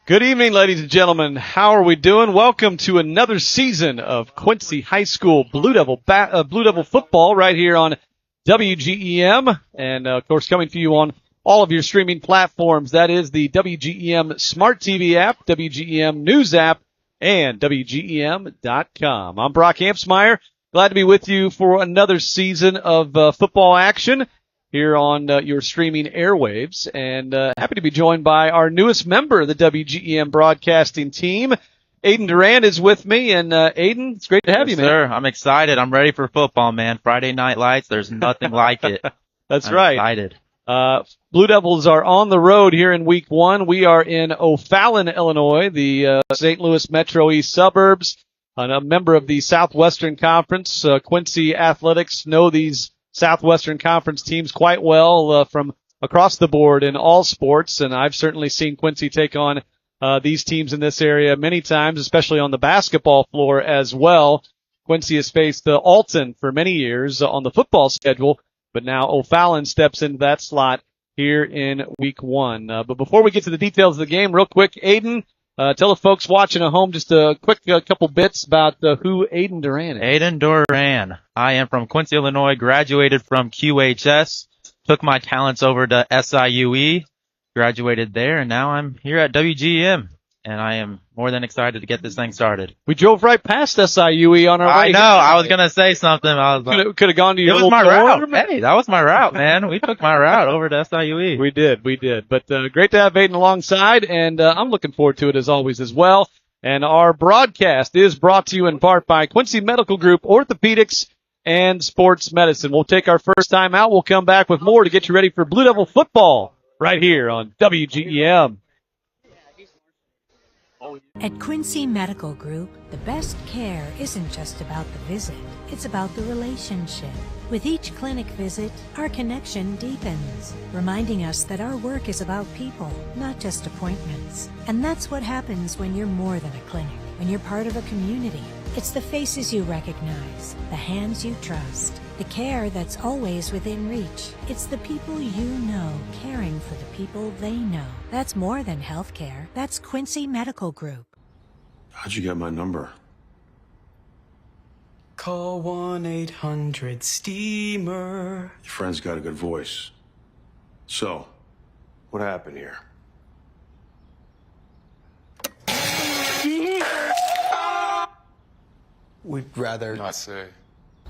Good evening, ladies and gentlemen. How are we doing? Welcome to another season of Quincy High School Blue Devil football right here on WGEM. And, of course, coming to you on all of your streaming platforms. That is the WGEM Smart TV app, WGEM News app, and WGEM.com. I'm Brock Hampsmeyer. Glad to be with you for another season of football action here on your streaming airwaves, and happy to be joined by our newest member of the WGEM broadcasting team. Aiden Durant is with me, and Aiden, it's great to have you, man. Sir, I'm excited. I'm ready for football, man. Friday Night Lights, there's nothing like it. That's I'm right. Excited. Blue Devils are on the road here in Week 1. We are in O'Fallon, Illinois, the St. Louis Metro East suburbs, a member of the Southwestern Conference. Quincy Athletics know these Southwestern Conference teams quite well from across the board in all sports, and I've certainly seen Quincy take on these teams in this area many times, especially on the basketball floor as well. Quincy has faced Alton for many years on the football schedule, but now O'Fallon steps into that slot here in Week 1. But before we get to the details of the game, real quick, Aiden, tell the folks watching at home just a quick couple bits about who Aiden Durant is. Aiden Durant. I am from Quincy, Illinois, graduated from QHS, took my talents over to SIUE, graduated there, and now I'm here at WGEM, and I am more than excited to get this thing started. We drove right past SIUE on our way. I know. I was going to say something. I was like, could have gone to your it was my route. Hey, that was my route, man. We took my route over to SIUE. We did. But great to have Aiden alongside, and I'm looking forward to it as always as well. And our broadcast is brought to you in part by Quincy Medical Group, Orthopedics, and Sports Medicine. We'll take our first time out. We'll come back with more to get you ready for Blue Devil football right here on WGEM. At Quincy Medical Group, the best care isn't just about the visit, it's about the relationship. With each clinic visit, our connection deepens, reminding us that our work is about people, not just appointments. And that's what happens when you're more than a clinic, when you're part of a community. It's the faces you recognize, the hands you trust, the care that's always within reach. It's the people you know caring for the people they know. That's more than healthcare. That's Quincy Medical Group. How'd you get my number? Call 1-800-STEAMER. Your friend's got a good voice. So, what happened here? We'd rather not say.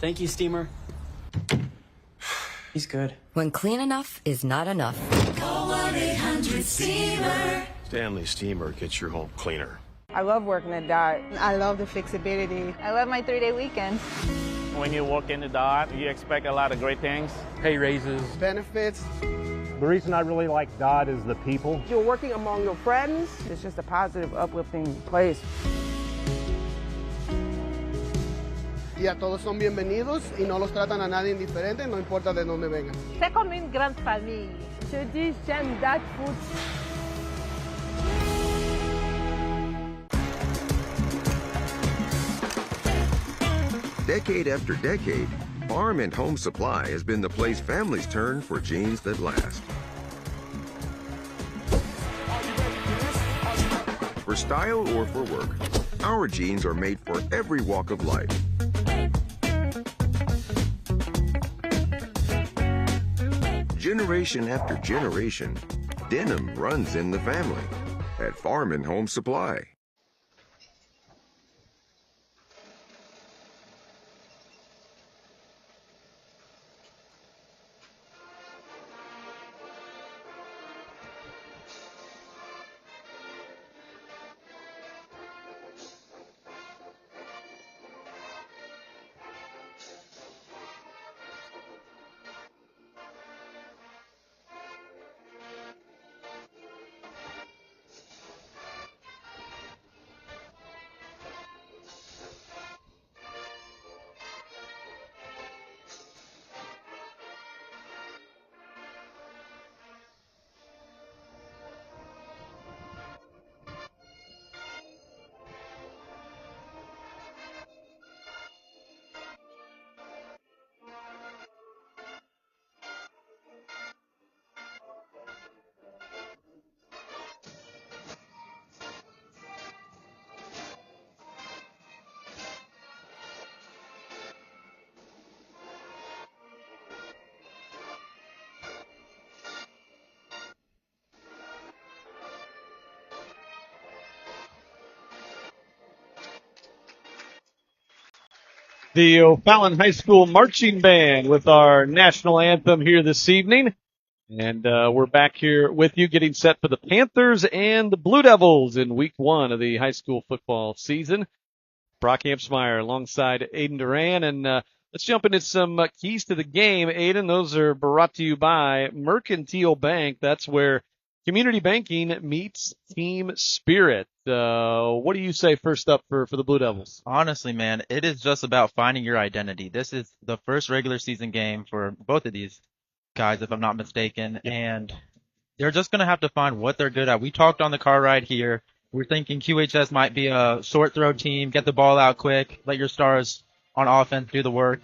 Thank you, Steamer. He's good. When clean enough is not enough. Call 1-800-STEAMER. Stanley Steamer gets your home cleaner. I love working at DOT. I love the flexibility. I love my 3-day weekend. When you work in the DOT, you expect a lot of great things. Pay raises. Benefits. The reason I really like DOT is the people. You're working among your friends. It's just a positive, uplifting place. Y a todos son bienvenidos y no los tratan a nadie indiferente, no importa de dónde vengan. C'est comme une grande famille. Je dis j'aime DOT food. Decade after decade, Farm and Home Supply has been the place families turn for jeans that last. For style or for work, our jeans are made for every walk of life. Generation after generation, denim runs in the family at Farm and Home Supply. the O'Fallon High School Marching Band with our national anthem here this evening. And we're back here with you getting set for the Panthers and the Blue Devils in week 1 of the high school football season. Brock Hampsmeyer alongside Aiden Duran. And let's jump into some keys to the game. Aiden, those are brought to you by Mercantile Bank. That's where community banking meets team spirit. What do you say first up for the Blue Devils? Honestly, man, it is just about finding your identity. This is the first regular season game for both of these guys, if I'm not mistaken, and they're just going to have to find what they're good at. We talked on the car ride here. We're thinking QHS might be a short throw team, get the ball out quick, let your stars on offense do the work.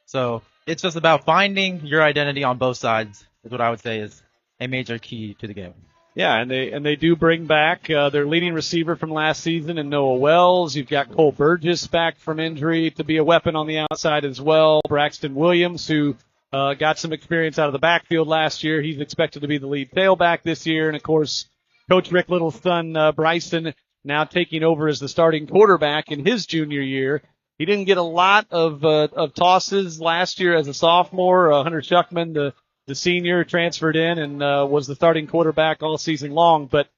So it's just about finding your identity on both sides is what I would say is a major key to the game. Yeah, and they do bring back their leading receiver from last season in Noah Wells. You've got Cole Burgess back from injury to be a weapon on the outside as well. Braxton Williams, who got some experience out of the backfield last year. He's expected to be the lead tailback this year. And, of course, Coach Rick Little's son, Bryson, now taking over as the starting quarterback in his junior year. He didn't get a lot of tosses last year as a sophomore. Hunter Schuckman, the senior, transferred in and was the starting quarterback all season long. But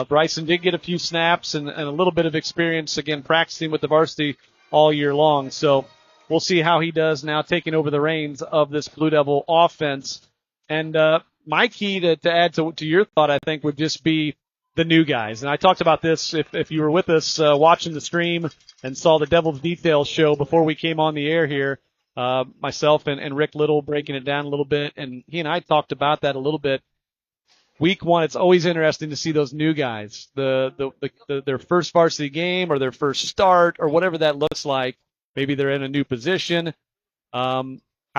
Bryson did get a few snaps and a little bit of experience, again, practicing with the varsity all year long. So we'll see how he does now taking over the reins of this Blue Devil offense. And my key to add to your thought, I think, would just be the new guys. And I talked about this if you were with us watching the stream and saw the Devil's Details show before we came on the air here, myself and Rick Little breaking it down a little bit. And he and I talked about that a little bit. Week 1, it's always interesting to see those new guys, their first varsity game or their first start or whatever that looks like. Maybe they're in a new position. How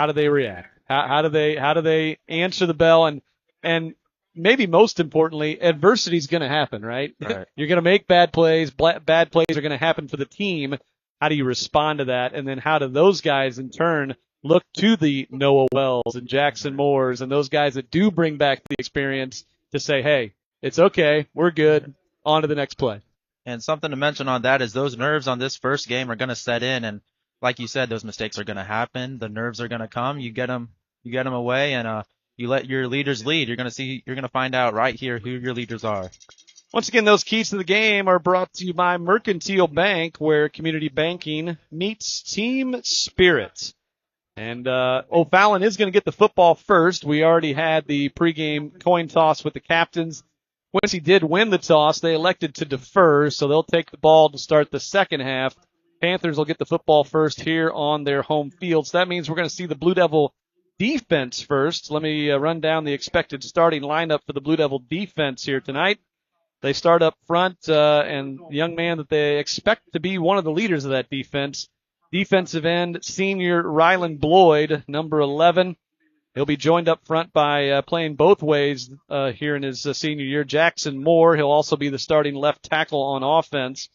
do they react? How do they answer the bell? And maybe most importantly, adversity is going to happen, right? You're going to make bad plays. Bad plays are going to happen for the team. How do you respond to that? And then how do those guys in turn look to the Noah Wells and Jackson Moores and those guys that do bring back the experience to say, hey, it's okay, we're good, on to the next play. And something to mention on that is those nerves on this first game are going to set in, and like you said, those mistakes are going to happen. The nerves are going to come. You get them away, and you let your leaders lead. You're going to find out right here who your leaders are. Once again, those keys to the game are brought to you by Mercantile Bank, where community banking meets team spirit. And O'Fallon is going to get the football first. We already had the pregame coin toss with the captains. Once he did win the toss, they elected to defer, so they'll take the ball to start the second half. Panthers will get the football first here on their home field. So that means we're going to see the Blue Devil defense first. Let me run down the expected starting lineup for the Blue Devil defense here tonight. They start up front, and the young man that they expect to be one of the leaders of that defense, defensive end, senior Rylan Bloyd, number 11. He'll be joined up front by playing both ways here in his senior year. Jackson Moore, he'll also be the starting left tackle on offense.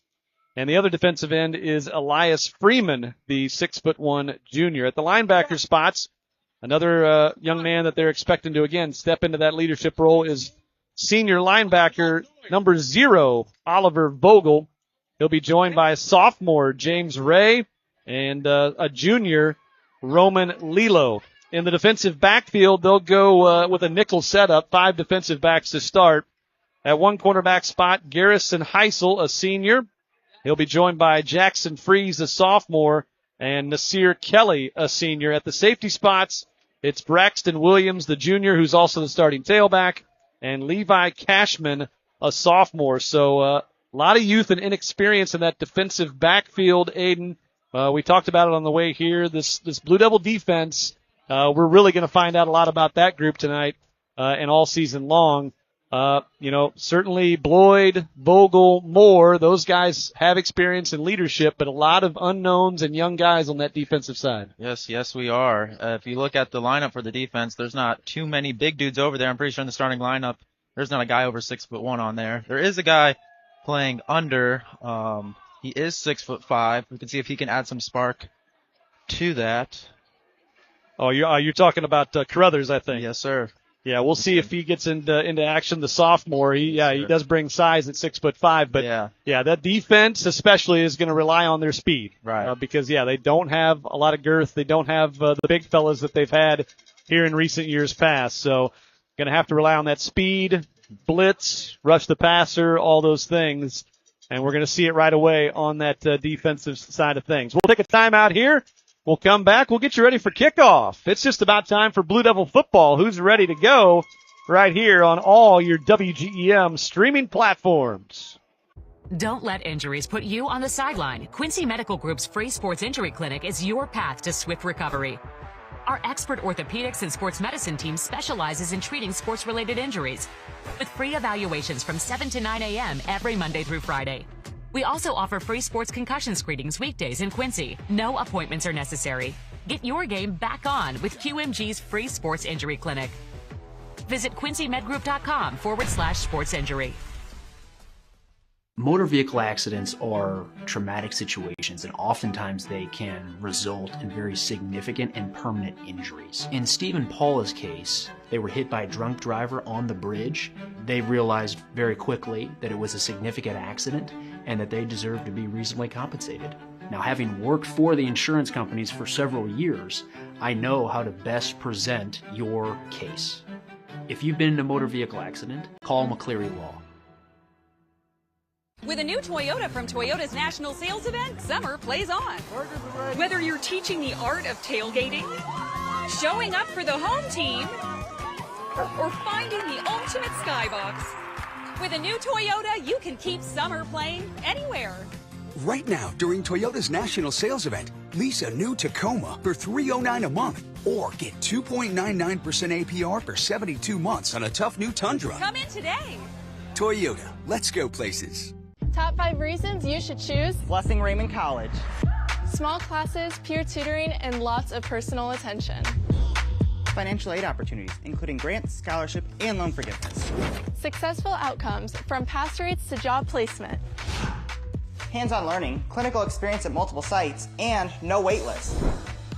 And the other defensive end is Elias Freeman, the 6'1" junior. At the linebacker spots, another young man that they're expecting to, again, step into that leadership role is senior linebacker number 0, Oliver Vogel. He'll be joined by sophomore James Ray and a junior, Roman Lilo. In the defensive backfield, they'll go with a nickel setup, 5 defensive backs to start. At one cornerback spot, Garrison Heisel, a senior. He'll be joined by Jackson Freeze, a sophomore, and Nasir Kelly, a senior. At the safety spots, it's Braxton Williams, the junior, who's also the starting tailback, and Levi Cashman, a sophomore. So a lot of youth and inexperience in that defensive backfield, Aiden. We talked about it on the way here. This Blue Devil defense, we're really going to find out a lot about that group tonight and all season long. Certainly Bloyd, Vogel, Moore, those guys have experience in leadership, but a lot of unknowns and young guys on that defensive side. Yes, we are. If you look at the lineup for the defense, there's not too many big dudes over there. I'm pretty sure in the starting lineup, there's not a guy over 6'1" on there. There is a guy playing under. He is 6'5". We can see if he can add some spark to that. Oh, you're talking about Carruthers, I think. Yes, sir. Yeah, we'll see if he gets into action. The sophomore, he does bring size at 6'5", but that defense especially is going to rely on their speed, right? Because they don't have a lot of girth. They don't have the big fellas that they've had here in recent years past. So, going to have to rely on that speed, blitz, rush the passer, all those things, and we're going to see it right away on that defensive side of things. We'll take a timeout here. We'll come back. We'll get you ready for kickoff. It's just about time for Blue Devil football. Who's ready to go? Right here on all your WGEM streaming platforms. Don't let injuries put you on the sideline. Quincy Medical Group's free sports injury clinic is your path to swift recovery. Our expert orthopedics and sports medicine team specializes in treating sports-related injuries with free evaluations from 7 to 9 a.m. every Monday through Friday. We also offer free sports concussion screenings weekdays in Quincy. No appointments are necessary. Get your game back on with QMG's free sports injury clinic. Visit quincymedgroup.com/sports injury. Motor vehicle accidents are traumatic situations, and oftentimes they can result in very significant and permanent injuries. In Steve and Paula's case, they were hit by a drunk driver on the bridge. They realized very quickly that it was a significant accident and that they deserved to be reasonably compensated. Now, having worked for the insurance companies for several years, I know how to best present your case. If you've been in a motor vehicle accident, call McCleary Law. With a new Toyota from Toyota's National Sales Event, summer plays on. Whether you're teaching the art of tailgating, showing up for the home team, or finding the ultimate skybox, with a new Toyota, you can keep summer playing anywhere. Right now, during Toyota's National Sales Event, lease a new Tacoma for $309 a month, or get 2.99% APR for 72 months on a tough new Tundra. Come in today. Toyota, let's go places. Top 5 reasons you should choose Blessing Raymond College. Small classes, peer tutoring, and lots of personal attention. Financial aid opportunities, including grants, scholarship, and loan forgiveness. Successful outcomes, from pass rates to job placement. Hands-on learning, clinical experience at multiple sites, and no wait list.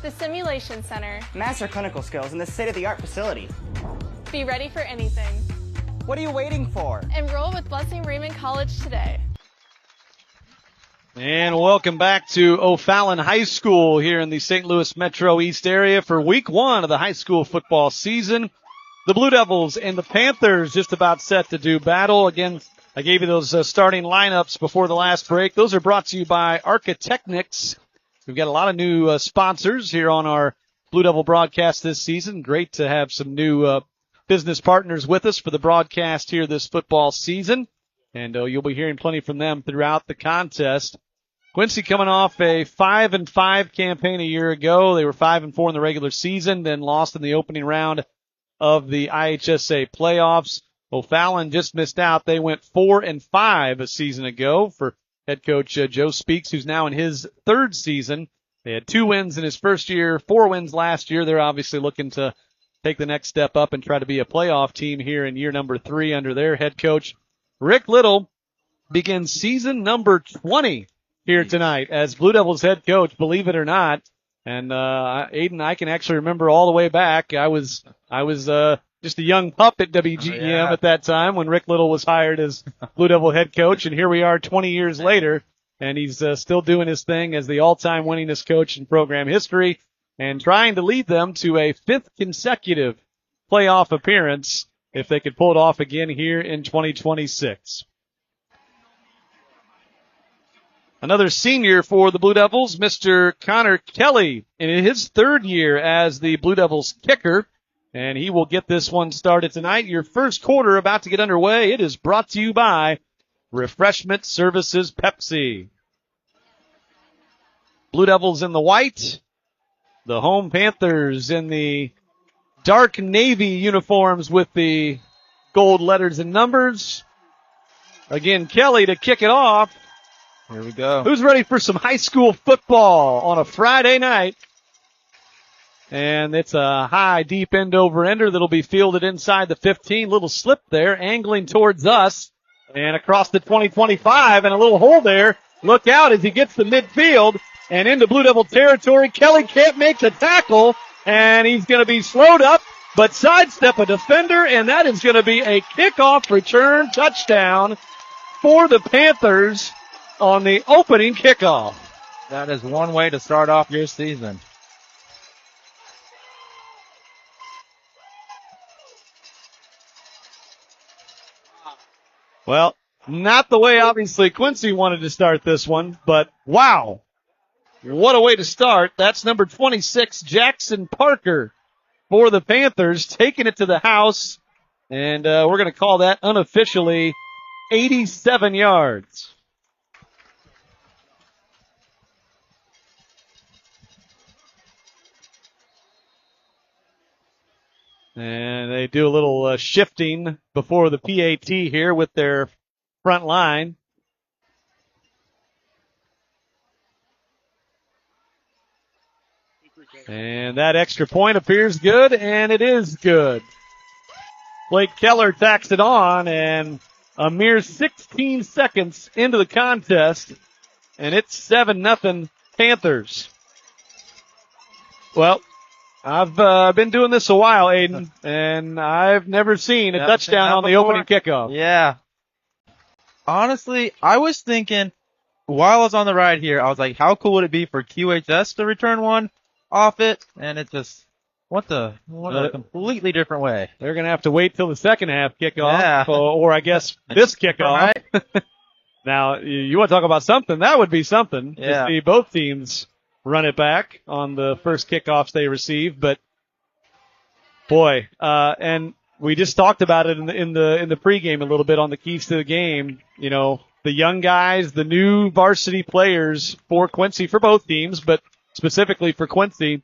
The Simulation Center. Master clinical skills in the state-of-the-art facility. Be ready for anything. What are you waiting for? Enroll with Blessing Raymond College today. And welcome back to O'Fallon High School here in the St. Louis Metro East area for week 1 of the high school football season. The Blue Devils and the Panthers just about set to do battle. Again, I gave you those starting lineups before the last break. Those are brought to you by Architechnics. We've got a lot of new sponsors here on our Blue Devil broadcast this season. Great to have some new business partners with us for the broadcast here this football season. And you'll be hearing plenty from them throughout the contest. Quincy coming off a 5-5 campaign a year ago. They were 5-4 in the regular season, then lost in the opening round of the IHSA playoffs. O'Fallon just missed out. They went 4-5 a season ago for head coach Joe Speaks, who's now in his 3rd season. They had 2 wins in his first year, 4 wins last year. They're obviously looking to take the next step up and try to be a playoff team here in year number 3 under their head coach. Rick Little begins season number 20 here tonight as Blue Devils head coach, believe it or not. And Aiden, I can actually remember all the way back. I was just a young pup at WGEM at that time when Rick Little was hired as Blue Devil head coach, and here we are 20 years later, and he's still doing his thing as the all-time winningest coach in program history and trying to lead them to a 5th consecutive playoff appearance if they could pull it off again here in 2026. Another senior for the Blue Devils, Mr. Connor Kelly, in his 3rd year as the Blue Devils kicker, and he will get this one started tonight. Your first quarter about to get underway. It is brought to you by Refreshment Services Pepsi. Blue Devils in the white, the home Panthers in the dark navy uniforms with the gold letters and numbers. Again, Kelly to kick it off. Here we go. Who's ready for some high school football on a Friday night? And it's a high, deep end over ender that'll be fielded inside the 15. Little slip there, angling towards us. And across the 20-25, and a little hole there. Look out as he gets to midfield and into Blue Devil territory. Kelly can't make the tackle, and he's going to be slowed up but sidestep a defender, and that is going to be a kickoff return touchdown for the Panthers on the opening kickoff. That is one way to start off your season. Well, not the way, obviously, Quincy wanted to start this one, but wow. What a way to start. That's number 26, Jackson Parker, for the Panthers, taking it to the house. And we're going to call that unofficially 87 yards. And they do a little shifting before the PAT here with their front line. And that extra point appears good, and it is good. Blake Keller tacks it on, and a mere 16 seconds into the contest, and it's 7-0 Panthers. Well, I've been doing this a while, Aiden, and I've never seen a touchdown on the opening kickoff. Yeah. Honestly, I was thinking, while I was on the ride here, I was like, how cool would it be for QHS to return one off it? And it just, what a completely different way. They're going to have to wait till the second half kickoff, or I guess this kickoff. Right? Now, you want to talk about something? That would be something to see both teams run it back on the first kickoffs they receive. But boy, and we just talked about it in the pregame a little bit on the keys to the game. You know, the young guys, the new varsity players for Quincy, for both teams, but specifically for Quincy,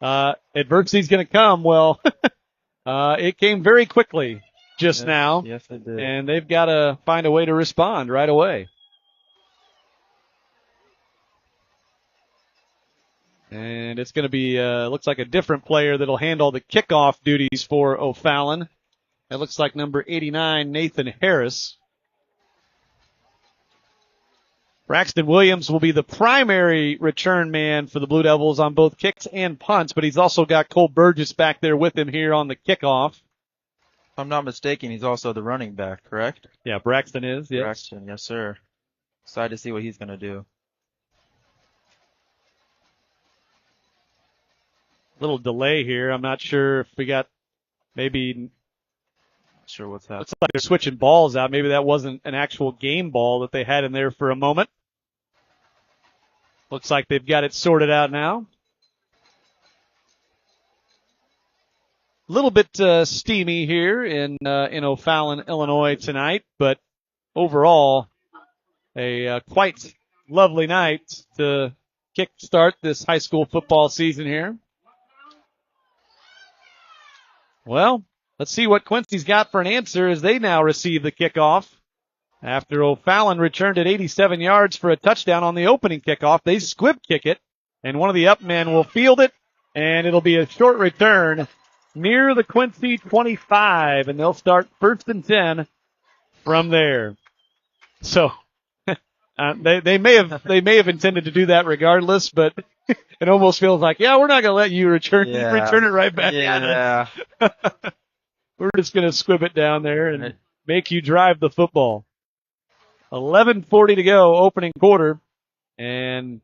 adversity's going to come. Well, it came very quickly just now. Yes, it did. And they've got to find a way to respond right away. And it's going to be, looks like a different player that'll handle the kickoff duties for O'Fallon. That looks like number 89, Nathan Harris. Braxton Williams will be the primary return man for the Blue Devils on both kicks and punts, but he's also got Cole Burgess back there with him here on the kickoff. If I'm not mistaken, he's also the running back, correct? Yeah, Braxton is, yes. Braxton, yes, sir. Excited to see what he's going to do. Little delay here. I'm not sure if we got maybe. Not sure what's happening. Looks like they're switching balls out. Maybe that wasn't an actual game ball that they had in there for a moment. Looks like they've got it sorted out now. A little bit steamy here in O'Fallon, Illinois tonight, but overall a quite lovely night to kickstart this high school football season here. Well, let's see what Quincy's got for an answer as they now receive the kickoff. After O'Fallon returned at 87 yards for a touchdown on the opening kickoff, they squib kick it, and one of the up men will field it, and it'll be a short return near the Quincy 25, and they'll start 1st and 10 from there. So they may have intended to do that regardless, but it almost feels like, we're not going to let you return it right back. Yeah. We're just going to squib it down there and make you drive the football. 11:40 to go, opening quarter, and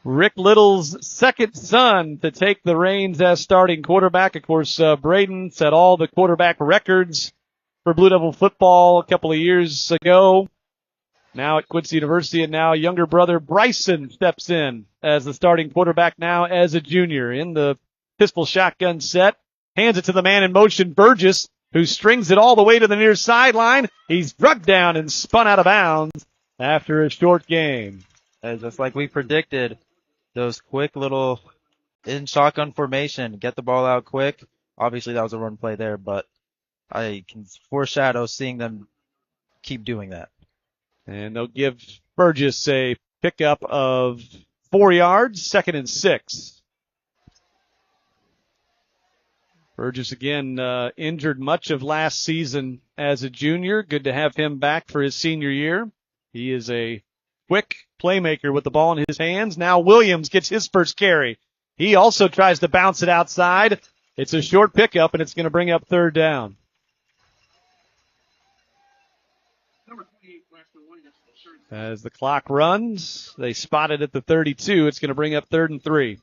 Rick Little's second son to take the reins as starting quarterback. Of course, Braden set all the quarterback records for Blue Devil football a couple of years ago. Now at Quincy University, and now younger brother Bryson steps in as the starting quarterback now as a junior in the pistol shotgun set. Hands it to the man in motion, Burgess, who strings it all the way to the near sideline. He's drugged down and spun out of bounds after a short game. Just like we predicted, those quick little in shotgun formation, get the ball out quick. Obviously that was a run play there, but I can foreshadow seeing them keep doing that. And they'll give Burgess a pickup of 4 yards, 2nd and 6. Burgess again injured much of last season as a junior. Good to have him back for his senior year. He is a quick playmaker with the ball in his hands. Now Williams gets his first carry. He also tries to bounce it outside, It's a short pickup, and it's going to bring up third down. As the clock runs, they spot it at the 32. It's going to bring up 3rd and 3.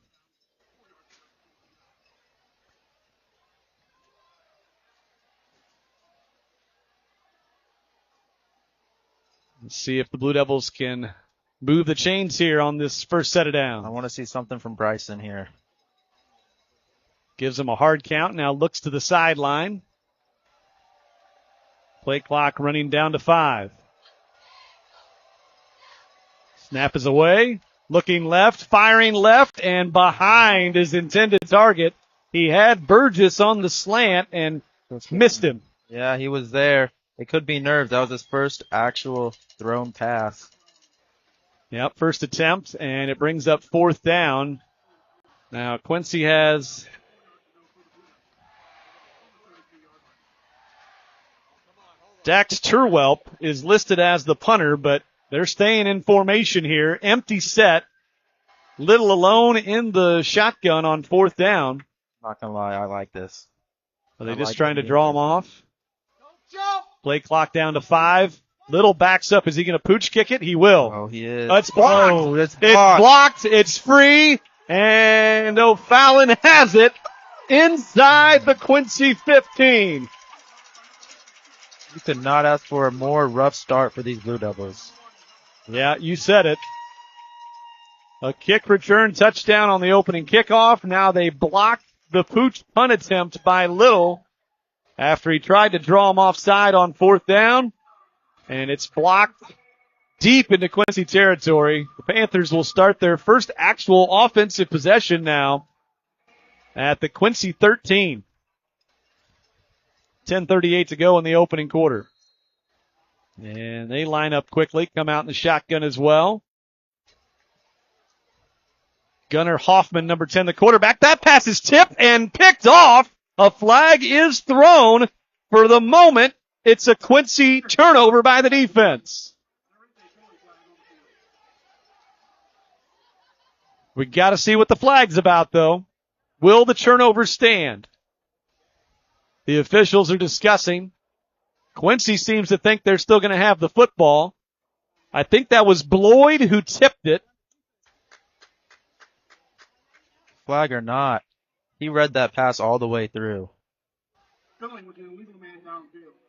Let's see if the Blue Devils can move the chains here on this first set of downs. I want to see something from Bryson here. Gives him a hard count, now looks to the sideline. Play clock running down to 5. Snap is away, looking left, firing left, and behind his intended target. He had Burgess on the slant and missed him. Yeah, he was there. It could be nerves. That was his first actual thrown pass. Yep, first attempt, and it brings up 4th down. Now, Quincy has Dax Turwelp is listed as the punter, but they're staying in formation here. Empty set. Little alone in the shotgun on 4th down. Not going to lie, I like this. Are they just trying to draw him off? Play clock down to 5. Little backs up. Is he going to pooch kick it? He will. Oh, he is. It's blocked. Oh, it's blocked. It's blocked. It's free. And O'Fallon has it inside the Quincy 15. You could not ask for a more rough start for these Blue Devils. Yeah, you said it. A kick return touchdown on the opening kickoff. Now they blocked the pooch punt attempt by Little after he tried to draw him offside on 4th down. And it's blocked deep into Quincy territory. The Panthers will start their first actual offensive possession now at the Quincy 13. 10:38 to go in the opening quarter. And they line up quickly, come out in the shotgun as well. Gunnar Hoffman, number 10, the quarterback. That pass is tipped and picked off. A flag is thrown. For the moment, it's a Quincy turnover by the defense. We got to see what the flag's about, though. Will the turnover stand? The officials are discussing. Quincy seems to think they're still going to have the football. I think that was Bloyd who tipped it. Flag or not, he read that pass all the way through.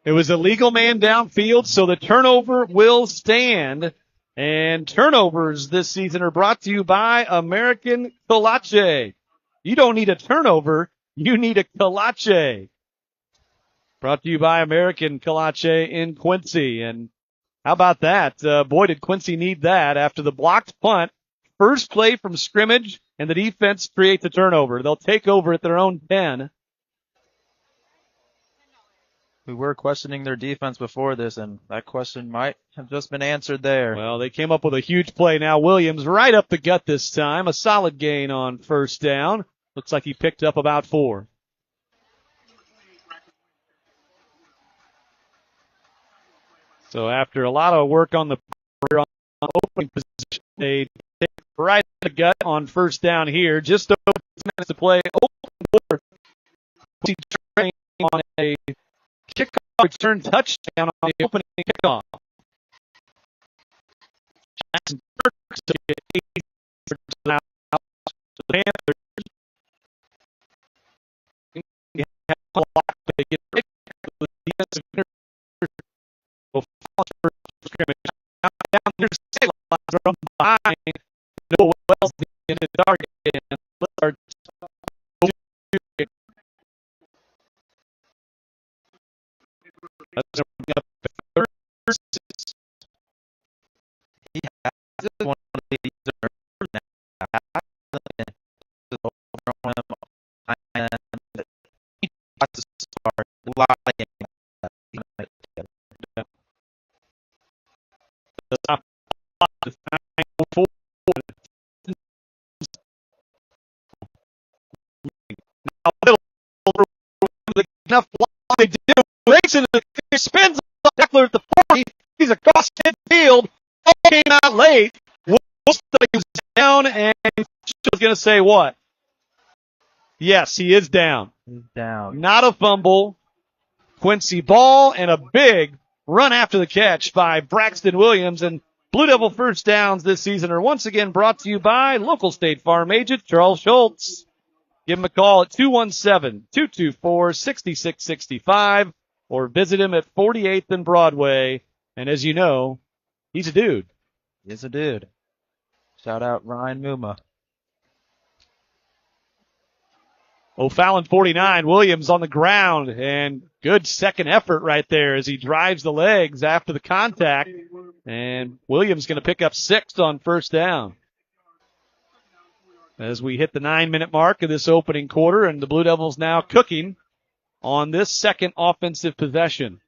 It was a legal man downfield, so the turnover will stand. And turnovers this season are brought to you by American Kolache. You don't need a turnover, you need a Kolache. Brought to you by American Kolache in Quincy. And how about that? Boy, did Quincy need that after the blocked punt. First play from scrimmage, and the defense creates a turnover. They'll take over at their own 10. We were questioning their defense before this, and that question might have just been answered there. Well, they came up with a huge play now. Williams right up the gut this time. A solid gain on 1st down. Looks like he picked up about 4. So after a lot of work on the opening position, they take right in the gut on 1st down here. Just over 2 minutes to play. Open board. Train on a kickoff return touchdown on the opening kickoff. Jackson Burks to get 8 now to the Panthers. They get right to the defensive scrimmage. Down their sidelines from behind. Noah Wells in the target. And Lillard. He has one of these enough they do. Mason spins Deckler at the 40. He's across midfield. Came out late. Was down, and was going to say what? Yes, he is down. Down. Not a fumble. Quincy ball and a big run after the catch by Braxton Williams. And Blue Devil first downs this season are once again brought to you by local State Farm agent Charles Schultz. Give him a call at 217-224-6665 or visit him at 48th and Broadway. And as you know, he's a dude. He's a dude. Shout out Ryan Muma. O'Fallon 49, Williams on the ground, and good second effort right there as he drives the legs after the contact. And Williams going to pick up 6 on first down. As we hit the 9-minute mark of this opening quarter, and the Blue Devils now cooking on this second offensive possession.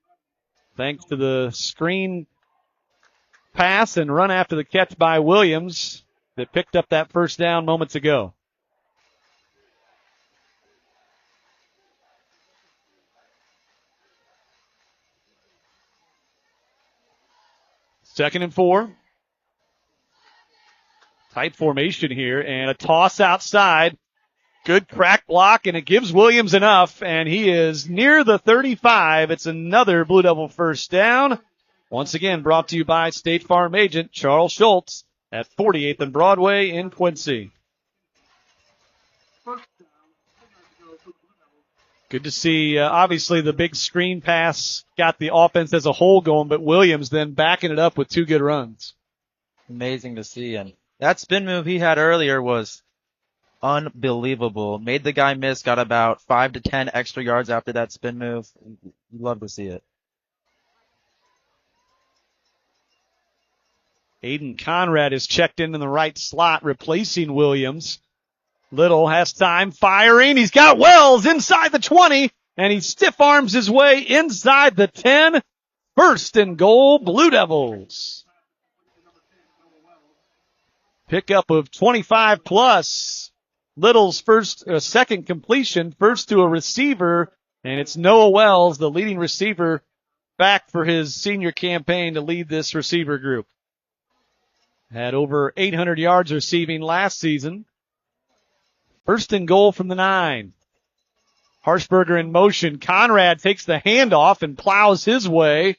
Thanks to the screen pass and run after the catch by Williams that picked up that first down moments ago. Second and 4. Tight formation here and a toss outside. Good crack block and it gives Williams enough and he is near the 35. It's another Blue Devil first down. Once again brought to you by State Farm agent Charles Schultz at 48th and Broadway in Quincy. Good to see, obviously the big screen pass got the offense as a whole going, but Williams then backing it up with 2 good runs. Amazing to see. And that spin move he had earlier was unbelievable. Made the guy miss, got about 5 to 10 extra yards after that spin move. You love to see it. Aiden Conrad is checked in the right slot, replacing Williams. Little has time, firing. He's got Wells inside the 20, and he stiff arms his way inside the 10. First and goal, Blue Devils. Pickup of 25 plus. Little's second completion, first to a receiver, and it's Noah Wells, the leading receiver, back for his senior campaign to lead this receiver group. Had over 800 yards receiving last season. First and goal from the 9. Harshberger in motion. Conrad takes the handoff and plows his way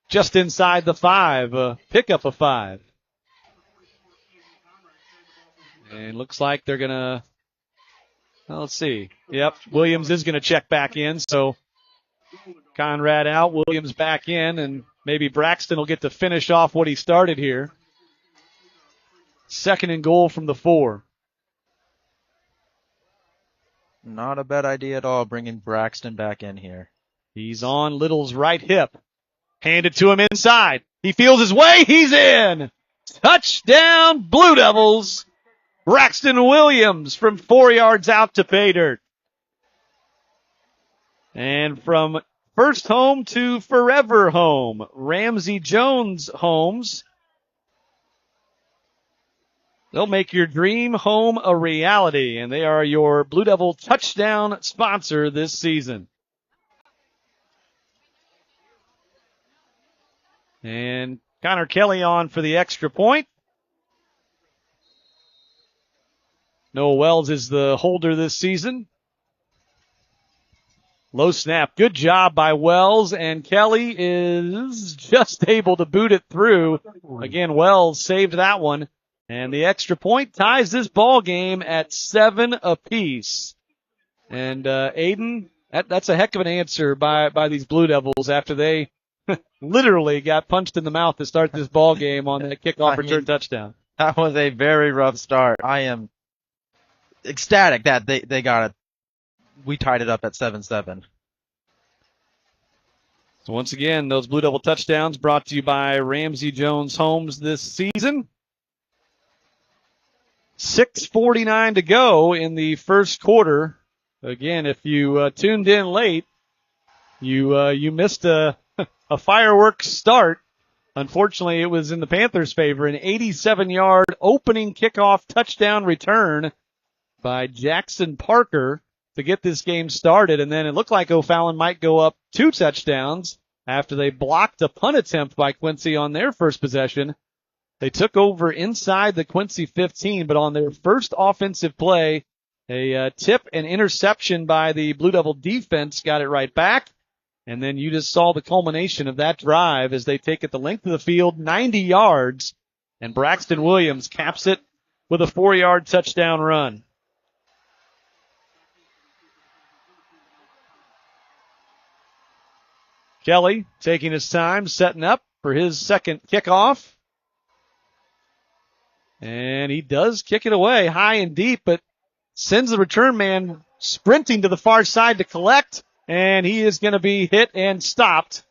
just inside the 5. Pickup of 5. And looks like they're going to, let's see. Yep, Williams is going to check back in. So Conrad out, Williams back in, and maybe Braxton will get to finish off what he started here. Second and goal from the 4. Not a bad idea at all, bringing Braxton back in here. He's on Little's right hip. Handed to him inside. He feels his way. He's in. Touchdown, Blue Devils. Braxton Williams from 4 yards out to pay dirt. And from first home to forever home, Ramsey Jones Homes. They'll make your dream home a reality, and they are your Blue Devil touchdown sponsor this season. And Connor Kelly on for the extra point. Noah Wells is the holder this season. Low snap. Good job by Wells, and Kelly is just able to boot it through. Again, Wells saved that one. And the extra point ties this ball game at 7 apiece. And Aiden, that's a heck of an answer by these Blue Devils after they literally got punched in the mouth to start this ball game on that kickoff return touchdown. That was a very rough start. I am ecstatic that they got it. We tied it up at 7-7. So once again, those Blue Devil touchdowns brought to you by Ramsey Jones Homes this season. 6:49 to go in the first quarter. Again, if you tuned in late, you missed a fireworks start. Unfortunately, it was in the Panthers' favor. An 87-yard opening kickoff touchdown return by Jackson Parker to get this game started. And then it looked like O'Fallon might go up 2 touchdowns after they blocked a punt attempt by Quincy on their first possession. They took over inside the Quincy 15, but on their first offensive play, A tip and interception by the Blue Devil defense got it right back. And then you just saw the culmination of that drive as they take it the length of the field, 90 yards, and Braxton Williams caps it with a 4-yard touchdown run. Kelly taking his time, setting up for his second kickoff. And he does kick it away high and deep, but sends the return man sprinting to the far side to collect. And he is going to be hit and stopped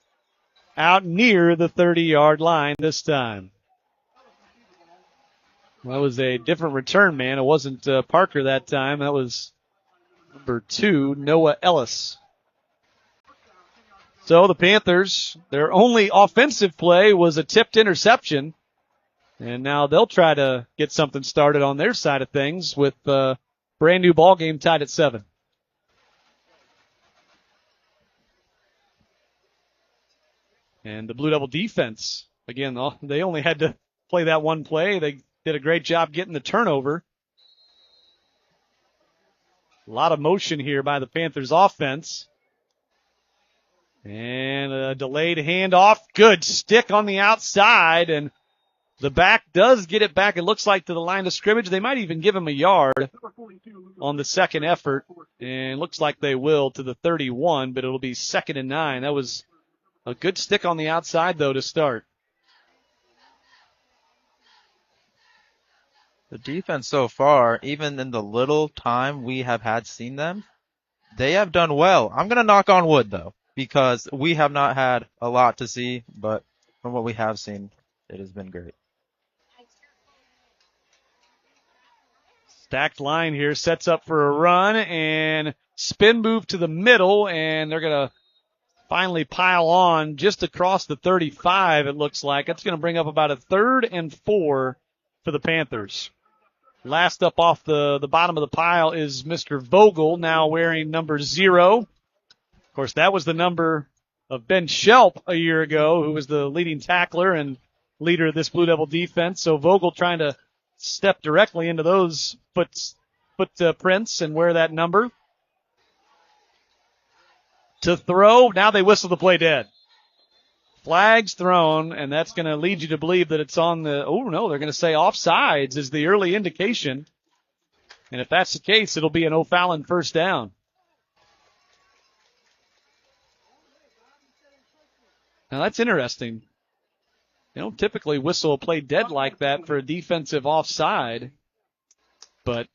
out near the 30-yard line this time. That was a different return man. It wasn't Parker that time. That was number 2, Noah Ellis. So the Panthers, their only offensive play was a tipped interception. And now they'll try to get something started on their side of things with a brand new ball game tied at 7. And the Blue Devil defense, again, they only had to play that one play. They did a great job getting the turnover. A lot of motion here by the Panthers offense. And a delayed handoff. Good stick on the outside, and the back does get it back, it looks like, to the line of scrimmage. They might even give him a yard on the second effort, and looks like they will to the 31, but it'll be 2nd and 9. That was a good stick on the outside, though, to start. The defense so far, even in the little time we have had seen them, they have done well. I'm going to knock on wood, though, because we have not had a lot to see, but from what we have seen, it has been great. Stacked line here, sets up for a run, and spin move to the middle, and they're going to finally pile on just across the 35, it looks like. That's going to bring up about a 3rd and 4 for the Panthers. Last up off the bottom of the pile is Mr. Vogel, now wearing number 0. Of course, that was the number of Ben Shelp a year ago, who was the leading tackler and leader of this Blue Devil defense. So Vogel trying to step directly into those footprints and wear that number. To throw, now they whistle the play dead. Flags thrown, and that's going to lead you to believe that it's on the, oh no, they're going to say offsides is the early indication. And if that's the case, it'll be an O'Fallon first down. Now that's interesting. They don't typically whistle a play dead like that for a defensive offside, but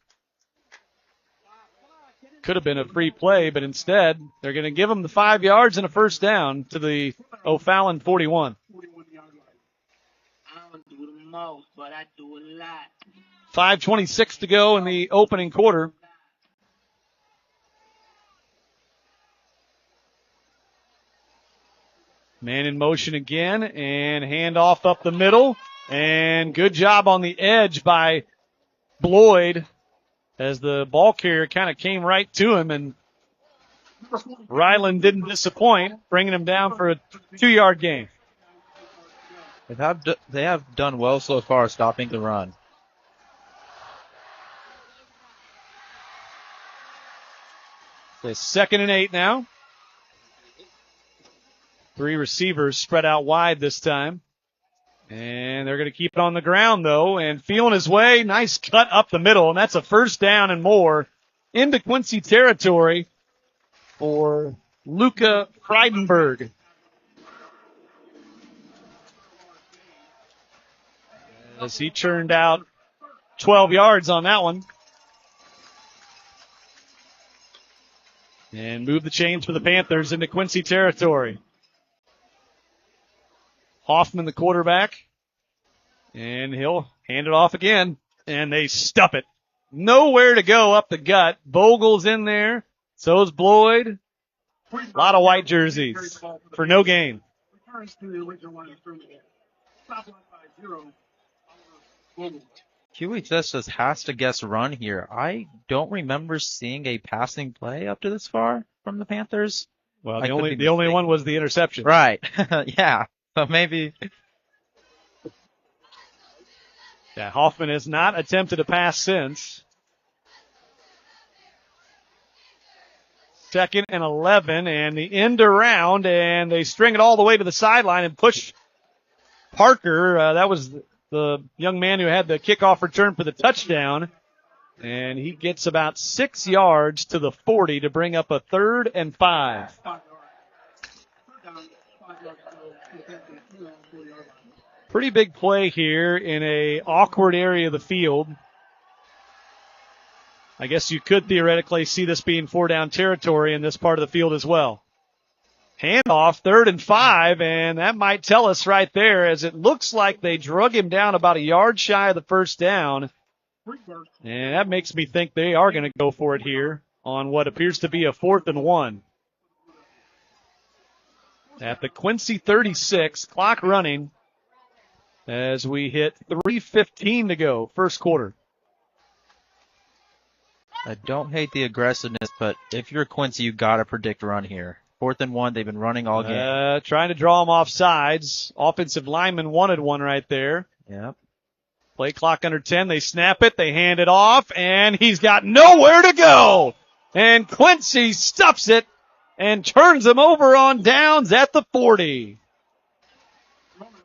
could have been a free play, but instead they're going to give them the 5 yards and a first down to the O'Fallon 41. 5:26 to go in the opening quarter. Man in motion again, and handoff up the middle, and good job on the edge by Bloyd as the ball carrier kind of came right to him, and Ryland didn't disappoint, bringing him down for a 2-yard gain. They have done well so far stopping the run. It's 2nd and 8 now. 3 receivers spread out wide this time. And they're going to keep it on the ground, though, and feeling his way. Nice cut up the middle, and that's a first down and more into Quincy territory for Luca Freidenberg. As he churned out 12 yards on that one. And move the chains for the Panthers into Quincy territory. Hoffman, the quarterback, and he'll hand it off again, and they stuff it. Nowhere to go up the gut. Vogel's in there. So's Bloyd. A lot of white jerseys for no gain. QHS just has to guess run here. I don't remember seeing a passing play up to this far from the Panthers. Well, the only one was the interception. Right. Yeah. So maybe. Yeah, Hoffman has not attempted a pass since. 2nd and 11, and the end around, and they string it all the way to the sideline and push Parker. That was the young man who had the kickoff return for the touchdown, and he gets about 6 yards to the 40 to bring up a 3rd and 5. Pretty big play here in a awkward area of the field. I guess you could theoretically see this being 4-down territory in this part of the field as well. Handoff, 3rd and 5, and that might tell us right there, as it looks like they drug him down about a yard shy of the first down. And that makes me think they are going to go for it here on what appears to be a 4th and 1. At the Quincy 36, clock running as we hit 3:15 to go, first quarter. I don't hate the aggressiveness, but if you're Quincy, you got to predict run here. 4th and 1, they've been running all game. Trying to draw them off sides. Offensive lineman wanted one right there. Yep. Play clock under 10. They snap it. They hand it off, and he's got nowhere to go. And Quincy stuffs it and turns him over on downs at the 40.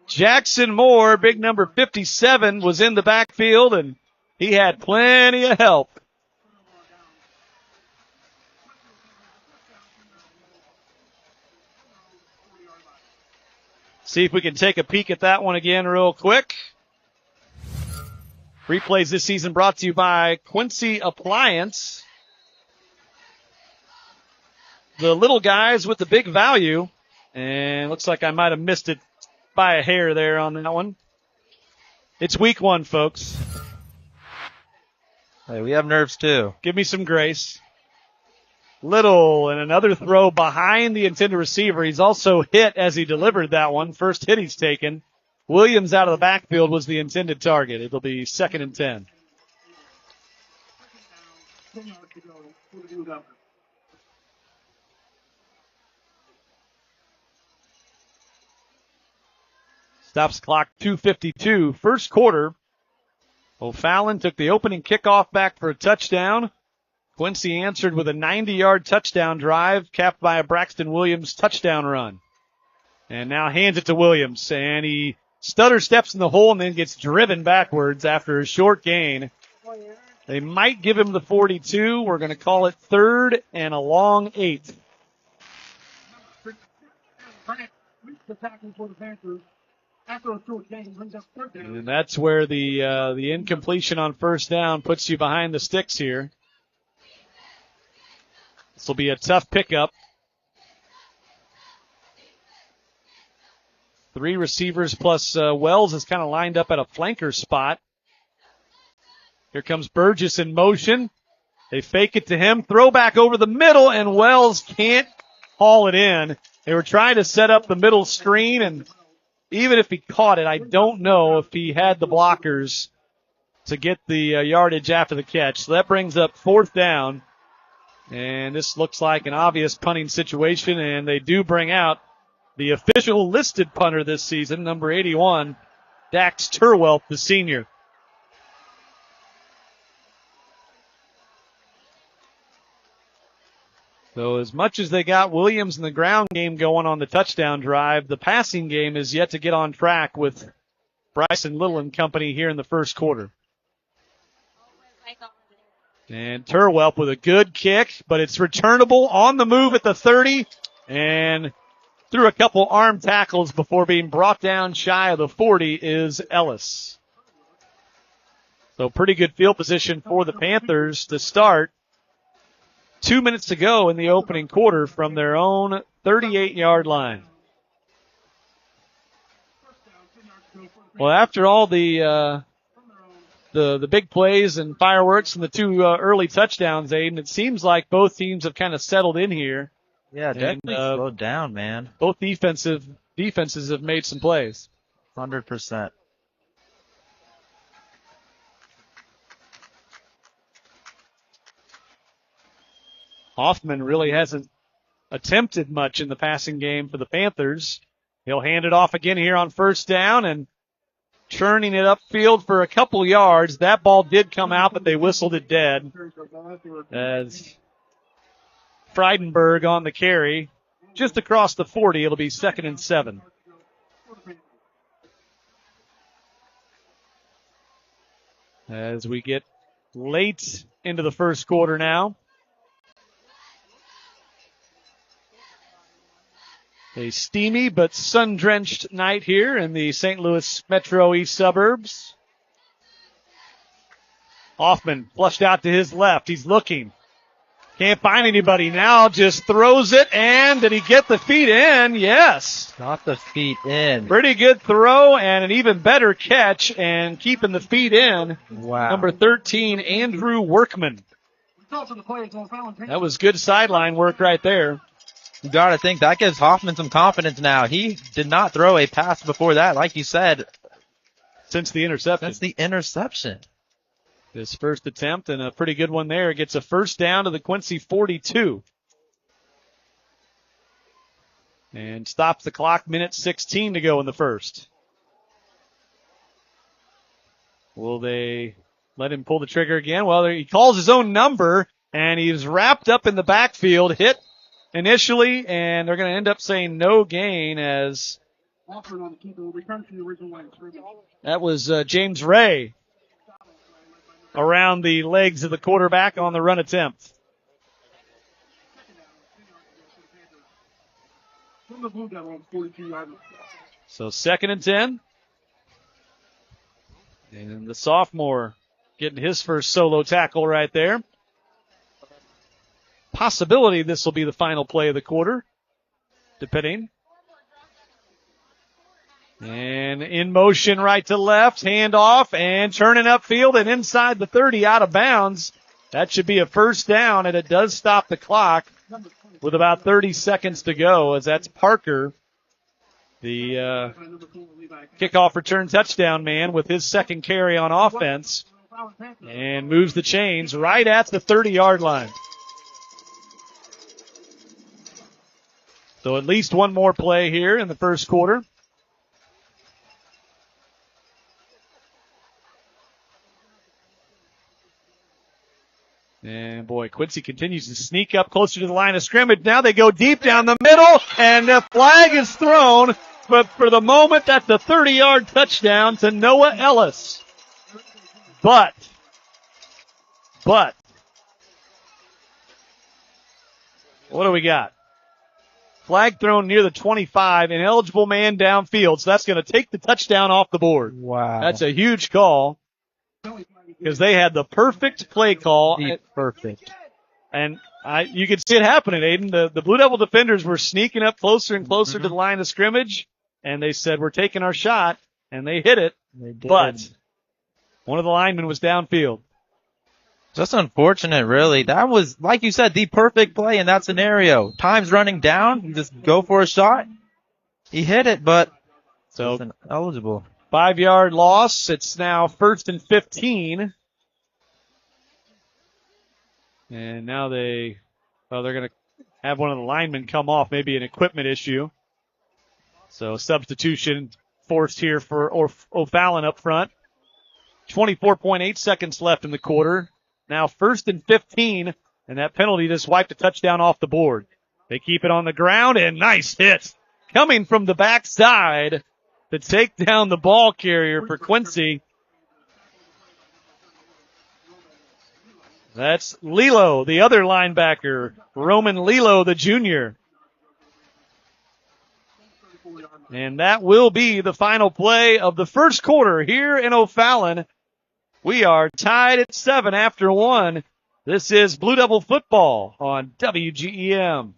Jackson Moore, big number 57, was in the backfield, and he had plenty of help. See if we can take a peek at that one again real quick. Replays this season brought to you by Quincy Appliance. The little guys with the big value. And looks like I might have missed it by a hair there on that one. It's week 1, folks. Hey, we have nerves too. Give me some grace. Little, and another throw behind the intended receiver. He's also hit as he delivered that one. First hit he's taken. Williams out of the backfield was the intended target. It'll be 2nd and 10. Stops clock 2:52. First quarter. O'Fallon took the opening kickoff back for a touchdown. Quincy answered with a 90-yard touchdown drive, capped by a Braxton Williams touchdown run. And now hands it to Williams, and he stutter steps in the hole and then gets driven backwards after a short gain. They might give him the 42. We're going to call it 3rd and a long 8. And that's where the incompletion on first down puts you behind the sticks here. This will be a tough pickup. 3 receivers plus Wells is kind of lined up at a flanker spot. Here comes Burgess in motion. They fake it to him. Throw back over the middle, and Wells can't haul it in. They were trying to set up the middle screen, and even if he caught it, I don't know if he had the blockers to get the yardage after the catch. So that brings up 4th down. And this looks like an obvious punting situation, and they do bring out the official listed punter this season, number 81, Dax Turwelp, the senior. So as much as they got Williams in the ground game going on the touchdown drive, the passing game is yet to get on track with Bryson Little and company here in the first quarter. And Turwelp with a good kick, but it's returnable on the move at the 30 and through a couple arm tackles before being brought down shy of the 40 is Ellis. So pretty good field position for the Panthers to start. 2 minutes to go in the opening quarter from their own 38-yard line. Well, after all the big plays and fireworks and the 2 early touchdowns, Aiden, it seems like both teams have kind of settled in here. Yeah, definitely slowed down, man. Both defenses have made some plays. 100%. Hoffman really hasn't attempted much in the passing game for the Panthers. He'll hand it off again here on first down and churning it upfield for a couple yards. That ball did come out, but they whistled it dead as Frydenberg on the carry. Just across the 40, it'll be 2nd and 7. As we get late into the first quarter now. A steamy but sun-drenched night here in the St. Louis Metro East suburbs. Hoffman flushed out to his left. He's looking. Can't find anybody now. Just throws it. And did he get the feet in? Yes. Got the feet in. Pretty good throw and an even better catch and keeping the feet in. Wow. Number 13, Andrew Workman. That was good sideline work right there. You got to think that gives Hoffman some confidence now. He did not throw a pass before that, like you said. Since the interception. His first attempt and a pretty good one there. Gets a first down to the Quincy 42. And stops the clock, minute 16 to go in the first. Will they let him pull the trigger again? Well, he calls his own number, and he's wrapped up in the backfield, hit initially, and they're going to end up saying no gain as that was James Ray around the legs of the quarterback on the run attempt. So 2nd and 10. And the sophomore getting his first solo tackle right there. Possibility this will be the final play of the quarter, depending. And in motion right to left, hand off, and turning upfield and inside the 30 out of bounds. That should be a first down, and it does stop the clock with about 30 seconds to go as that's Parker, the kickoff return touchdown man with his second carry on offense, and moves the chains right at the 30-yard line. So at least one more play here in the first quarter. And boy, Quincy continues to sneak up closer to the line of scrimmage. Now they go deep down the middle, and the flag is thrown. But for the moment, that's a 30-yard touchdown to Noah Ellis. But, what do we got? Flag thrown near the 25, an eligible man downfield. So that's going to take the touchdown off the board. Wow. That's a huge call because they had the perfect play call. Perfect. And you could see it happening, Aiden. The Blue Devil defenders were sneaking up closer and closer to the line of scrimmage, and they said, we're taking our shot, and they hit it. They did. But one of the linemen was downfield. Just unfortunate, really. That was, like you said, the perfect play in that scenario. Time's running down. You just go for a shot. He hit it, but so it's eligible. 5-yard loss. It's now 1st and 15. And now they're going to have one of the linemen come off, maybe an equipment issue. So substitution forced here for O'Fallon up front. 24.8 seconds left in the quarter. Now 1st and 15, and that penalty just wiped a touchdown off the board. They keep it on the ground, and nice hit coming from the backside to take down the ball carrier for Quincy. That's Lilo, the other linebacker, Roman Lilo, the junior. And that will be the final play of the first quarter here in O'Fallon. We are tied at 7 after 1. This is Blue Devil football on WGEM.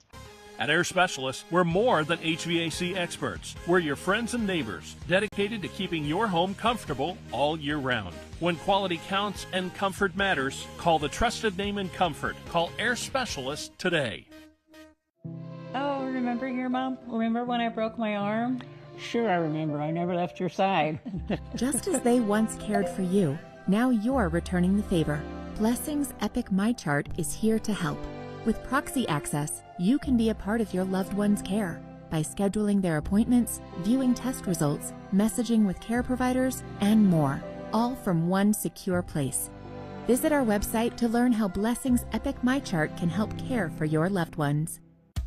At Air Specialists, we're more than HVAC experts. We're your friends and neighbors, dedicated to keeping your home comfortable all year round. When quality counts and comfort matters, call the trusted name in comfort. Call Air Specialists today. Oh, remember your mom? Remember when I broke my arm? Sure, I remember. I never left your side. Just as they once cared for you, now you're returning the favor. Blessing's Epic My Chart is here to help. With Proxy Access, you can be a part of your loved one's care by scheduling their appointments, viewing test results, messaging with care providers, and more, all from one secure place. Visit our website to learn how Blessings Epic MyChart can help care for your loved ones.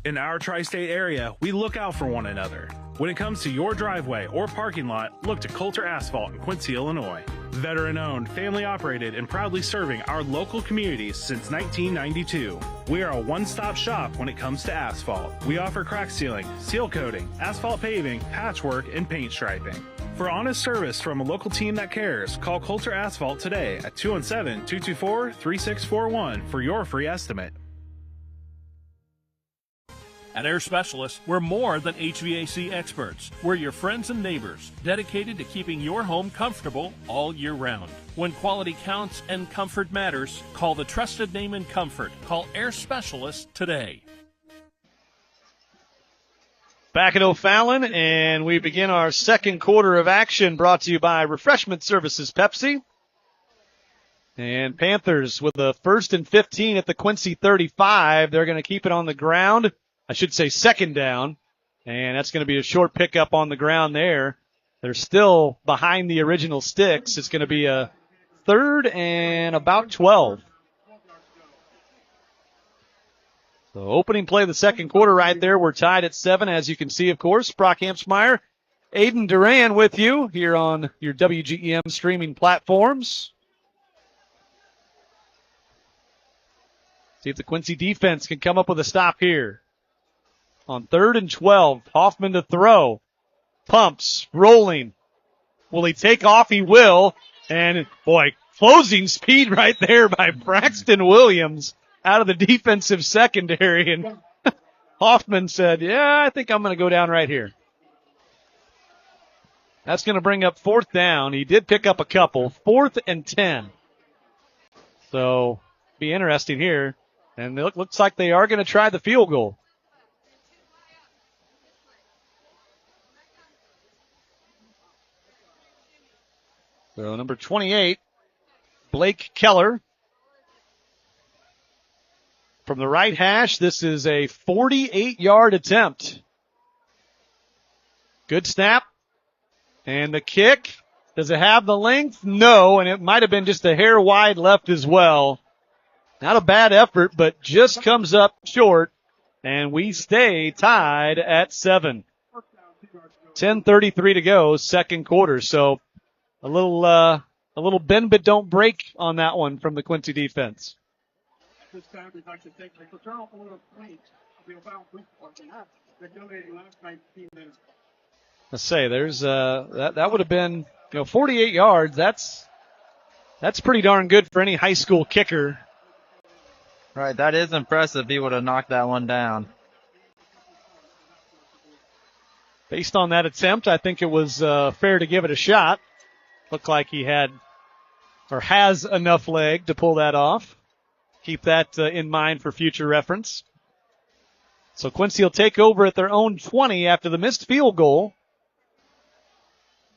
In our tri-state area, we look out for one another. When it comes to your driveway or parking lot, look to Coulter Asphalt in Quincy, Illinois. Veteran-owned, family-operated, and proudly serving our local communities since 1992. We are a one-stop shop when it comes to asphalt. We offer crack sealing, seal coating, asphalt paving, patchwork, and paint striping. For honest service from a local team that cares, call Coulter Asphalt today at 217-224-3641 for your free estimate. At Air Specialists, we're more than HVAC experts. We're your friends and neighbors, dedicated to keeping your home comfortable all year round. When quality counts and comfort matters, call the trusted name in comfort. Call Air Specialists today. Back at O'Fallon, and we begin our second quarter of action, brought to you by Refreshment Services Pepsi. And Panthers with the 1st and 15 at the Quincy 35. They're going to keep it on the ground. I should say second down, and that's going to be a short pickup on the ground there. They're still behind the original sticks. It's going to be a 3rd and about 12. So opening play of the second quarter right there. We're tied at 7, as you can see, of course. Brock Hampsmeyer, Aiden Duran with you here on your WGEM streaming platforms. See if the Quincy defense can come up with a stop here. On 3rd and 12, Hoffman to throw. Pumps, rolling. Will he take off? He will. And, boy, closing speed right there by Braxton Williams out of the defensive secondary. And Hoffman said, yeah, I think I'm going to go down right here. That's going to bring up 4th down. He did pick up a couple. 4th and 10. So, be interesting here. And it looks like they are going to try the field goal. So number 28, Blake Keller. From the right hash, this is a 48-yard attempt. Good snap. And the kick, does it have the length? No, and it might have been just a hair wide left as well. Not a bad effort, but just comes up short, and we stay tied at 7. 10:33 to go, second quarter. So a little bend but don't break on that one from the Quincy defense. Let's say there's that would have been 48 yards. That's pretty darn good for any high school kicker. Right, that is impressive. He would have knocked that one down. Based on that attempt, I think it was fair to give it a shot. Looked like he had or has enough leg to pull that off. Keep that in mind for future reference. So Quincy will take over at their own 20 after the missed field goal.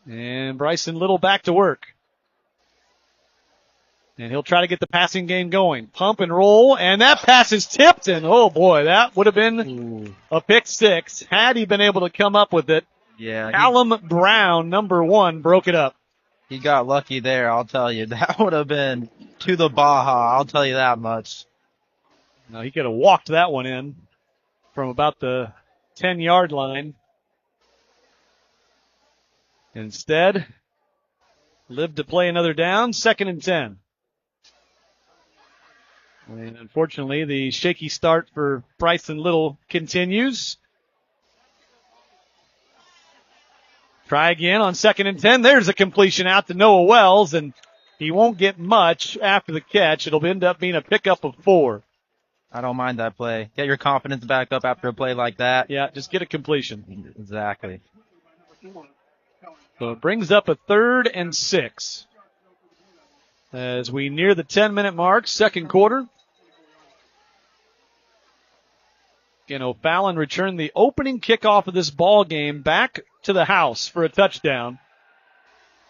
And Bryson Little back to work. And he'll try to get the passing game going. Pump and roll, and that pass is tipped, and oh boy, that would have been a pick 6 had he been able to come up with it. Yeah. Callum Brown, number 1, broke it up. He got lucky there, I'll tell you. That would have been to the Baja, I'll tell you that much. Now he could have walked that one in from about the 10-yard line. Instead, lived to play another down, 2nd and 10. And unfortunately, the shaky start for Bryson Little continues. Try again on 2nd and 10. There's a completion out to Noah Wells, and he won't get much after the catch. It'll end up being a pickup of 4. I don't mind that play. Get your confidence back up after a play like that. Yeah, just get a completion. Exactly. So it brings up a 3rd and 6. As we near the 10-minute mark, second quarter. Again, O'Fallon returned the opening kickoff of this ball game back to the house for a touchdown.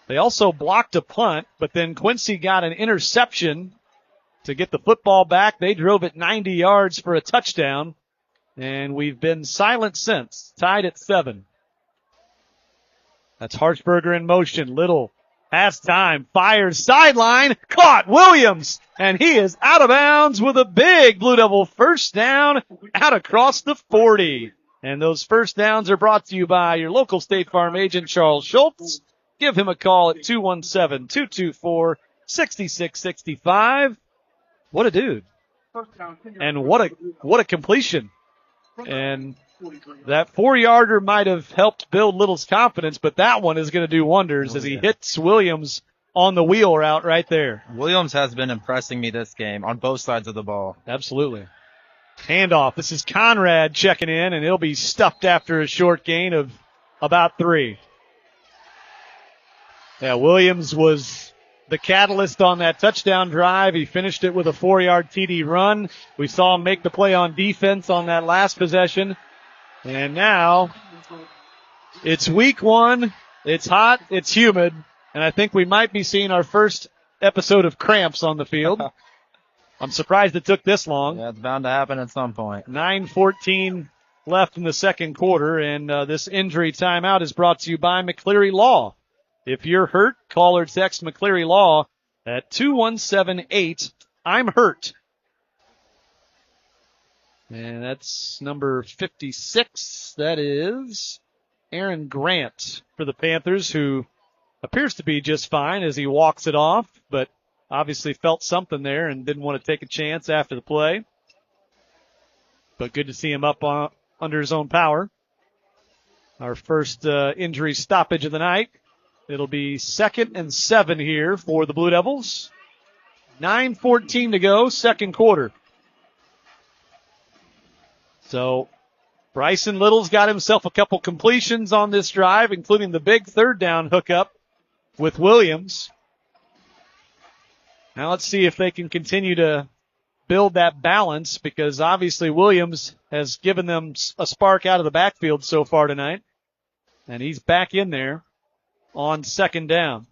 They also blocked a punt, but then Quincy got an interception to get the football back. They drove it 90 yards for a touchdown, and we've been silent since, tied at 7. That's Harshberger in motion. Little Has time, fires, sideline, caught Williams, and he is out of bounds with a big Blue Devil first down out across the 40. And those first downs are brought to you by your local State Farm agent, Charles Schultz. Give him a call at 217-224-6665. What a dude. And what a completion. And that 4-yarder might have helped build Little's confidence, but that one is going to do wonders as he hits Williams on the wheel route right there. Williams has been impressing me this game on both sides of the ball. Absolutely. Handoff. This is Conrad checking in, and he'll be stuffed after a short gain of about 3. Yeah, Williams was the catalyst on that touchdown drive. He finished it with a 4-yard TD run. We saw him make the play on defense on that last possession. And now it's week 1. It's hot. It's humid. And I think we might be seeing our first episode of cramps on the field. I'm surprised it took this long. Yeah, it's bound to happen at some point. 9:14 left in the second quarter. And this injury timeout is brought to you by McCleary Law. If you're hurt, call or text McCleary Law at 217-8-I'm-HURT. And that's number 56. That is Aaron Grant for the Panthers, who appears to be just fine as he walks it off, but obviously felt something there and didn't want to take a chance after the play. But good to see him up under his own power. Our first injury stoppage of the night. It'll be 2nd and 7 here for the Blue Devils. 9:14 to go, second quarter. So Bryson Little's got himself a couple completions on this drive, including the big third down hookup with Williams. Now let's see if they can continue to build that balance, because obviously Williams has given them a spark out of the backfield so far tonight. And he's back in there on second down.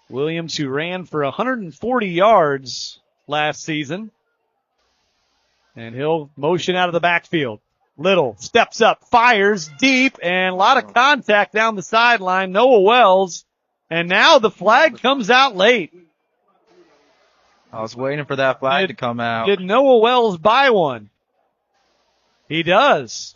Williams, who ran for 140 yards last season. And he'll motion out of the backfield. Little steps up, fires deep, and a lot of contact down the sideline. Noah Wells. And now the flag comes out late. I was waiting for that flag to come out. Did Noah Wells buy one? He does.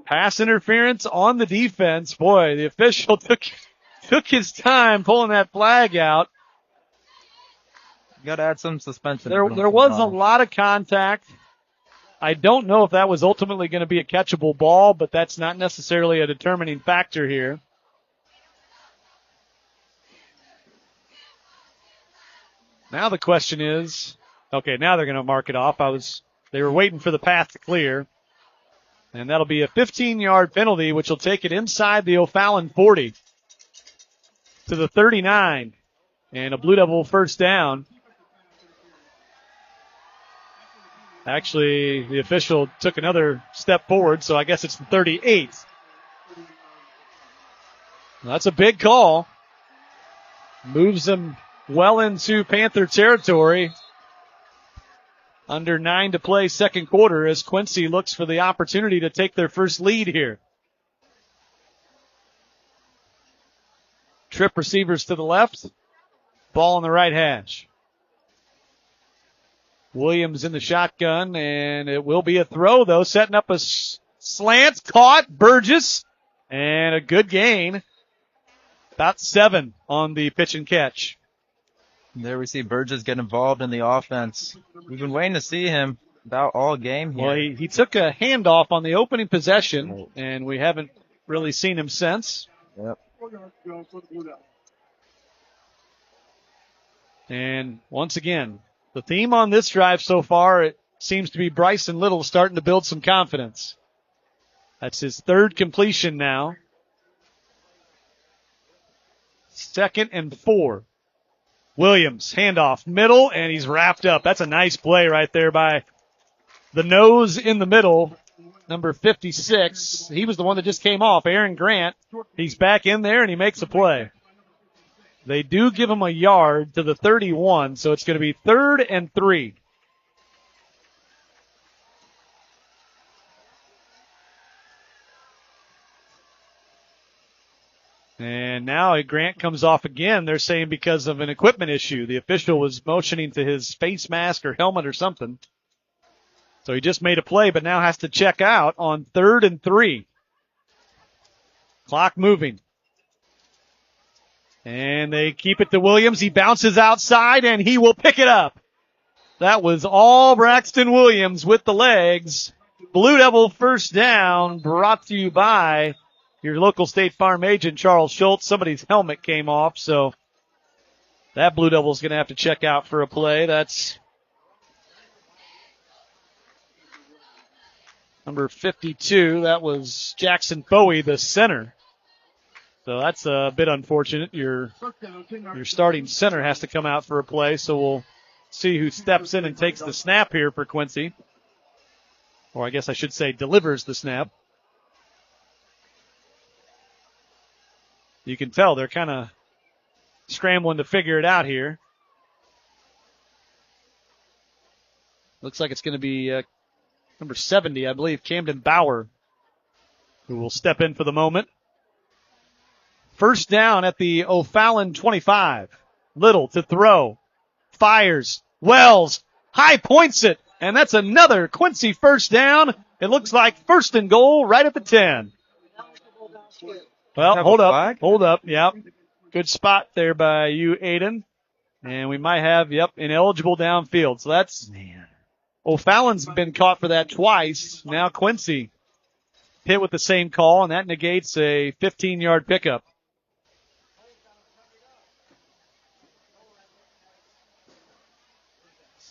Pass interference on the defense. Boy, the official took his time pulling that flag out. You got to add some suspension. There was a lot of contact. I don't know if that was ultimately going to be a catchable ball, but that's not necessarily a determining factor here. Now the question is, okay, now they're going to mark it off. They were waiting for the path to clear. And that'll be a 15-yard penalty, which will take it inside the O'Fallon 40 to the 39. And a Blue Devil first down. Actually, the official took another step forward, so I guess it's the 38. That's a big call. Moves them well into Panther territory. Under 9 to play second quarter as Quincy looks for the opportunity to take their first lead here. Trip receivers to the left. Ball on the right hash. Williams in the shotgun, and it will be a throw, though. Setting up a slant. Caught. Burgess. And a good gain. About 7 on the pitch and catch. There we see Burgess get involved in the offense. We've been waiting to see him about all game here. Well, he took a handoff on the opening possession, and we haven't really seen him since. Yep. And once again, the theme on this drive so far, it seems to be Bryson Little starting to build some confidence. That's his third completion now. 2nd and 4. Williams, handoff, middle, and he's wrapped up. That's a nice play right there by the nose in the middle, number 56. He was the one that just came off, Aaron Grant. He's back in there, and he makes a play. They do give him a yard to the 31, so it's going to be 3rd and 3. And now Grant comes off again. They're saying because of an equipment issue. The official was motioning to his face mask or helmet or something. So he just made a play, but now has to check out on 3rd and 3. Clock moving. And they keep it to Williams. He bounces outside, and he will pick it up. That was all Braxton Williams with the legs. Blue Devil first down, brought to you by your local State Farm agent, Charles Schultz. Somebody's helmet came off, so that Blue Devil's going to have to check out for a play. That's number 52. That was Jackson Bowie, the center. So that's a bit unfortunate. Your starting center has to come out for a play, so we'll see who steps in and takes the snap here for Quincy. Or I guess I should say delivers the snap. You can tell they're kind of scrambling to figure it out here. Looks like it's going to be number 70, I believe, Camden Bauer, who will step in for the moment. First down at the O'Fallon 25. Little to throw. Fires. Wells. High points it. And that's another Quincy first down. It looks like 1st and goal right at the 10. Well, hold up. Hold up. Yep. Good spot there by you, Aiden. And we might have, ineligible downfield. So that's, O'Fallon's been caught for that twice. Now Quincy hit with the same call, and that negates a 15-yard pickup.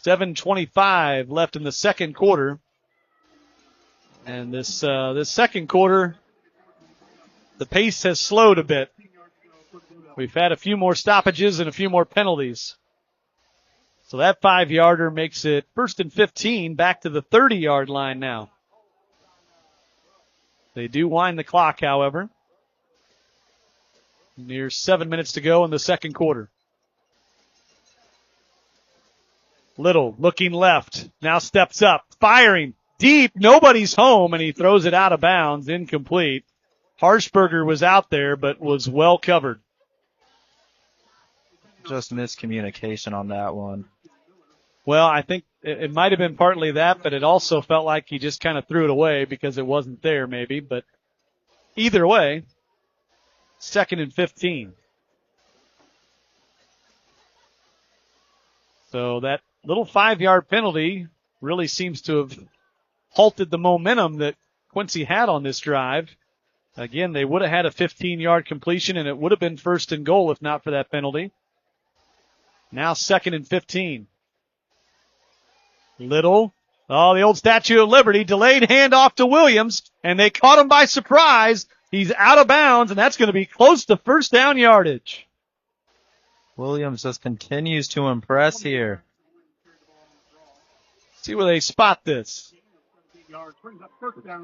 7:25 left in the second quarter. And this second quarter, the pace has slowed a bit. We've had a few more stoppages and a few more penalties. So that 5-yarder makes it 1st and 15, back to the 30-yard line now. They do wind the clock, however. Near 7 minutes to go in the second quarter. Little looking left, now steps up, firing deep, nobody's home, and he throws it out of bounds, incomplete. Harshberger was out there, but was well covered. Just miscommunication on that one. Well, I think it might have been partly that, but it also felt like he just kind of threw it away because it wasn't there maybe. But either way, 2nd and 15. So that little 5-yard penalty really seems to have halted the momentum that Quincy had on this drive. Again, they would have had a 15-yard completion, and it would have been 1st and goal if not for that penalty. Now 2nd and 15. Little. Oh, the old Statue of Liberty. Delayed handoff to Williams, and they caught him by surprise. He's out of bounds, and that's going to be close to first down yardage. Williams just continues to impress here. See where they spot this.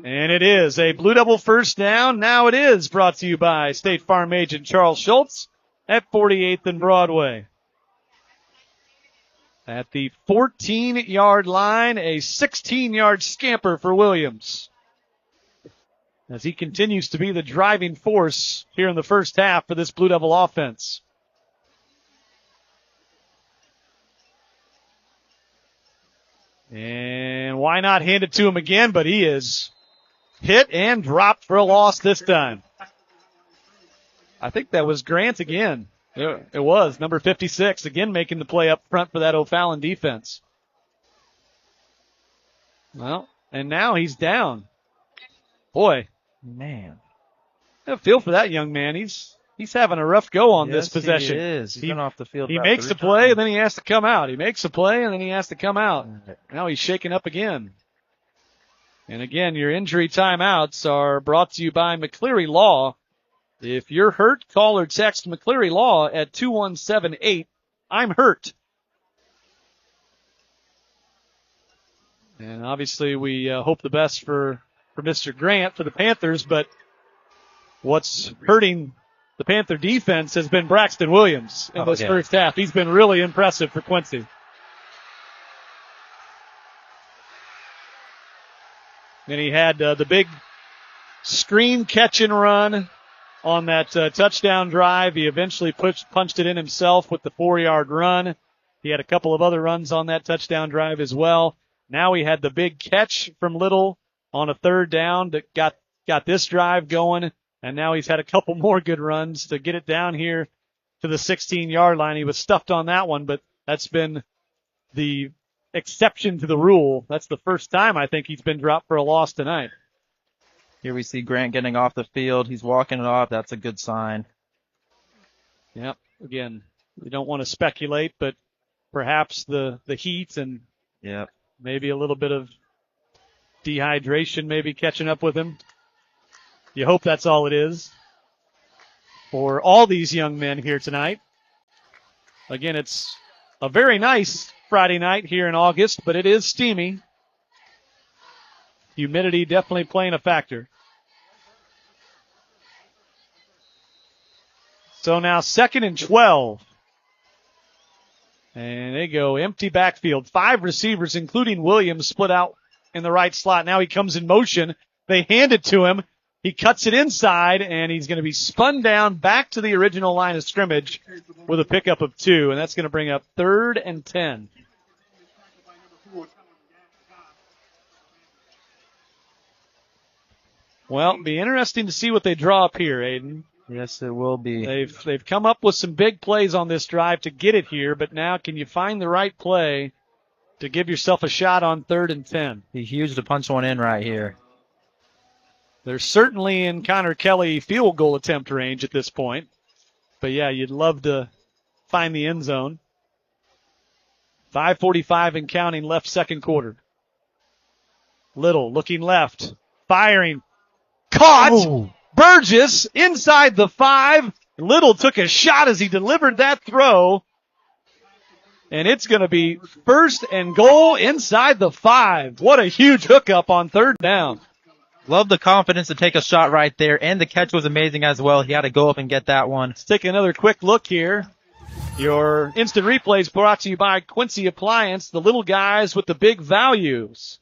And it is a Blue Devil first down. Now it is brought to you by State Farm agent Charles Schultz at 48th and Broadway. At the 14-yard line, a 16-yard scamper for Williams, as he continues to be the driving force here in the first half for this Blue Devil offense. And why not hand it to him again? But he is hit and dropped for a loss this time. I think that was Grant again. It was number 56 again making the play up front for that O'Fallon defense. Well, and now he's down. Boy, man, I feel for that young man. He's having a rough go on this possession. He is. He's been off the field. He makes a play and then he has to come out. He makes a play and then he has to come out. Now he's shaken up again. And again, your injury timeouts are brought to you by McCleary Law. If you're hurt, call or text McCleary Law at 2178. I'm hurt. And obviously we hope the best for Mr. Grant, for the Panthers, but what's hurting the Panther defense has been Braxton Williams in this first half. He's been really impressive for Quincy. Then he had the big screen catch and run on that touchdown drive. He eventually punched it in himself with the 4-yard run. He had a couple of other runs on that touchdown drive as well. Now he had the big catch from Little on a 3rd down that got this drive going, and now he's had a couple more good runs to get it down here to the 16-yard line. He was stuffed on that one, but that's been the exception to the rule. That's the first time I think he's been dropped for a loss tonight. Here we see Grant getting off the field. He's walking it off. That's a good sign. Yep. Again, we don't want to speculate, but perhaps the heat and maybe a little bit of dehydration maybe catching up with him. You hope that's all it is for all these young men here tonight. Again, it's a very nice Friday night here in August, but it is steamy. Humidity definitely playing a factor. So now 2nd and 12. And they go empty backfield. 5 receivers, including Williams, split out in the right slot. Now he comes in motion. They hand it to him. He cuts it inside, and he's going to be spun down back to the original line of scrimmage with a pickup of 2, and that's going to bring up 3rd and 10. Well, it'll be interesting to see what they draw up here, Aiden. Yes, it will be. They've come up with some big plays on this drive to get it here, but now can you find the right play to give yourself a shot on 3rd and 10? Be huge to punch one in right here. They're certainly in Connor Kelly field goal attempt range at this point. But, yeah, you'd love to find the end zone. 5:45 and counting left, 2nd quarter. Little looking left, firing, caught. Oh. Burgess inside the 5. Little took a shot as he delivered that throw. And it's going to be 1st and goal inside the 5. What a huge hookup on 3rd down. Love the confidence to take a shot right there, and the catch was amazing as well. He had to go up and get that one. Let's take another quick look here. Your instant replays brought to you by Quincy Appliance, the little guys with the big values.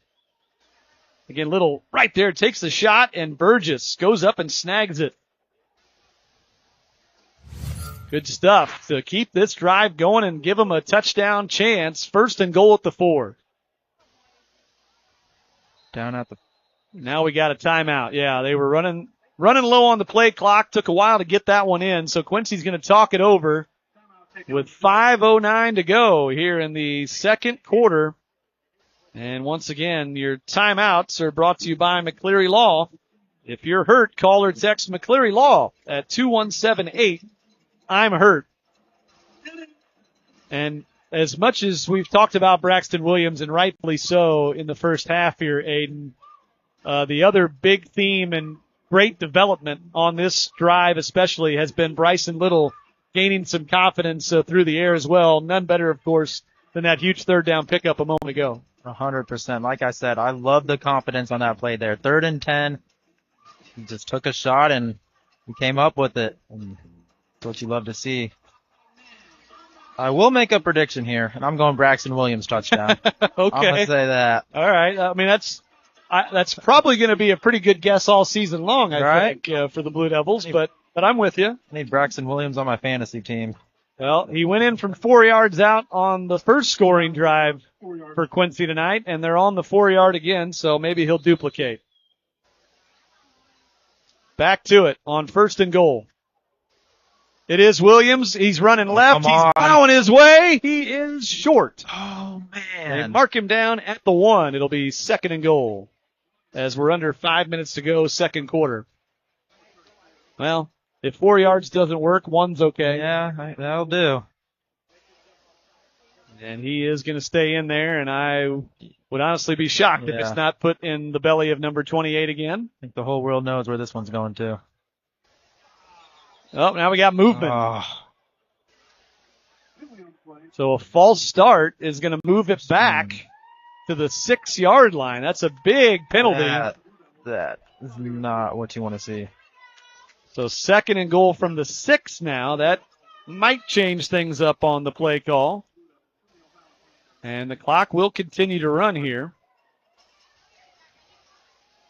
Again, Little right there takes the shot, and Burgess goes up and snags it. Good stuff to keep this drive going and give them a touchdown chance. 1st and goal at the 4. Down at the... Now we got a timeout. Yeah, they were running low on the play clock. Took a while to get that one in, so Quincy's going to talk it over with 5:09 to go here in the 2nd quarter. And once again, your timeouts are brought to you by McCleary Law. If you're hurt, call or text McCleary Law at 217-8-I'm-HURT. And as much as we've talked about Braxton Williams, and rightfully so in the first half here, Aiden, the other big theme and great development on this drive especially has been Bryson Little gaining some confidence through the air as well. None better, of course, than that huge 3rd down pickup a moment ago. 100%. Like I said, I love the confidence on that play there. 3rd and 10. He just took a shot and he came up with it. And that's what you love to see. I will make a prediction here, and I'm going Braxton Williams touchdown. Okay. I'm going to say that. All right. I mean, that's probably going to be a pretty good guess all season long, I think, for the Blue Devils, but I'm with you. I need Braxton Williams on my fantasy team. Well, he went in from 4 yards out on the first scoring drive for Quincy tonight, and they're on the 4-yard again, so maybe he'll duplicate. Back to it on 1st and goal. It is Williams. He's running left. He's plowing his way. He is short. Oh, man. They mark him down at the 1. It'll be 2nd and goal as we're under 5 minutes to go, 2nd quarter. Well, if 4 yards doesn't work, 1's okay. Yeah, that'll do. And he is going to stay in there, and I would honestly be shocked if it's not put in the belly of number 28 again. I think the whole world knows where this one's going to. Oh, now we got movement. Oh. So a false start is going to move it back to the 6-yard line. That's a big penalty. That is not what you want to see. So 2nd and goal from the 6 now. That might change things up on the play call. And the clock will continue to run here.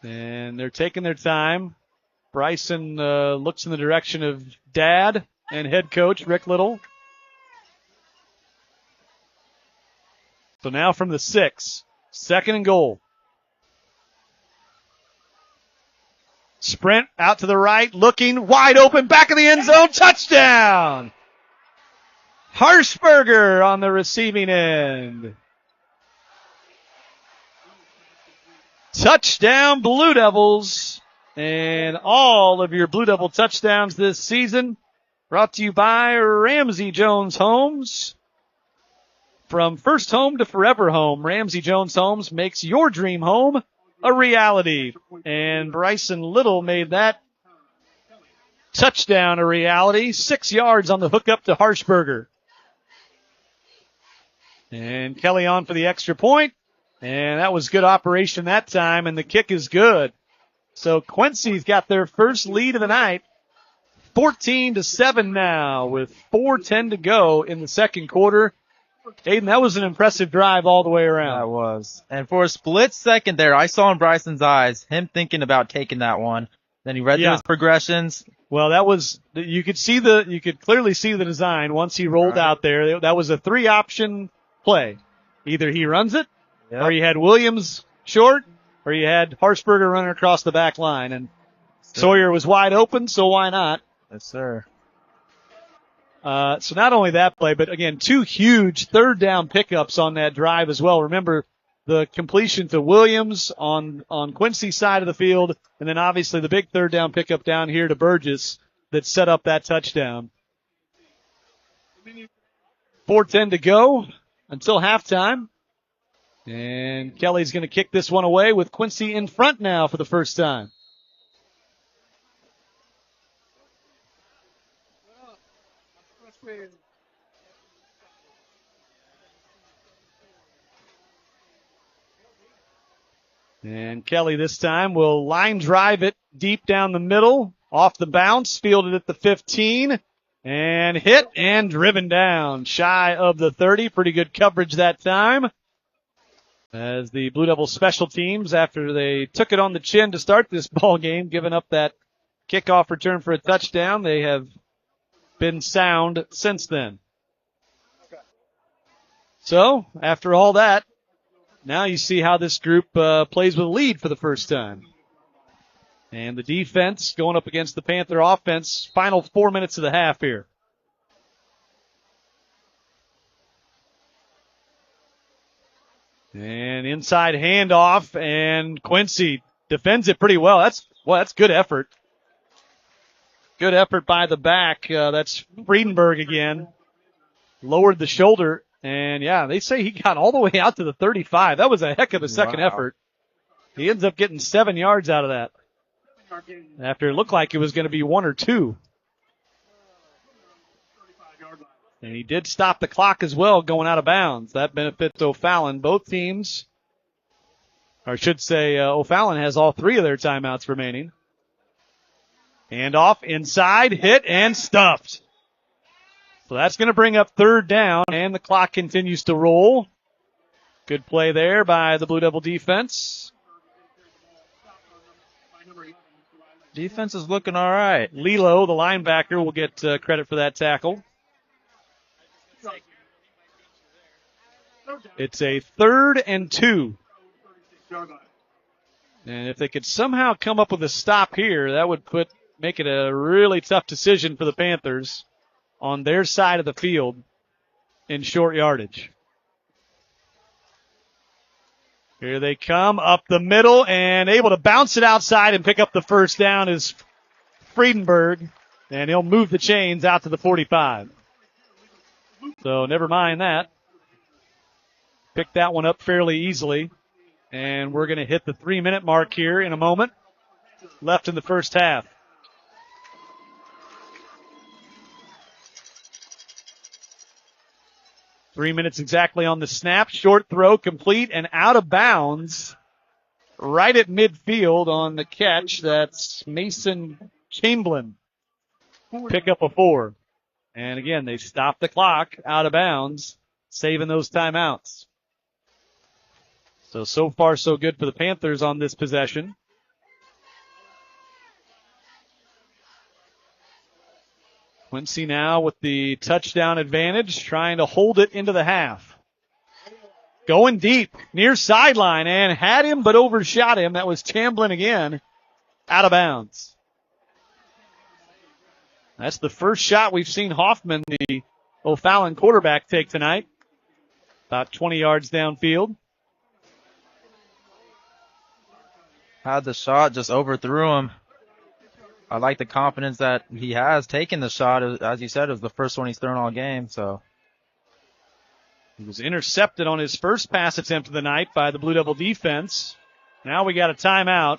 And they're taking their time. Bryson looks in the direction of Dad and head coach Rick Little. So now from the 6, 2nd and goal. Sprint out to the right, looking wide open, back of the end zone, touchdown! Harshberger on the receiving end. Touchdown, Blue Devils. And all of your Blue Devil touchdowns this season brought to you by Ramsey Jones Homes. From first home to forever home, Ramsey Jones Homes makes your dream home a reality. And Bryson Little made that touchdown a reality. 6 yards on the hookup to Harshberger. And Kelly on for the extra point. And that was good operation that time, and the kick is good. So Quincy's got their first lead of the night. 14-7 now with 4:10 to go in the second quarter. Aiden, that was an impressive drive all the way around. That was. And for a split second there, I saw in Bryson's eyes him thinking about taking that one. Then he read through his progressions. Well, that was, you could clearly see the design once he rolled out there. That was a 3-option play. Either he runs it, or you had Williams short, or you had Harshberger running across the back line. And Sawyer was wide open, so why not? Yes, sir. So not only that play, but again, 2 huge 3rd down pickups on that drive as well. Remember the completion to Williams on Quincy's side of the field, and then obviously the big 3rd down pickup down here to Burgess that set up that touchdown. 4:10 to go until halftime. And Kelly's going to kick this one away with Quincy in front now for the first time. And Kelly this time will line drive it deep down the middle, off the bounce, fielded at the 15, and hit and driven down shy of the 30. Pretty good coverage that time. As the Blue Devils special teams, after they took it on the chin to start this ball game, giving up that kickoff return for a touchdown, they have been sound since then. So, after all that, now you see how this group plays with a lead for the first time. And the defense going up against the Panther offense, final 4 minutes of the half here. And inside handoff, and Quincy defends it pretty well. That's good effort. Good effort by the back. That's Friedenberg again. Lowered the shoulder, and yeah, they say he got all the way out to the 35. That was a heck of a second effort. He ends up getting 7 yards out of that. After it looked like it was going to be 1 or 2. And he did stop the clock as well going out of bounds. That benefits O'Fallon. Both teams, or I should say O'Fallon has all 3 of their timeouts remaining. Handoff inside, hit and stuffed. So that's going to bring up 3rd down, and the clock continues to roll. Good play there by the Blue Devil defense. Defense is looking all right. Lilo, the linebacker, will get credit for that tackle. It's a 3rd and 2. And if they could somehow come up with a stop here, that would make it a really tough decision for the Panthers on their side of the field in short yardage. Here they come up the middle, and able to bounce it outside and pick up the first down is Friedenberg, and he'll move the chains out to the 45. So never mind that. Picked that one up fairly easily, and we're going to hit the 3-minute mark here in a moment. Left in the first half. Three minutes exactly on the snap. Short throw, complete, and out of bounds. Right at midfield on the catch. That's Mason Chamberlain. Pick up a 4. And again, they stop the clock out of bounds, saving those timeouts. So far, so good for the Panthers on this possession. Quincy now with the touchdown advantage, trying to hold it into the half. Going deep, near sideline, and had him but overshot him. That was Chamblin again, out of bounds. That's the first shot we've seen Hoffman, the O'Fallon quarterback, take tonight. About 20 yards downfield. Had the shot, just overthrew him. I like the confidence that he has taken the shot. As you said, it was the first one he's thrown all game, so. He was intercepted on his first pass attempt of the night by the Blue Devil defense. Now we got a timeout.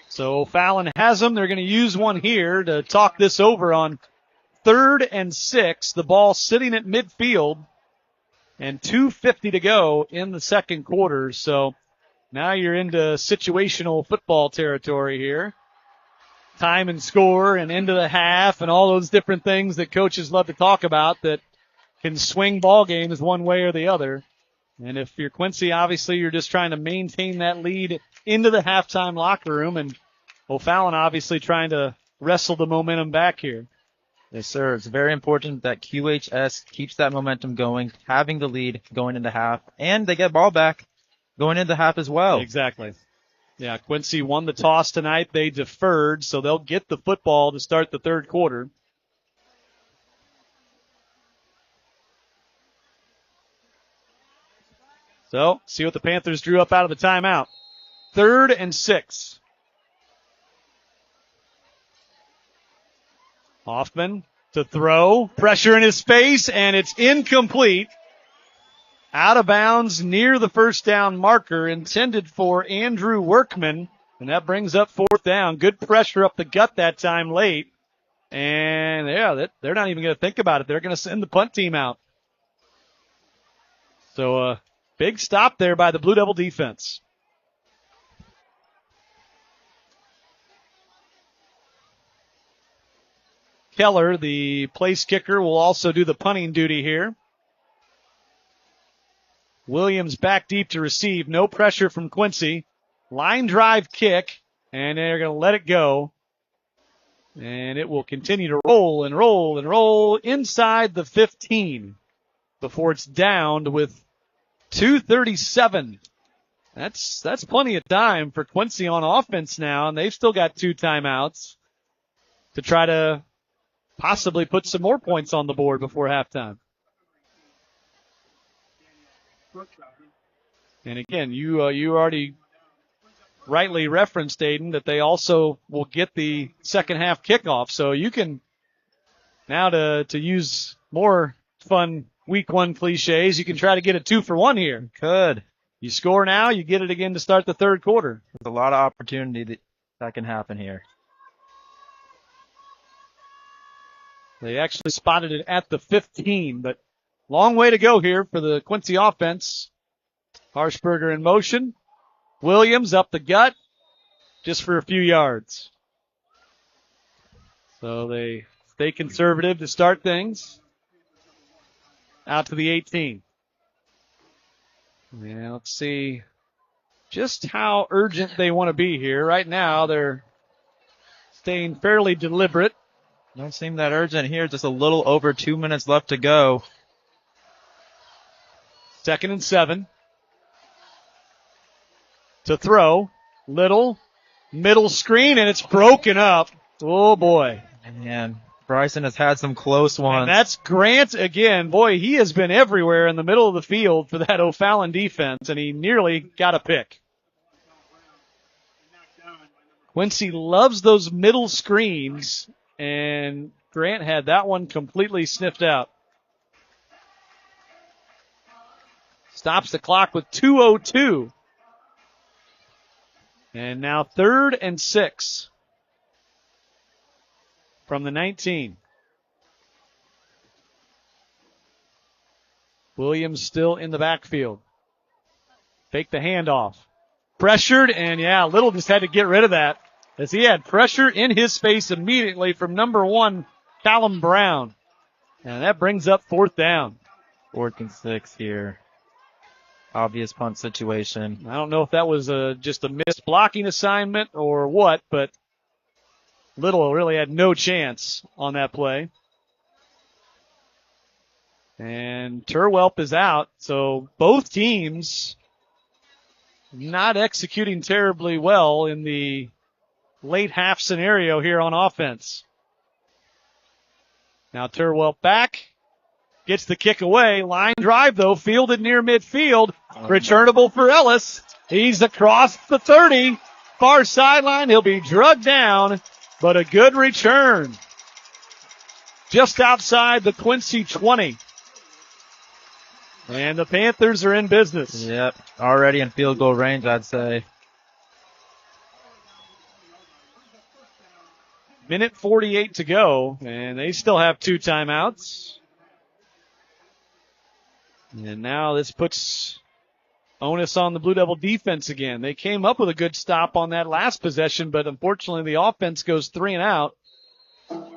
So O'Fallon has them. They're going to use one here to talk this over on 3rd and 6. The ball sitting at midfield and 2:50 to go in the second quarter. So now you're into situational football territory here. Time and score and into the half and all those different things that coaches love to talk about that can swing ball games one way or the other. And if you're Quincy, obviously you're just trying to maintain that lead into the halftime locker room, and O'Fallon obviously trying to wrestle the momentum back here. Yes, sir. It's very important that QHS keeps that momentum going, having the lead going into half, and they get ball back going into half as well. Exactly. Yeah, Quincy won the toss tonight. They deferred, so they'll get the football to start the third quarter. So, see what the Panthers drew up out of the timeout. 3rd and 6. Hoffman to throw. Pressure in his face, and it's incomplete. Out of bounds near the first down marker, intended for Andrew Workman. And that brings up 4th down. Good pressure up the gut that time late. And yeah, they're not even going to think about it. They're going to send the punt team out. So big stop there by the Blue Devil defense. Keller, the place kicker, will also do the punting duty here. Williams back deep to receive. No pressure from Quincy. Line drive kick, and they're going to let it go. And it will continue to roll and roll and roll inside the 15 before it's downed with 2:37. That's plenty of time for Quincy on offense now, and they've still got 2 timeouts to try to possibly put some more points on the board before halftime. And again, you already rightly referenced, Aiden, that they also will get the second half kickoff. So you can now to use more fun week 1 cliches, you can try to get a 2-for-1 here. Could. You score now, you get it again to start the third quarter. There's a lot of opportunity that can happen here. They actually spotted it at the 15, but long way to go here for the Quincy offense. Harshberger in motion. Williams up the gut just for a few yards. So they stay conservative to start things. Out to the 18. Yeah, let's see just how urgent they want to be here. Right now, they're staying fairly deliberate. Don't seem that urgent here. Just a little over 2 minutes left to go. 2nd and 7. To throw. Little. Middle screen, and it's broken up. Oh, boy. Man, Bryson has had some close ones. And that's Grant again. Boy, he has been everywhere in the middle of the field for that O'Fallon defense, and he nearly got a pick. Quincy loves those middle screens, and Grant had that one completely sniffed out. Stops the clock with 2:02. And now 3rd and 6 from the 19. Williams still in the backfield. Fake the handoff. Pressured, and Little just had to get rid of that as he had pressure in his face immediately from number 1, Callum Brown. And that brings up 4th down. 4th and 6 here. Obvious punt situation. I don't know if that was just a missed blocking assignment or what, but Little really had no chance on that play. And Turwelp is out, so both teams not executing terribly well in the late half scenario here on offense. Now Turwelp back, gets the kick away. Line drive, though, fielded near midfield. Returnable for Ellis. He's across the 30, far sideline. He'll be drugged down, but a good return. Just outside the Quincy 20. And the Panthers are in business. Yep, already in field goal range, I'd say. Minute 48 to go, and they still have 2 timeouts. And now this puts onus on the Blue Devil defense again. They came up with a good stop on that last possession, but unfortunately the offense goes 3 and out.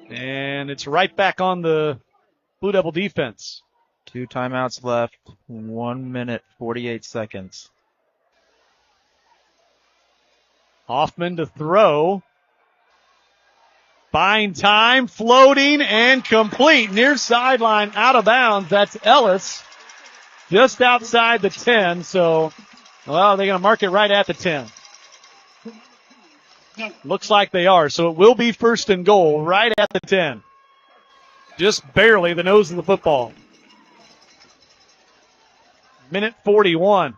And it's right back on the Blue Devil defense. 2 timeouts left, 1 minute, 48 seconds. Hoffman to throw. Buying time, floating, and complete. Near sideline, out of bounds. That's Ellis. Just outside the 10, so, well, they're going to mark it right at the 10. Looks like they are, so it will be first and goal right at the 10. Just barely the nose of the football. Minute 41.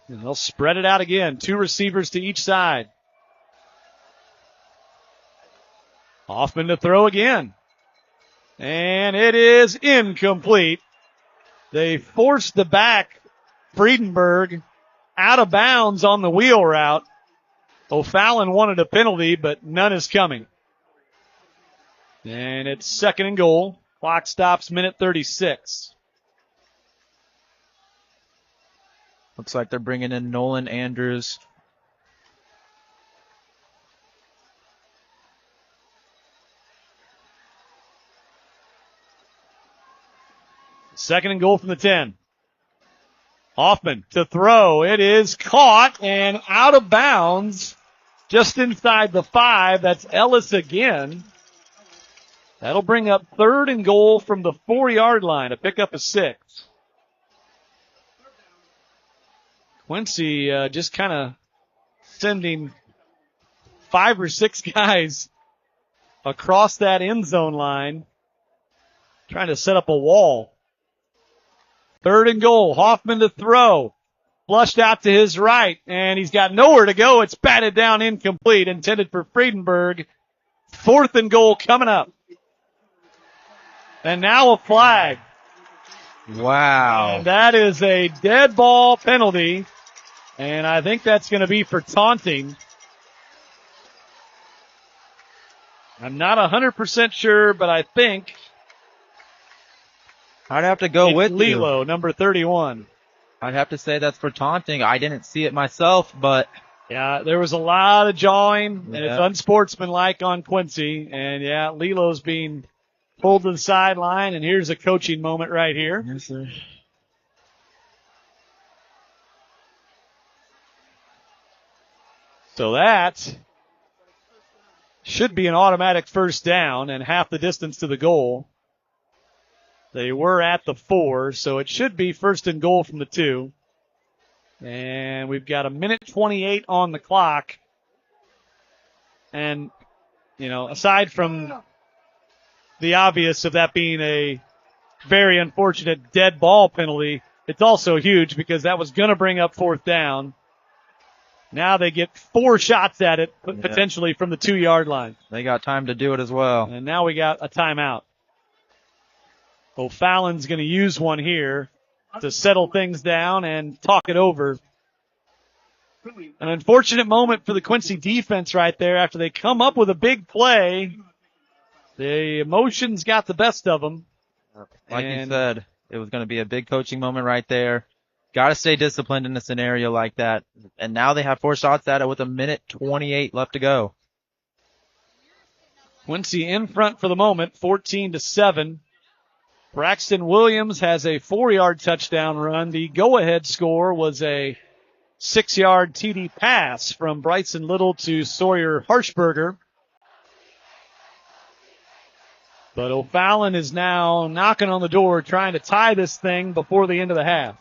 And they'll spread it out again. 2 receivers to each side. Hoffman to throw again. And it is incomplete. They forced the back, Friedenberg, out of bounds on the wheel route. O'Fallon wanted a penalty, but none is coming. And it's second and goal. Clock stops minute 36. Looks like they're bringing in Nolan Andrews. Second and goal from the 10. Hoffman to throw. It is caught and out of bounds just inside the 5. That's Ellis again. That'll bring up third and goal from the 4-yard line. A pickup of 6. Quincy just kind of sending 5 or 6 guys across that end zone line, trying to set up a wall. Third and goal. Hoffman to throw. Flushed out to his right, and he's got nowhere to go. It's batted down, incomplete, intended for Friedenberg. Fourth and goal coming up. And now a flag. Wow. And that is a dead ball penalty, and I think that's going to be for taunting. I'm not 100% sure, but I think I'd have to go with Lilo, number 31. I'd have to say that's for taunting. I didn't see it myself, but yeah, there was a lot of jawing, and it's unsportsmanlike on Quincy. And yeah, Lilo's being pulled to the sideline, and here's a coaching moment right here. Yes, sir. So that should be an automatic first down and half the distance to the goal. They were at the 4, so it should be first and goal from the 2. And we've got a minute 28 on the clock. And, you know, aside from the obvious of that being a very unfortunate dead ball penalty, it's also huge because that was going to bring up fourth down. Now they get 4 shots at it, potentially from the 2-yard line. They got time to do it as well. And now we got a timeout. O'Fallon's going to use one here to settle things down and talk it over. An unfortunate moment for the Quincy defense right there after they come up with a big play. The emotions got the best of them. Like you said, it was going to be a big coaching moment right there. Got to stay disciplined in a scenario like that. And now they have 4 shots at it with a minute 28 left to go. Quincy in front for the moment, 14-7. Braxton Williams has a 4-yard touchdown run. The go-ahead score was a 6-yard TD pass from Bryson Little to Sawyer Harshberger. But O'Fallon is now knocking on the door, trying to tie this thing before the end of the half.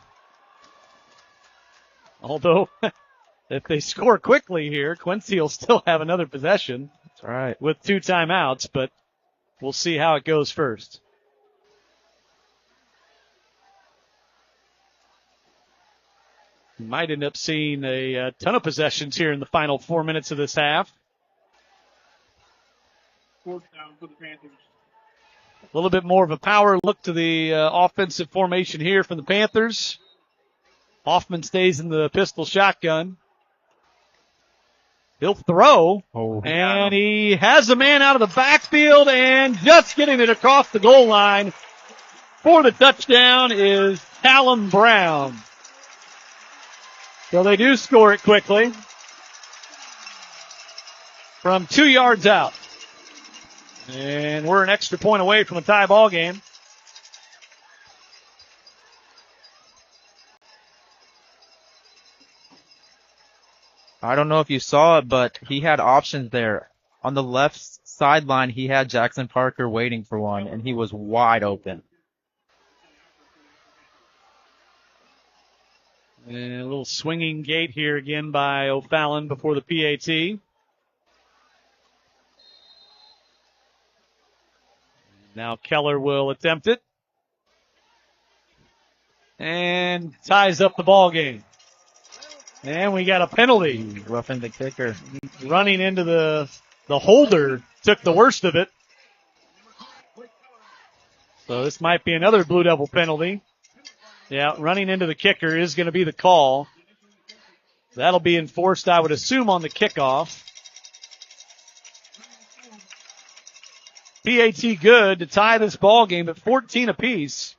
Although, if they score quickly here, Quincy will still have another possession. That's right. With 2 timeouts, but we'll see how it goes first. We might end up seeing a ton of possessions here in the final 4 minutes of this half. Fourth down for the Panthers. A little bit more of a power look to the offensive formation here from the Panthers. Hoffman stays in the pistol shotgun. He'll throw, and he has a man out of the backfield, and just getting it across the goal line for the touchdown is Callum Brown. So they do score it quickly from 2 yards out. And we're an extra point away from a tie ball game. I don't know if you saw it, but he had options there. On the left sideline, he had Jackson Parker waiting for one, and he was wide open. And a little swinging gate here again by O'Fallon before the PAT. Now Keller will attempt it. And ties up the ball game. And we got a penalty. Roughing the kicker. Running into the holder took the worst of it. So this might be another Blue Devil penalty. Yeah, running into the kicker is going to be the call. That'll be enforced, I would assume, on the kickoff. PAT good to tie this ball game at 14 apiece.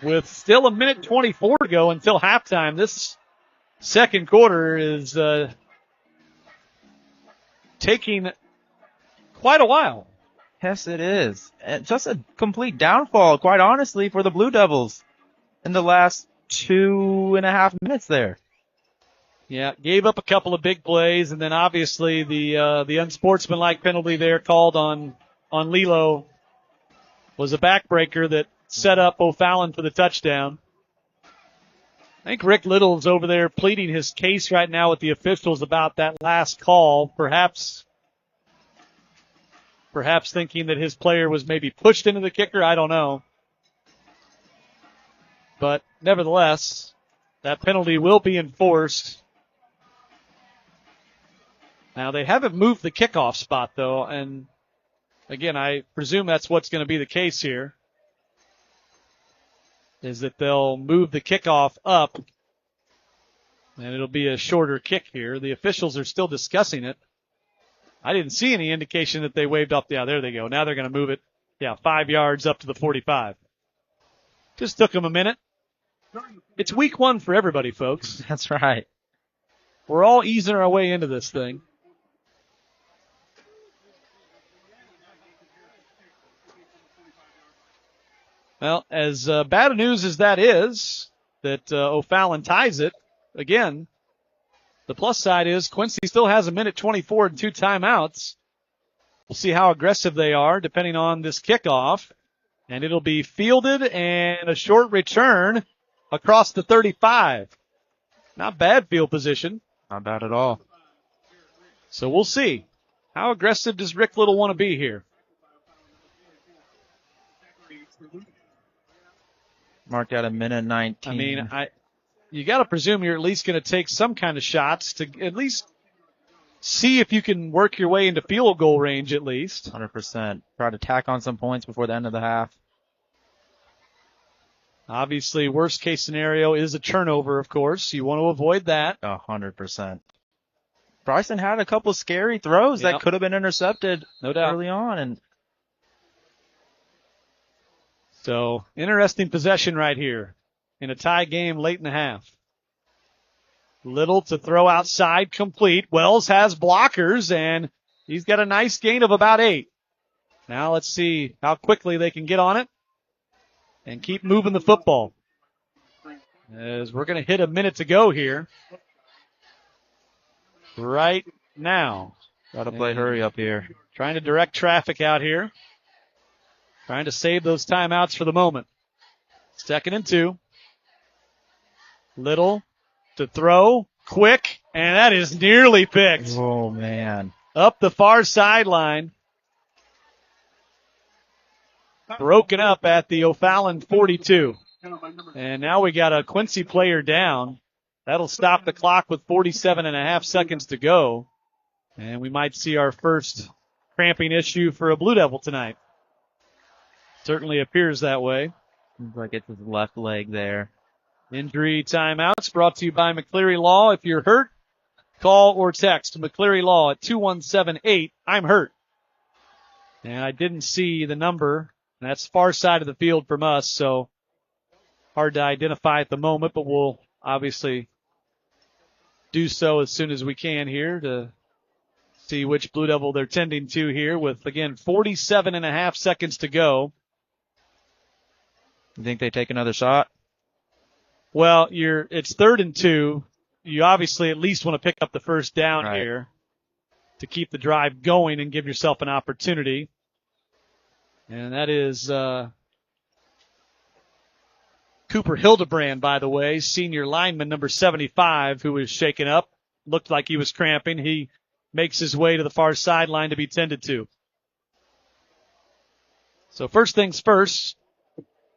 With still a minute 24 to go until halftime. This second quarter is taking quite a while. Yes, it is. And just a complete downfall, quite honestly, for the Blue Devils in the last 2.5 minutes there. Yeah, gave up a couple of big plays, and then obviously the unsportsmanlike penalty there called on Lilo was a backbreaker that set up O'Fallon for the touchdown. I think Rick Little's over there pleading his case right now with the officials about that last call, perhaps thinking that his player was maybe pushed into the kicker. I don't know. But nevertheless, that penalty will be enforced. Now, they haven't moved the kickoff spot, though, and again, I presume that's what's going to be the case here, is that they'll move the kickoff up, and it'll be a shorter kick here. The officials are still discussing it. I didn't see any indication that they waved up. Yeah, there they go. Now they're going to move it, 5 yards up to the 45. Just took them a minute. It's week 1 for everybody, folks. That's right. We're all easing our way into this thing. Well, as bad news as that is, that O'Fallon ties it, again, the plus side is Quincy still has a minute 24 and 2 timeouts. We'll see how aggressive they are depending on this kickoff. And it'll be fielded and a short return across the 35. Not bad field position. Not bad at all. So we'll see. How aggressive does Rick Little want to be here? Marked out a minute 19. I mean, you got to presume you're at least going to take some kind of shots to at least see if you can work your way into field goal range at least. 100%. Try to tack on some points before the end of the half. Obviously, worst case scenario is a turnover, of course. You want to avoid that. 100%. Bryson had a couple scary throws that could have been intercepted no doubt early on. And so, interesting possession right here in a tie game late in the half. Little to throw outside, complete. Wells has blockers, and he's got a nice gain of about 8. Now let's see how quickly they can get on it and keep moving the football. As we're going to hit a minute to go here. Right now. Got to play hurry up here. Trying to direct traffic out here. Trying to save those timeouts for the moment. 2nd and 2. Little to throw. Quick. And that is nearly picked. Oh, man. Up the far sideline. Broken up at the O'Fallon 42. And now we got a Quincy player down. That'll stop the clock with 47.5 seconds to go. And we might see our first cramping issue for a Blue Devil tonight. Certainly appears that way. Seems like it's his left leg there. Injury timeouts brought to you by McCleary Law. If you're hurt, call or text McCleary Law at 2178. I'm hurt. And I didn't see the number. That's far side of the field from us, so hard to identify at the moment, but we'll obviously do so as soon as we can here to see which Blue Devil they're tending to here with, again, 47.5 seconds to go. You think they take another shot? Well, it's 3rd and 2. You obviously at least want to pick up the first down here to keep the drive going and give yourself an opportunity. And that is Cooper Hildebrand, by the way, senior lineman number 75, who was shaken up. Looked like he was cramping. He makes his way to the far sideline to be tended to. So first things first,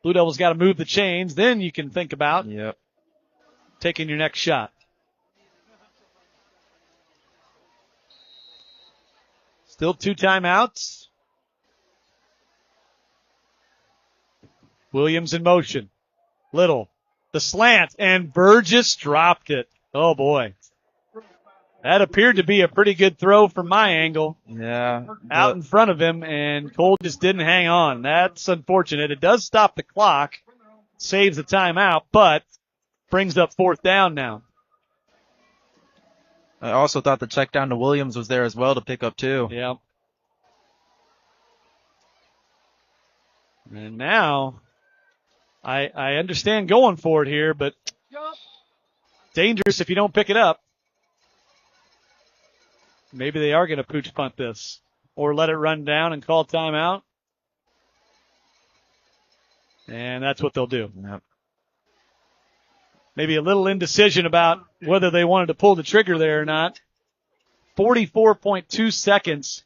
Blue Devils got to move the chains. Then you can think about taking your next shot. Still 2 timeouts. Williams in motion. Little. The slant, and Burgess dropped it. Oh, boy. That appeared to be a pretty good throw from my angle. Yeah. Out in front of him, and Cole just didn't hang on. That's unfortunate. It does stop the clock, saves the timeout, but brings up 4th down now. I also thought the check down to Williams was there as well to pick up 2. Yeah. And now, I understand going for it here, but dangerous if you don't pick it up. Maybe they are going to pooch punt this or let it run down and call timeout. And that's what they'll do. Yep. Maybe a little indecision about whether they wanted to pull the trigger there or not. 44.2 seconds.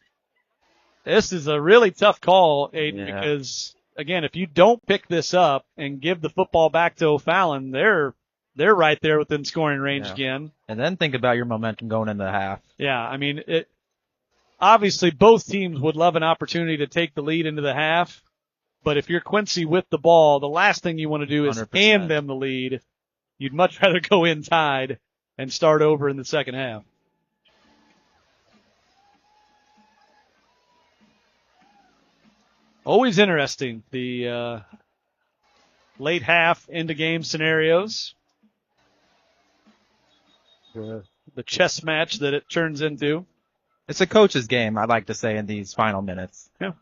This is a really tough call, Aiden, because again, if you don't pick this up and give the football back to O'Fallon, they're right there within scoring range again. And then think about your momentum going into the half. Yeah, I mean, obviously both teams would love an opportunity to take the lead into the half, but if you're Quincy with the ball, the last thing you want to do is 100%. hand them the lead. You'd much rather go in tied and start over in the second half. Always interesting, the late half into game scenarios. The chess match that it turns into. It's a coach's game, I like to say, in these final minutes. Yeah.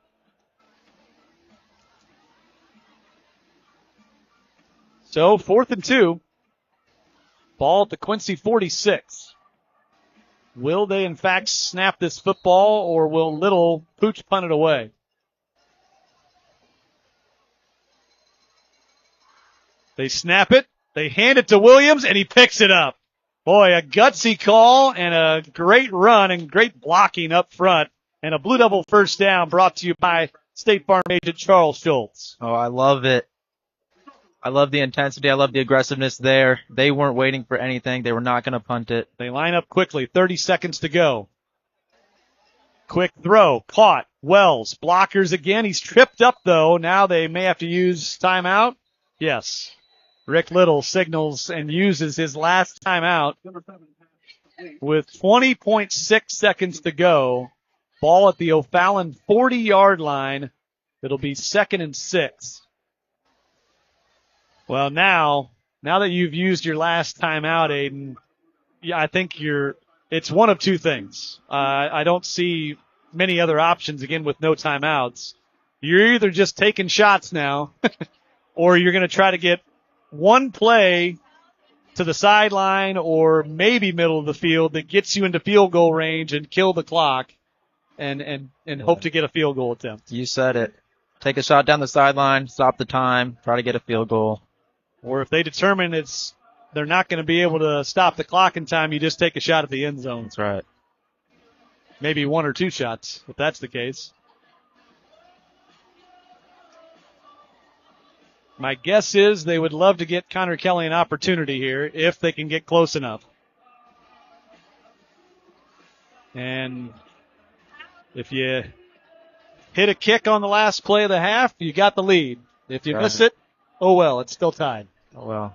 So 4th and 2. Ball at the Quincy 46. Will they in fact snap this football, or will Little pooch punt it away? They snap it. They hand it to Williams, and he picks it up. Boy, a gutsy call and a great run and great blocking up front. And a Blue Devil first down brought to you by State Farm agent Charles Schultz. Oh, I love it. I love the intensity. I love the aggressiveness there. They weren't waiting for anything. They were not going to punt it. They line up quickly. 30 seconds to go. Quick throw. Caught. Wells. Blockers again. He's tripped up, though. Now they may have to use timeout. Yes. Rick Little signals and uses his last timeout with 20.6 seconds to go. Ball at the O'Fallon 40-yard line. It'll be 2nd and 6. Well, now that you've used your last timeout, Aiden, yeah, I think it's one of two things. I don't see many other options, again, with no timeouts. You're either just taking shots now, or you're going to try to get one play to the sideline or maybe middle of the field that gets you into field goal range and kill the clock and hope to get a field goal attempt. You said it. take a shot down the sideline, stop the time, try to get a field goal. Or if they determine they're not going to be able to stop the clock in time, you just take a shot at the end zone. That's right. Maybe 1 or 2 shots, if that's the case. My guess is they would love to get Connor Kelly an opportunity here if they can get close enough. And if you hit a kick on the last play of the half, you got the lead. If you miss it, oh well, it's still tied. Oh well.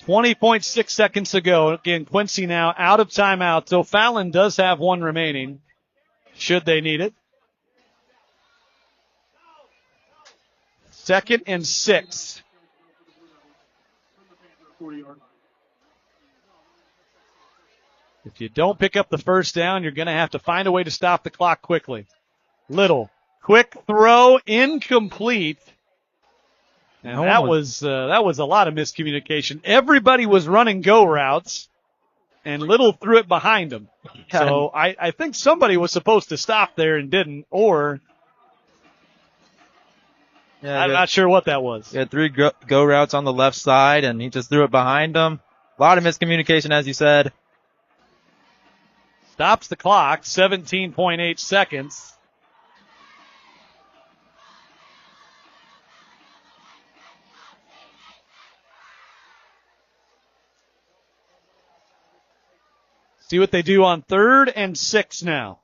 20.6 seconds to go. Again, Quincy now out of timeout. So Fallon does have one remaining, should they need it. 2nd and 6. If you don't pick up the first down, you're going to have to find a way to stop the clock quickly. Little, quick throw, incomplete. And that was a lot of miscommunication. Everybody was running go routes, and Little threw it behind him. So I think somebody was supposed to stop there and didn't, or I'm not sure what that was. He had 3 go routes on the left side, and he just threw it behind him. A lot of miscommunication, as you said. Stops the clock, 17.8 seconds. See what they do on 3rd and 6 now.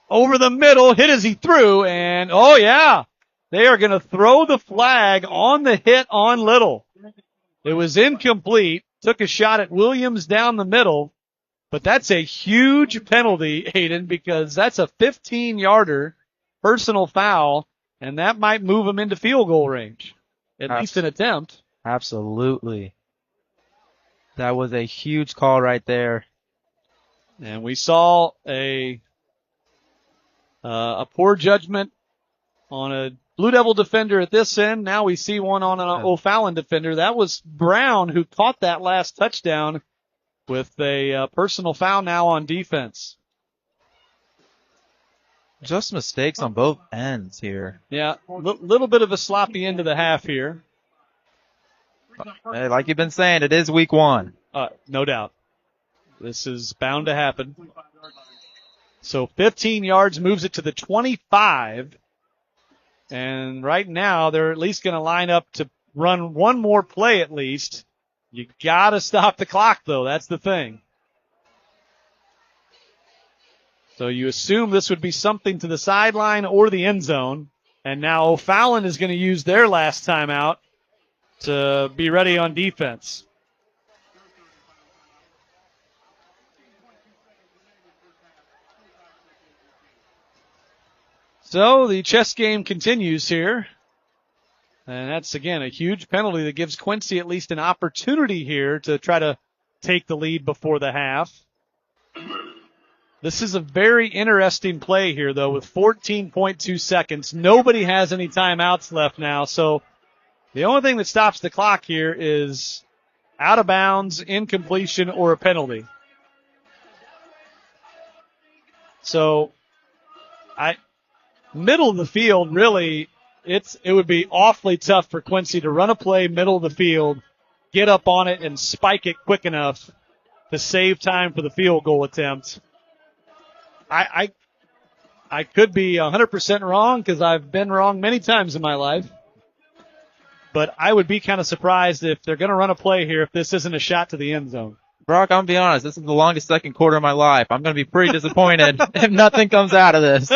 Over the middle, hit as he threw, and oh yeah, they are going to throw the flag on the hit on Little. It was incomplete. Took a shot at Williams down the middle, but that's a huge penalty, Aiden, because that's a 15-yarder personal foul, and that might move him into field goal range, at least an attempt. Absolutely. That was a huge call right there. And we saw a poor judgment on a Blue Devil defender at this end. Now we see one on an O'Fallon defender. That was Brown who caught that last touchdown with a personal foul now on defense. Just mistakes on both ends here. Yeah, little bit of a sloppy end of the half here. Hey, like you've been saying, it is week 1. No doubt. This is bound to happen. So 15 yards moves it to the 25. And right now, they're at least going to line up to run one more play at least. You got to stop the clock, though. That's the thing. So you assume this would be something to the sideline or the end zone. And now O'Fallon is going to use their last timeout to be ready on defense. So the chess game continues here. And that's, again, a huge penalty that gives Quincy at least an opportunity here to try to take the lead before the half. This is a very interesting play here, though, with 14.2 seconds. Nobody has any timeouts left now. So the only thing that stops the clock here is out of bounds, incompletion, or a penalty. So middle of the field, really, it would be awfully tough for Quincy to run a play middle of the field, get up on it, and spike it quick enough to save time for the field goal attempt. I could be 100% wrong because I've been wrong many times in my life. But I would be kind of surprised if they're going to run a play here if this isn't a shot to the end zone. Brock, I'm going to be honest. This is the longest second quarter of my life. I'm going to be pretty disappointed if nothing comes out of this.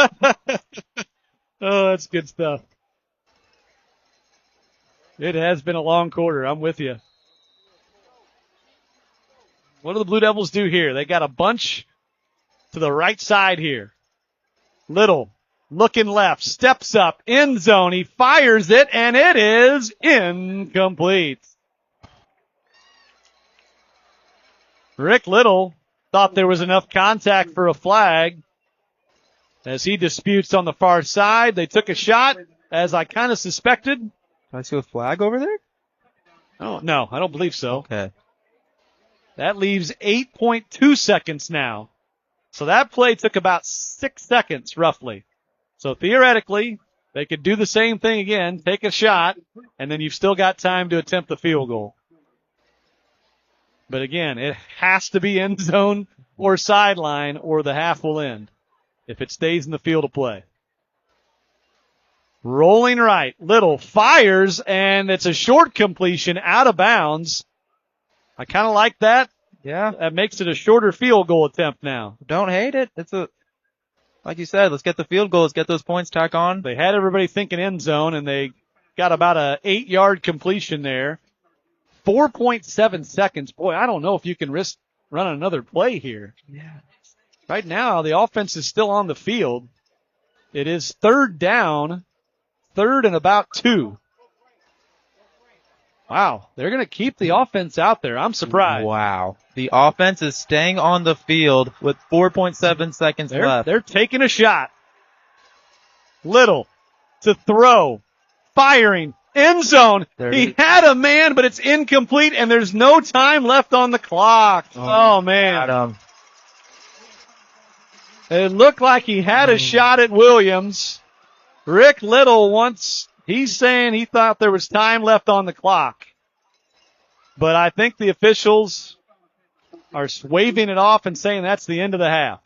Oh, that's good stuff. It has been a long quarter. I'm with you. What do the Blue Devils do here? They got a bunch to the right side here. Little, looking left, steps up, end zone. He fires it, and it is incomplete. Rick Little thought there was enough contact for a flag. As he disputes on the far side, they took a shot, as I kind of suspected. Can I see a flag over there? Oh, no, I don't believe so. Okay. That leaves 8.2 seconds now. So that play took about 6 seconds, roughly. So theoretically, they could do the same thing again, take a shot, and then you've still got time to attempt the field goal. But again, it has to be end zone or sideline or the half will end if it stays in the field of play. Rolling right. Little fires, and it's a short completion out of bounds. I kind of like that. Yeah. That makes it a shorter field goal attempt now. Don't hate it. Like you said, let's get the field goal. Let's get those points tack on. They had everybody thinking end zone, and they got about a 8-yard completion there. 4.7 seconds. Boy, I don't know if you can risk running another play here. Yeah. Right now, the offense is still on the field. It is third down, third and about 2. Wow, they're going to keep the offense out there. I'm surprised. Wow. The offense is staying on the field with 4.7 seconds left. They're taking a shot. Little to throw. Firing. End zone. He had a man, but it's incomplete, and there's no time left on the clock. Oh man. It looked like he had a shot at Williams. Rick Little he's saying he thought there was time left on the clock. But I think the officials are waving it off and saying that's the end of the half.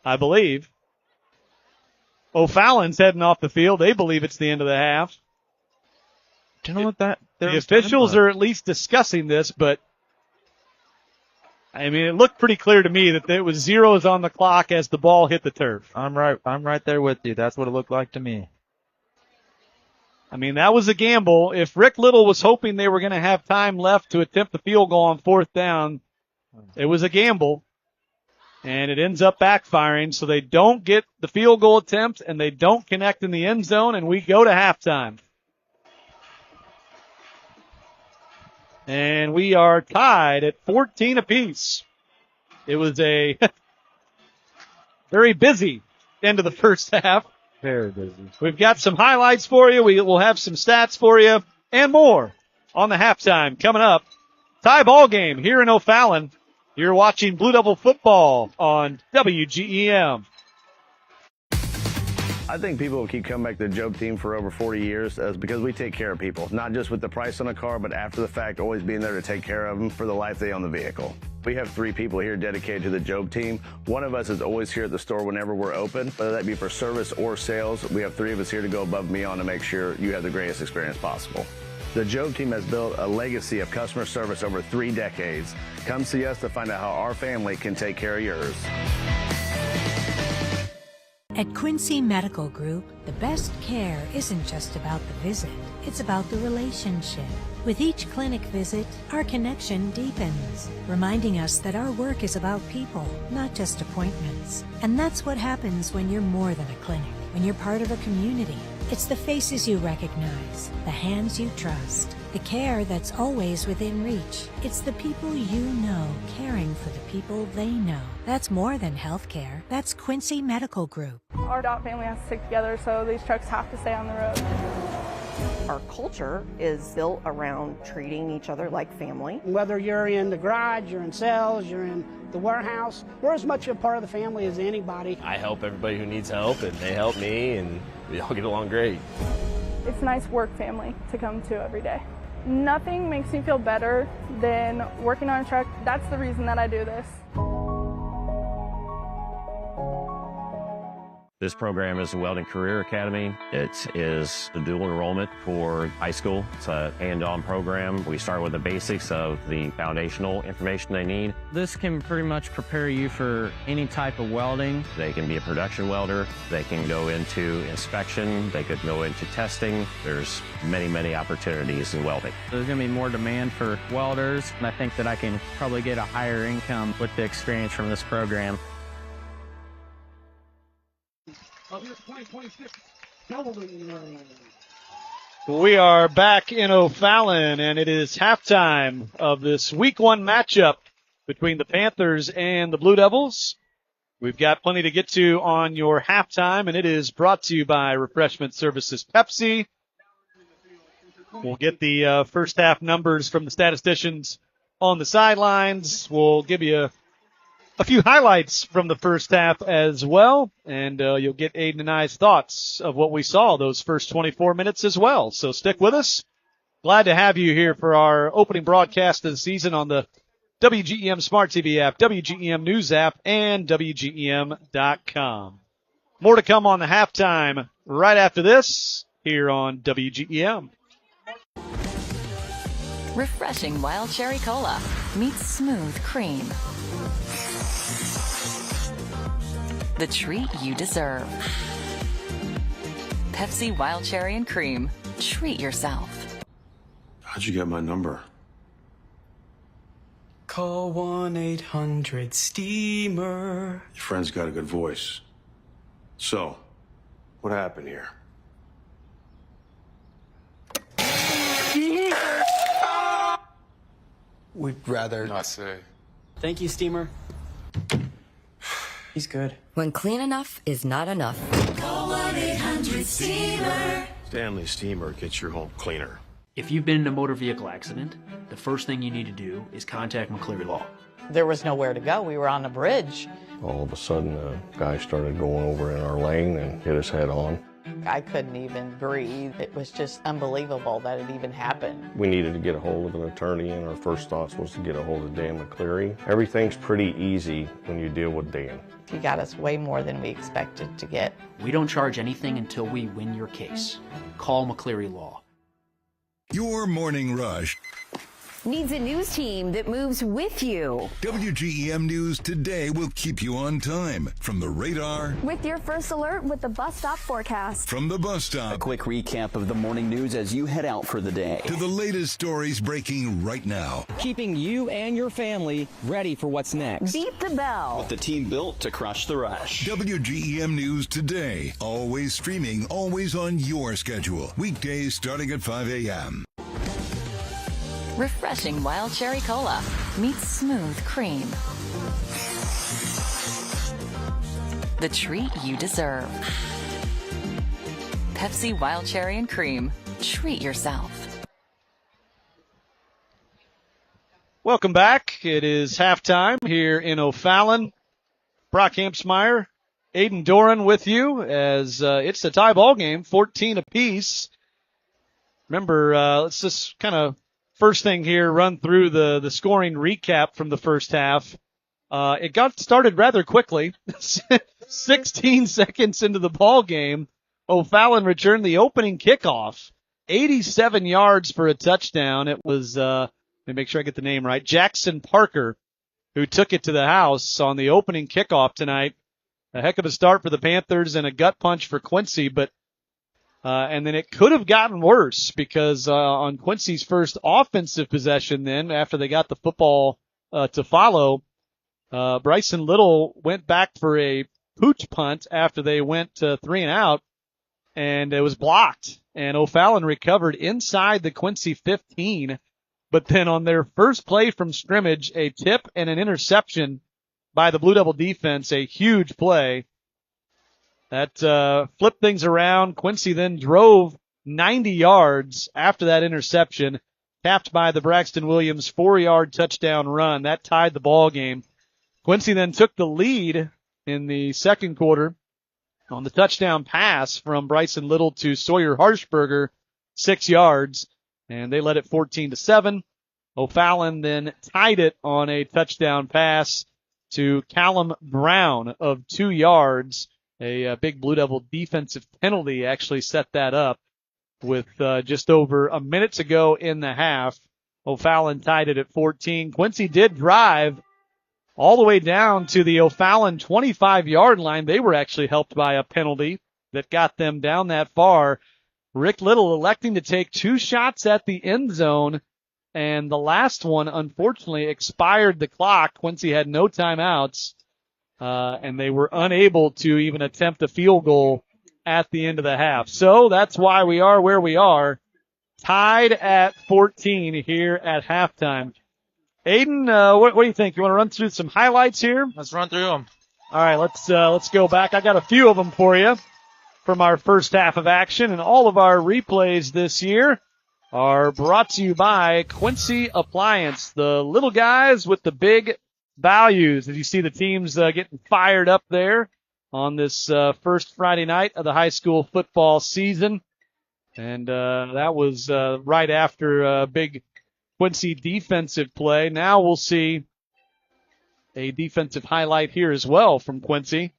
I believe. O'Fallon's heading off the field. They believe it's the end of the half. Do you know what the officials are at least discussing this, but I mean, it looked pretty clear to me that there was zeros on the clock as the ball hit the turf. I'm right there with you. That's what it looked like to me. I mean, that was a gamble. If Rick Little was hoping they were going to have time left to attempt the field goal on 4th down, it was a gamble. And it ends up backfiring, so they don't get the field goal attempt, and they don't connect in the end zone, and we go to halftime. And we are tied at 14 apiece. It was a very busy end of the first half. Very busy. We've got some highlights for you. We will have some stats for you and more on the halftime coming up. Tie ball game here in O'Fallon. You're watching Blue Devil football on WGEM. I think people will keep coming back to the Job team for over 40 years because we take care of people, not just with the price on a car, but after the fact, always being there to take care of them for the life they own the vehicle. We have 3 people here dedicated to the Job team. One of us is always here at the store whenever we're open, whether that be for service or sales. We have 3 of us here to go above and beyond to make sure you have the greatest experience possible. The Job team has built a legacy of customer service over 3 decades. Come see us to find out how our family can take care of yours. At Quincy Medical Group, the best care isn't just about the visit, it's about the relationship. With each clinic visit, our connection deepens, reminding us that our work is about people, not just appointments. And that's what happens when you're more than a clinic, when you're part of a community. It's the faces you recognize, the hands you trust, the care that's always within reach. It's the people you know caring for the people they know. That's more than healthcare. That's Quincy Medical Group. Our dot family has to stick together, so these trucks have to stay on the road. Our culture is built around treating each other like family. Whether you're in the garage, you're in sales, you're in the warehouse, we're as much a part of the family as anybody. I help everybody who needs help, and they help me, and we all get along great. It's a nice work family to come to every day. Nothing makes me feel better than working on a truck. That's the reason that I do this. This program is the Welding Career Academy. It is the dual enrollment for high school. It's a hand-on program. We start with the basics of the foundational information they need. This can pretty much prepare you for any type of welding. They can be a production welder. They can go into inspection. They could go into testing. There's many, many opportunities in welding. There's going to be more demand for welders, and I think that I can probably get a higher income with the experience from this program. We are back in O'Fallon, and it is halftime of this Week 1 matchup between the Panthers and the Blue Devils. We've got plenty to get to on your halftime, and it is brought to you by Refreshment Services Pepsi. We'll get the first half numbers from the statisticians on the sidelines. We'll give you a few highlights from the first half as well, and you'll get Aiden and I's thoughts of what we saw those first 24 minutes as well. So stick with us. Glad to have you here for our opening broadcast of the season on the WGEM Smart TV app, WGEM News app, and WGEM.com. More to come on the halftime right after this here on WGEM. Refreshing Wild Cherry Cola meets smooth cream. The treat you deserve. Pepsi Wild Cherry and Cream. Treat yourself. How'd you get my number? Call 1-800-STEAMER. Your friend's got a good voice. So, what happened here? We'd rather not say. Thank you, Steamer. He's good. When clean enough is not enough. Call 1-800-STEAMER. Stanley Steamer gets your home cleaner. If you've been in a motor vehicle accident, the first thing you need to do is contact McCleary Law. There was nowhere to go. We were on a bridge. All of a sudden, a guy started going over in our lane and hit us head on. I couldn't even breathe. It was just unbelievable that it even happened. We needed to get a hold of an attorney, and our first thoughts was to get a hold of Dan McCleary. Everything's pretty easy when you deal with Dan. He got us way more than we expected to get. We don't charge anything until we win your case. Call McCleary Law. Your morning rush needs a news team that moves with you. WGEM News Today will keep you on time. From the radar. With your first alert with the bus stop forecast. From the bus stop. A quick recap of the morning news as you head out for the day. To the latest stories breaking right now. Keeping you and your family ready for what's next. Beat the bell. With the team built to crush the rush. WGEM News Today. Always streaming, always on your schedule. Weekdays starting at 5 a.m. Refreshing Wild Cherry Cola meets smooth cream. The treat you deserve. Pepsi Wild Cherry and Cream. Treat yourself. Welcome back. It is halftime here in O'Fallon. Brock Hampsmeyer, Aiden Doran with you as it's a tie ball game, 14 apiece. Remember, let's just kind of first thing here, run through the scoring recap from the first half. It got started rather quickly. 16 seconds into the ball game, O'Fallon returned the opening kickoff. 87 yards for a touchdown. It was, let me make sure I get the name right, Jackson Parker, who took it to the house on the opening kickoff tonight. A heck of a start for the Panthers and a gut punch for Quincy, but and then it could have gotten worse because on Quincy's first offensive possession then, after they got the football to follow, Bryson Little went back for a pooch punt after they went 3 and out, and it was blocked. And O'Fallon recovered inside the Quincy 15, but then on their first play from scrimmage, a tip and an interception by the Blue Devil defense, a huge play. That flipped things around. Quincy then drove 90 yards after that interception, capped by the Braxton Williams 4-yard touchdown run. That tied the ball game. Quincy then took the lead in the second quarter on the touchdown pass from Bryson Little to Sawyer Harshberger, 6 yards, and they led it 14-7. O'Fallon then tied it on a touchdown pass to Callum Brown of 2 yards. A big Blue Devil defensive penalty actually set that up with just over a minute to go in the half. O'Fallon tied it at 14. Quincy did drive all the way down to the O'Fallon 25-yard line. They were actually helped by a penalty that got them down that far. Rick Little electing to take 2 shots at the end zone, and the last one, unfortunately, expired the clock. Quincy had no timeouts. And they were unable to even attempt a field goal at the end of the half. So that's why we are where we are, tied at 14 here at halftime. Aiden, what do you think? You want to run through some highlights here? Let's run through them. All right, let's go back. I got a few of them for you from our first half of action and all of our replays this year. are brought to you by Quincy Appliance, the little guys with the big values. As you see the teams getting fired up there on this first Friday night of the high school football season. And that was right after a big Quincy defensive play. Now we'll see a defensive highlight here as well from Quincy.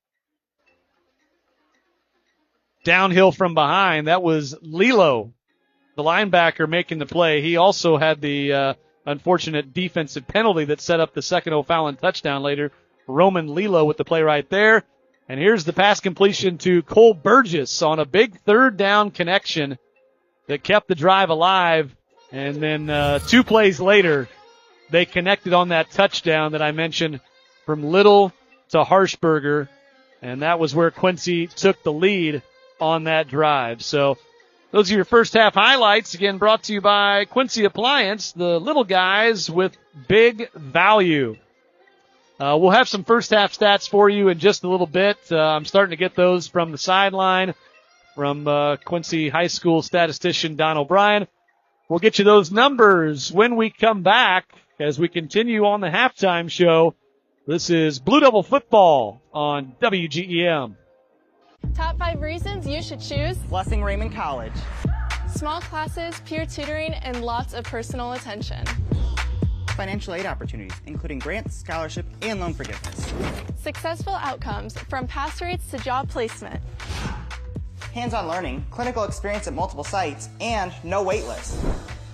Downhill from behind, that was Lilo, the linebacker, making the play. He also had the unfortunate defensive penalty that set up the second O'Fallon touchdown later. Roman Lilo with the play right there. And here's the pass completion to Cole Burgess on a big third down connection that kept the drive alive. And then 2 plays later, they connected on that touchdown that I mentioned from Little to Harshberger. And that was where Quincy took the lead on that drive. So those are your first half highlights. Again, brought to you by Quincy Appliance, the little guys with big value. We'll have some first half stats for you in just a little bit. I'm starting to get those from the sideline from Quincy High School statistician Don O'Brien. We'll get you those numbers when we come back as we continue on the halftime show. This is Blue Devil football on WGEM. Top 5 reasons you should choose Blessing Raymond College. Small classes, peer tutoring, and lots of personal attention. Financial aid opportunities, including grants, scholarship, and loan forgiveness. Successful outcomes, from pass rates to job placement. Hands-on learning, clinical experience at multiple sites, and no wait list.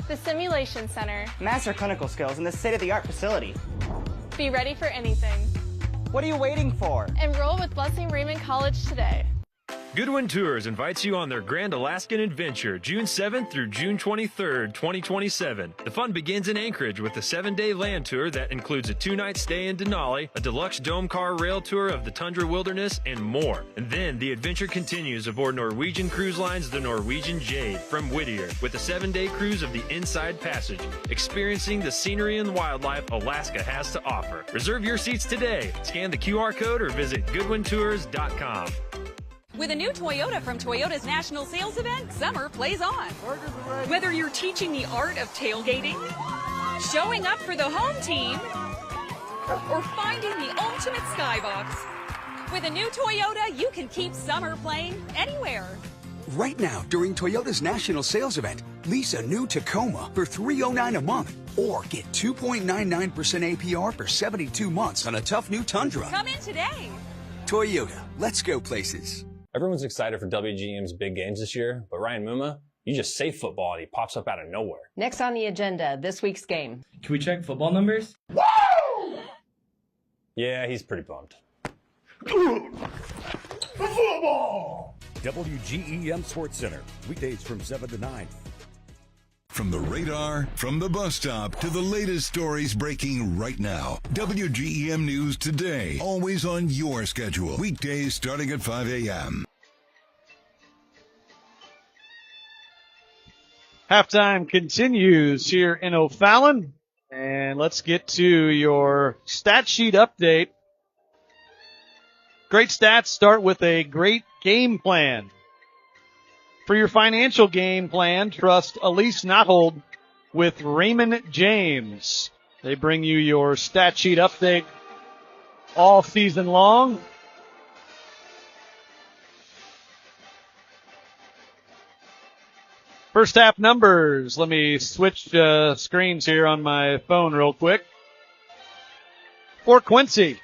The Simulation Center. Master clinical skills in this state-of-the-art facility. Be ready for anything. What are you waiting for? Enroll with Blessing Raymond College today. Goodwin Tours invites you on their Grand Alaskan Adventure, June 7th through June 23rd, 2027. The fun begins in Anchorage with a 7-day land tour that includes a 2-night stay in Denali, a deluxe dome car rail tour of the Tundra Wilderness, and more. And then the adventure continues aboard Norwegian Cruise Line's The Norwegian Jade from Whittier with a 7-day cruise of the Inside Passage, experiencing the scenery and wildlife Alaska has to offer. Reserve your seats today. Scan the QR code or visit goodwintours.com. With a new Toyota from Toyota's National Sales Event, summer plays on. Whether you're teaching the art of tailgating, showing up for the home team, or finding the ultimate skybox, with a new Toyota, you can keep summer playing anywhere. Right now, during Toyota's National Sales Event, lease a new Tacoma for $309 a month, or get 2.99% APR for 72 months on a tough new Tundra. Come in today. Toyota, let's go places. Everyone's excited for WGM's big games this year, but Ryan Muma, you just say football and he pops up out of nowhere. Next on the agenda, this week's game. Can we check football numbers? Woo! Yeah, he's pretty pumped. Football! WGEM Sports Center, weekdays from 7 to 9. From the radar, from the bus stop, to the latest stories breaking right now. WGEM News Today, always on your schedule. Weekdays starting at 5 a.m. Halftime continues here in O'Fallon. And let's get to your stat sheet update. Great stats start with a great game plan. For your financial game plan, trust Elise Nothold with Raymond James. They bring you your stat sheet update all season long. First half numbers. Let me switch screens here on my phone real quick. For Quincy,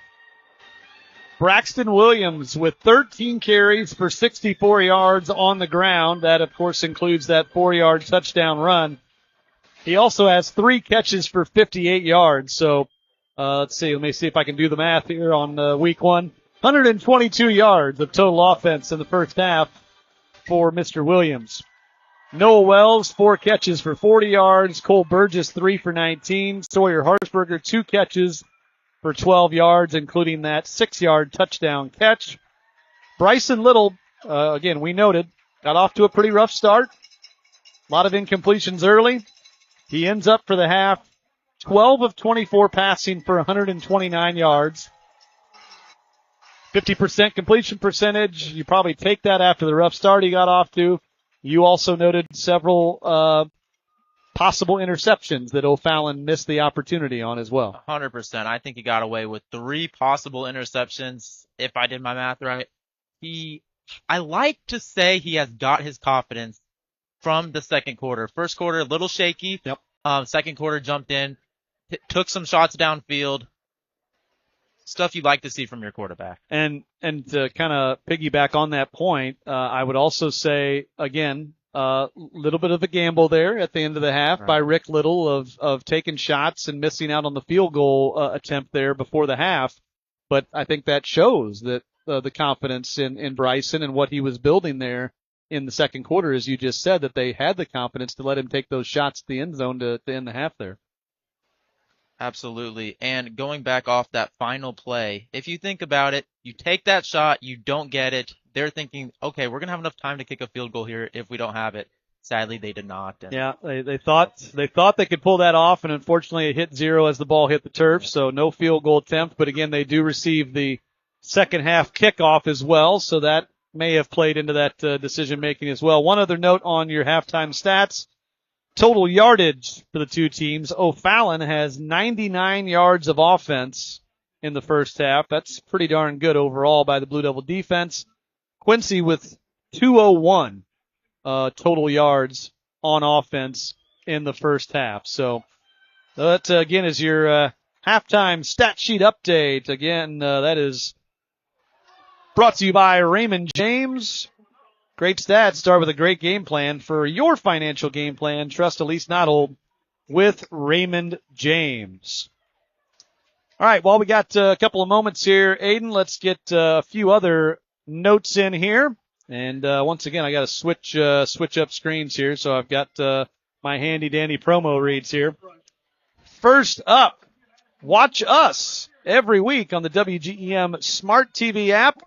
Braxton Williams with 13 carries for 64 yards on the ground. That, of course, includes that 4-yard touchdown run. He also has 3 catches for 58 yards. So, let's see. Let me see if I can do the math here on week 1. 122 yards of total offense in the first half for Mr. Williams. Noah Wells, 4 catches for 40 yards. Cole Burgess, 3 for 19. Sawyer Harshberger, 2 catches for 12 yards, including that 6-yard touchdown catch. Bryson Little, again, we noted, got off to a pretty rough start. A lot of incompletions early. He ends up for the half 12 of 24 passing for 129 yards. 50% completion percentage. You probably take that after the rough start he got off to. You also noted several possible interceptions that O'Fallon missed the opportunity on as well. 100%. I think he got away with 3 possible interceptions, if I did my math right. I like to say he has got his confidence from the second quarter. First quarter, a little shaky. Yep. Second quarter, jumped in, took some shots downfield. Stuff you like to see from your quarterback. And to kind of piggyback on that point, I would also say, again, little bit of a gamble there at the end of the half by Rick Little of taking shots and missing out on the field goal attempt there before the half. But I think that shows that the confidence in Bryson and what he was building there in the second quarter, as you just said, that they had the confidence to let him take those shots at the end zone to end the half there. Absolutely. And going back off that final play, if you think about it, you take that shot, you don't get it. They're thinking, okay, we're going to have enough time to kick a field goal here if we don't have it. Sadly, they did not. And yeah, they thought they could pull that off, and unfortunately it hit 0 as the ball hit the turf, so no field goal attempt. But again, they do receive the second half kickoff as well, so that may have played into that decision making as well. One other note on your halftime stats. Total yardage for the two teams. O'Fallon has 99 yards of offense in the first half. That's pretty darn good overall by the Blue Devil defense. Quincy with 201 total yards on offense in the first half. So that, again, is your halftime stat sheet update. Again, that is brought to you by Raymond James. Great stats start with a great game plan. For your financial game plan, trust Elise Noddle with Raymond James. All right, well, we got a couple of moments here, Aiden. Let's get a few other notes in here. And once again, I got to switch up screens here, so I've got my handy-dandy promo reads here. First up, watch us every week on the WGEM Smart TV app,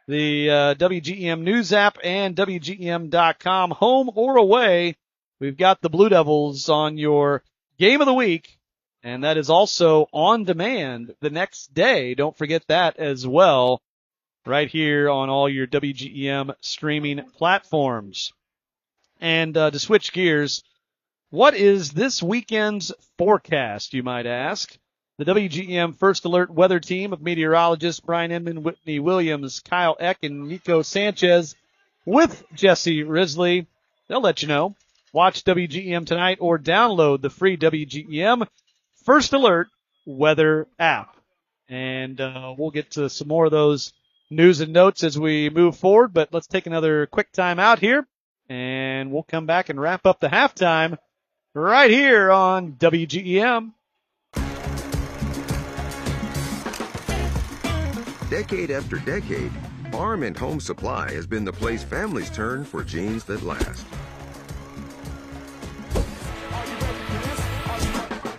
the WGEM News app, and WGEM.com. Home or away, we've got the Blue Devils on your game of the week, and that is also on demand the next day. Don't forget that as well, right here on all your WGEM streaming platforms. And to switch gears, what is this weekend's forecast, you might ask? The WGEM First Alert weather team of meteorologists Brian Inman, Whitney Williams, Kyle Eck, and Nico Sanchez with Jesse Risley. They'll let you know. Watch WGEM tonight or download the free WGEM First Alert weather app. And we'll get to some more of those news and notes as we move forward, but let's take another quick time out here, and we'll come back and wrap up the halftime right here on WGEM. Decade after decade, Farm and Home Supply has been the place families turn for jeans that last.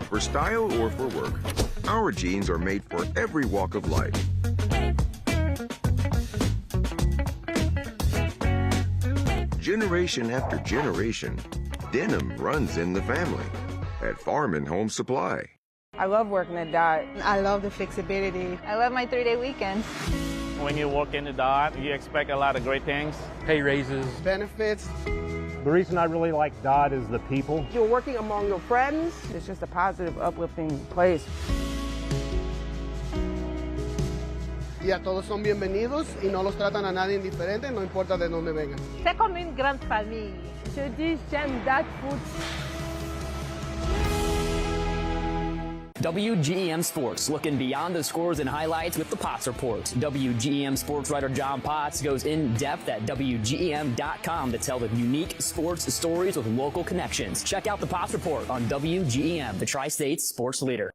For style or for work, our jeans are made for every walk of life. Generation after generation, denim runs in the family at Farm and Home Supply. I love working at Dot. I love the flexibility. I love my 3-day weekend. When you walk into Dot, you expect a lot of great things. Pay raises. Benefits. The reason I really like Dot is the people. You're working among your friends. It's just a positive, uplifting place. Y a todos son bienvenidos y no los tratan a nadie indiferente, no importa de dónde vengan. C'est comme une grande famille. Je dis j'aime Dot Food. WGEM Sports, looking beyond the scores and highlights with the Potts Report. WGEM sports writer John Potts goes in depth at WGEM.com to tell the unique sports stories with local connections. Check out the Potts Report on WGEM, the Tri-State's sports leader.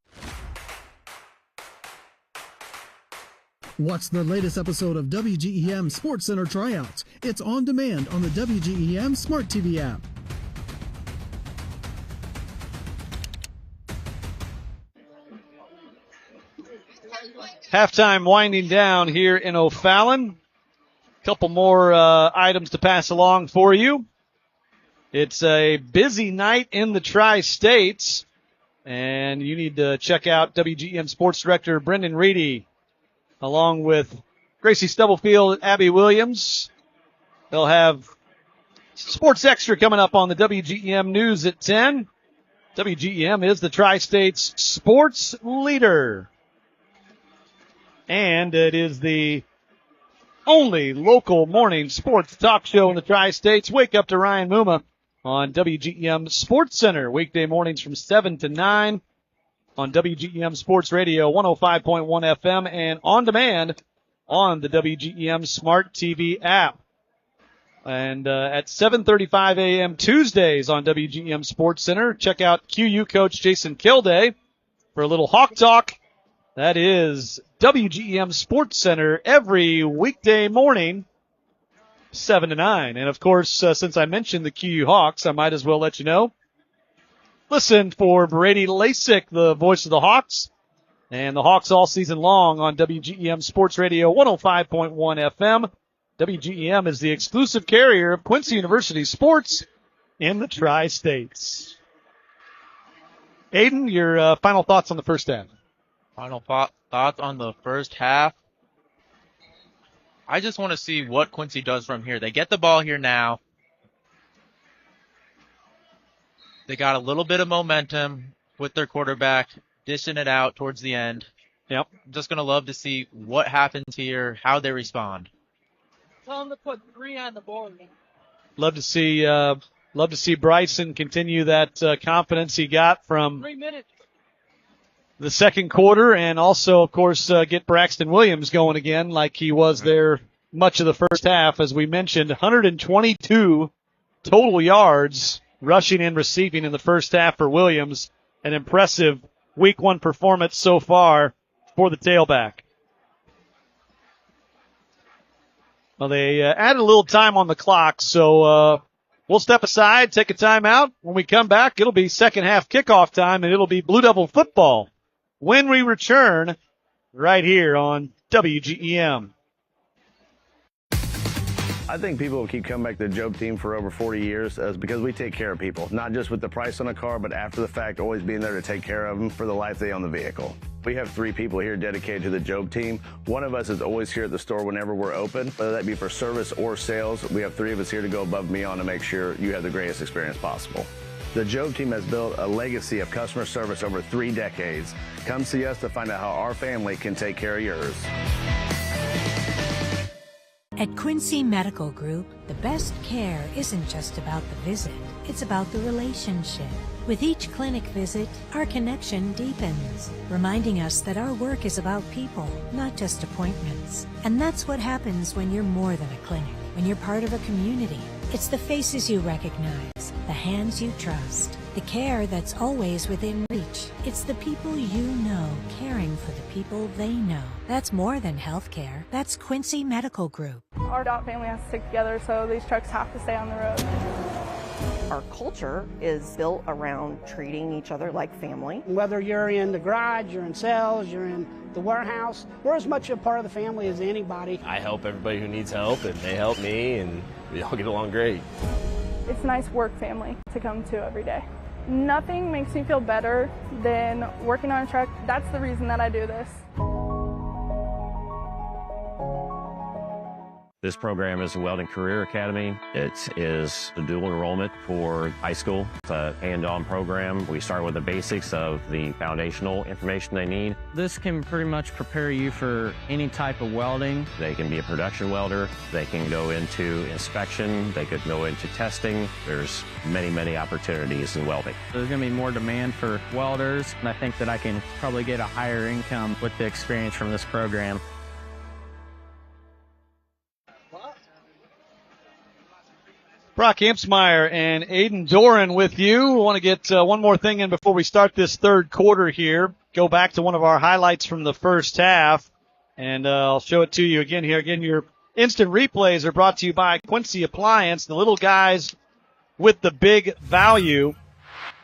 Watch the latest episode of WGEM Sports Center Tryouts. It's on demand on the WGEM Smart TV app. Halftime winding down here in O'Fallon. Couple more items to pass along for you. It's a busy night in the Tri-States, and you need to check out WGEM Sports Director Brendan Reedy along with Gracie Stubblefield and Abby Williams. They'll have Sports Extra coming up on the WGEM News at 10. WGEM is the Tri-State's sports leader. And it is the only local morning sports talk show in the Tri-States. Wake up to Ryan Muma on WGEM Sports Center. Weekday mornings from 7 to 9 on WGEM Sports Radio 105.1 FM and on demand on the WGEM Smart TV app. And at 7:35 a.m. Tuesdays on WGEM Sports Center, check out QU coach Jason Kilday for a little Hawk Talk. That is WGEM Sports Center every weekday morning, 7 to 9. And, of course, since I mentioned the QU Hawks, I might as well let you know. Listen for Brady Lasik, the voice of the Hawks, and the Hawks all season long on WGEM Sports Radio 105.1 FM. WGEM is the exclusive carrier of Quincy University sports in the Tri-States. Aiden, your final thoughts on the first half? Final thoughts on the first half. I just want to see what Quincy does from here. They get the ball here now. They got a little bit of momentum with their quarterback, dishing it out towards the end. Yep. I'm just going to love to see what happens here, how they respond. Tell them to put 3 on the board. Love to see Bryson continue that confidence he got from 3 minutes. The second quarter, and also, of course, get Braxton Williams going again like he was there much of the first half. As we mentioned, 122 total yards rushing and receiving in the first half for Williams. An impressive week 1 performance so far for the tailback. Well, they added a little time on the clock, so we'll step aside, take a timeout. When we come back, it'll be second half kickoff time, and it'll be Blue Devil football when we return right here on WGEM. I think people will keep coming back to the Job team for over 40 years because we take care of people, not just with the price on a car, but after the fact, always being there to take care of them for the life they own the vehicle. We have 3 people here dedicated to the Job team. One of us is always here at the store whenever we're open, whether that be for service or sales. We have 3 of us here to go above and beyond to make sure you have the greatest experience possible. The Job team has built a legacy of customer service over 3 decades. Come see us to find out how our family can take care of yours. At Quincy Medical Group, the best care isn't just about the visit, it's about the relationship. With each clinic visit, our connection deepens, reminding us that our work is about people, not just appointments. And that's what happens when you're more than a clinic, when you're part of a community. It's the faces you recognize, the hands you trust, the care that's always within reach. It's the people you know caring for the people they know. That's more than healthcare. That's Quincy Medical Group. Our dot family has to stick together, so these trucks have to stay on the road. Our culture is built around treating each other like family. Whether you're in the garage, you're in sales, you're in the warehouse, we're as much a part of the family as anybody. I help everybody who needs help, and they help me, and we all get along great. It's a nice work family to come to every day. Nothing makes me feel better than working on a truck. That's the reason that I do this. This program is a Welding Career Academy. It is a dual enrollment for high school. It's a hand-on program. We start with the basics of the foundational information they need. This can pretty much prepare you for any type of welding. They can be a production welder. They can go into inspection. They could go into testing. There's many, many opportunities in welding. There's going to be more demand for welders, and I think that I can probably get a higher income with the experience from this program. Brock Amsmeyer and Aiden Doran with you. We want to get one more thing in before we start this third quarter here. Go back to one of our highlights from the first half, and I'll show it to you again here. Again, your instant replays are brought to you by Quincy Appliance, the little guys with the big value.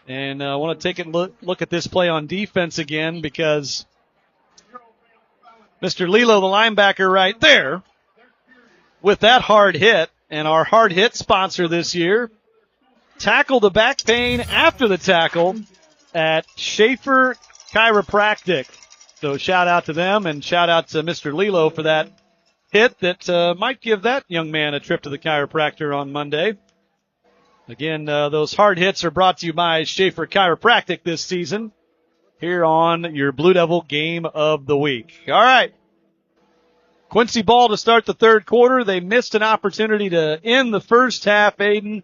And I want to take a look at this play on defense again because Mr. Lilo, the linebacker right there, with that hard hit. And our hard hit sponsor this year tackled the back pain after the tackle at Schaefer Chiropractic. So shout out to them and shout out to Mr. Lilo for that hit that might give that young man a trip to the chiropractor on Monday. Again, those hard hits are brought to you by Schaefer Chiropractic this season here on your Blue Devil Game of the Week. All right. Quincy ball to start the third quarter. They missed an opportunity to end the first half, Aiden.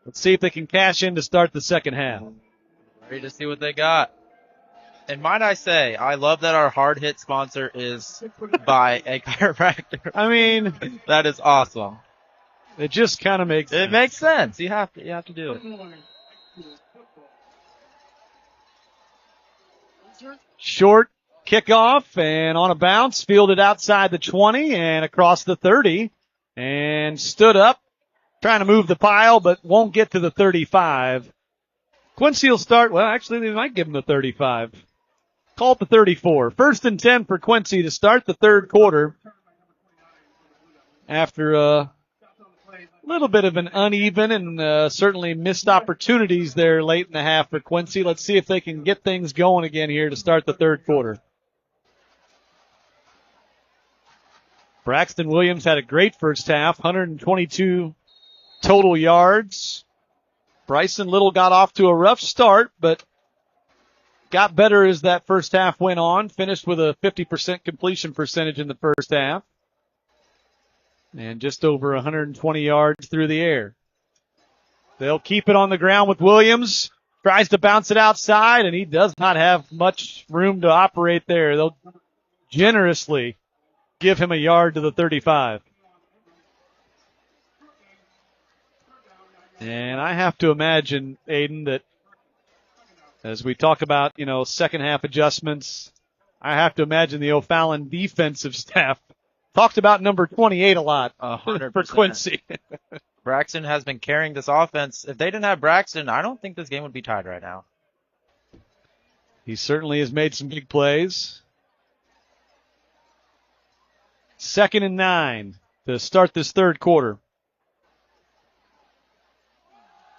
Let's see if they can cash in to start the second half. Ready to see what they got. And might I say, I love that our hard hit sponsor is by a chiropractor. I mean, that is awesome. It just kind of makes sense. It makes sense. You have to do it. Short kickoff and on a bounce, fielded outside the 20 and across the 30 and stood up, trying to move the pile, but won't get to the 35. Quincy will start, well, actually they might give him the 35. Call it the 34. 1st and 10 for Quincy to start the third quarter after a little bit of an uneven and certainly missed opportunities there late in the half for Quincy. Let's see if they can get things going again here to start the third quarter. Braxton Williams had a great first half, 122 total yards. Bryson Little got off to a rough start, but got better as that first half went on. Finished with a 50% completion percentage in the first half. And just over 120 yards through the air. They'll keep it on the ground with Williams. Tries to bounce it outside, and he does not have much room to operate there. They'll generously give him a yard to the 35. And I have to imagine, Aiden, that as we talk about, second half adjustments, I have to imagine the O'Fallon defensive staff talked about number 28 a lot 100%. For Quincy. Braxton has been carrying this offense. If they didn't have Braxton, I don't think this game would be tied right now. He certainly has made some big plays. 2nd and 9 to start this third quarter.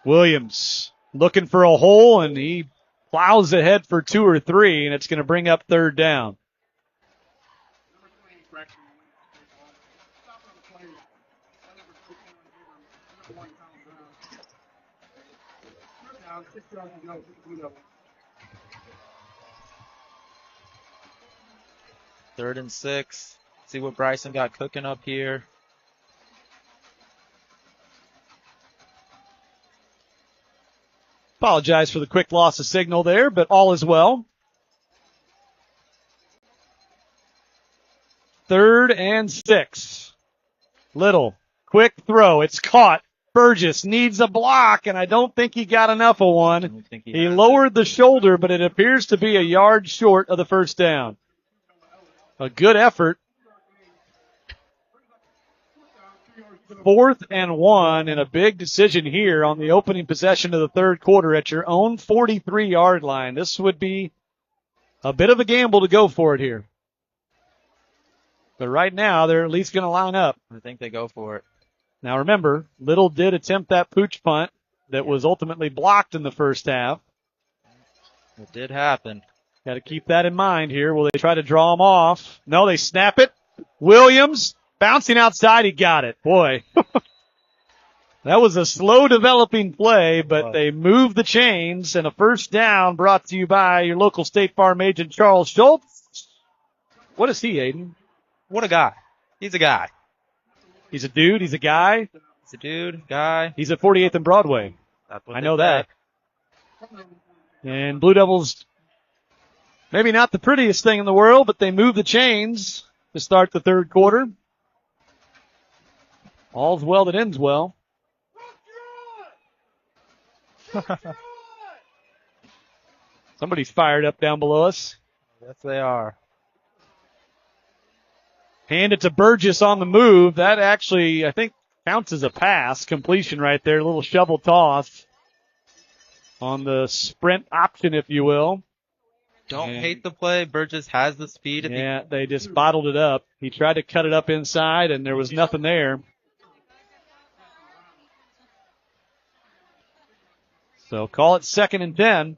Williams looking for a hole, and he plows ahead for 2 or 3, and it's going to bring up third down. Third and 6. See what Bryson got cooking up here. Apologize for the quick loss of signal there, but all is well. 3rd and 6. Little, quick throw. It's caught. Burgess needs a block, and I don't think he got enough of one. He lowered the shoulder, but it appears to be a yard short of the first down. A good effort. 4th and 1, and a big decision here on the opening possession of the third quarter at your own 43-yard line. This would be a bit of a gamble to go for it here. But right now, they're at least going to line up. I think they go for it. Now remember, Little did attempt that pooch punt that was ultimately blocked in the first half. It did happen. Got to keep that in mind here. Will they try to draw him off? No, they snap it. Williams bouncing outside. He got it. Boy, that was a slow developing play, but they moved the chains, and a first down brought to you by your local State Farm agent, Charles Schultz. What is he, Aiden? What a guy. He's a guy. He's a dude. He's a guy. He's a dude, guy. He's at 48th and Broadway. I know that. And Blue Devils, maybe not the prettiest thing in the world, but they move the chains to start the third quarter. All's well that ends well. Somebody's fired up down below us. Yes, they are. Hand it to Burgess on the move. That actually, I think, counts as a pass. Completion right there. A little shovel toss on the sprint option, if you will. Don't hate the play. Burgess has the speed. They just bottled it up. He tried to cut it up inside, and there was nothing there. So call it 2nd and 10.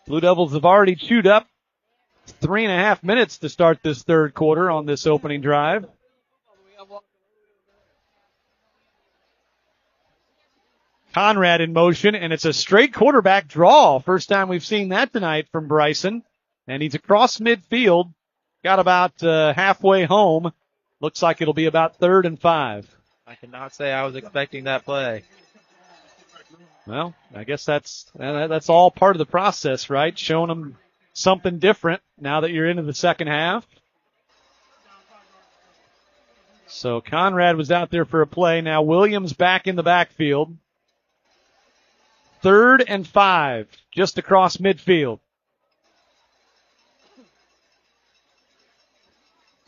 Blue Devils have already chewed up 3.5 minutes to start this third quarter on this opening drive. Conrad in motion, and it's a straight quarterback draw. First time we've seen that tonight from Bryson. And he's across midfield. Got about halfway home. Looks like it'll be about 3rd and 5. I cannot say I was expecting that play. Well, I guess that's all part of the process, right? Showing them something different now that you're into the second half. So Conrad was out there for a play. Now Williams back in the backfield. 3rd and 5, just across midfield.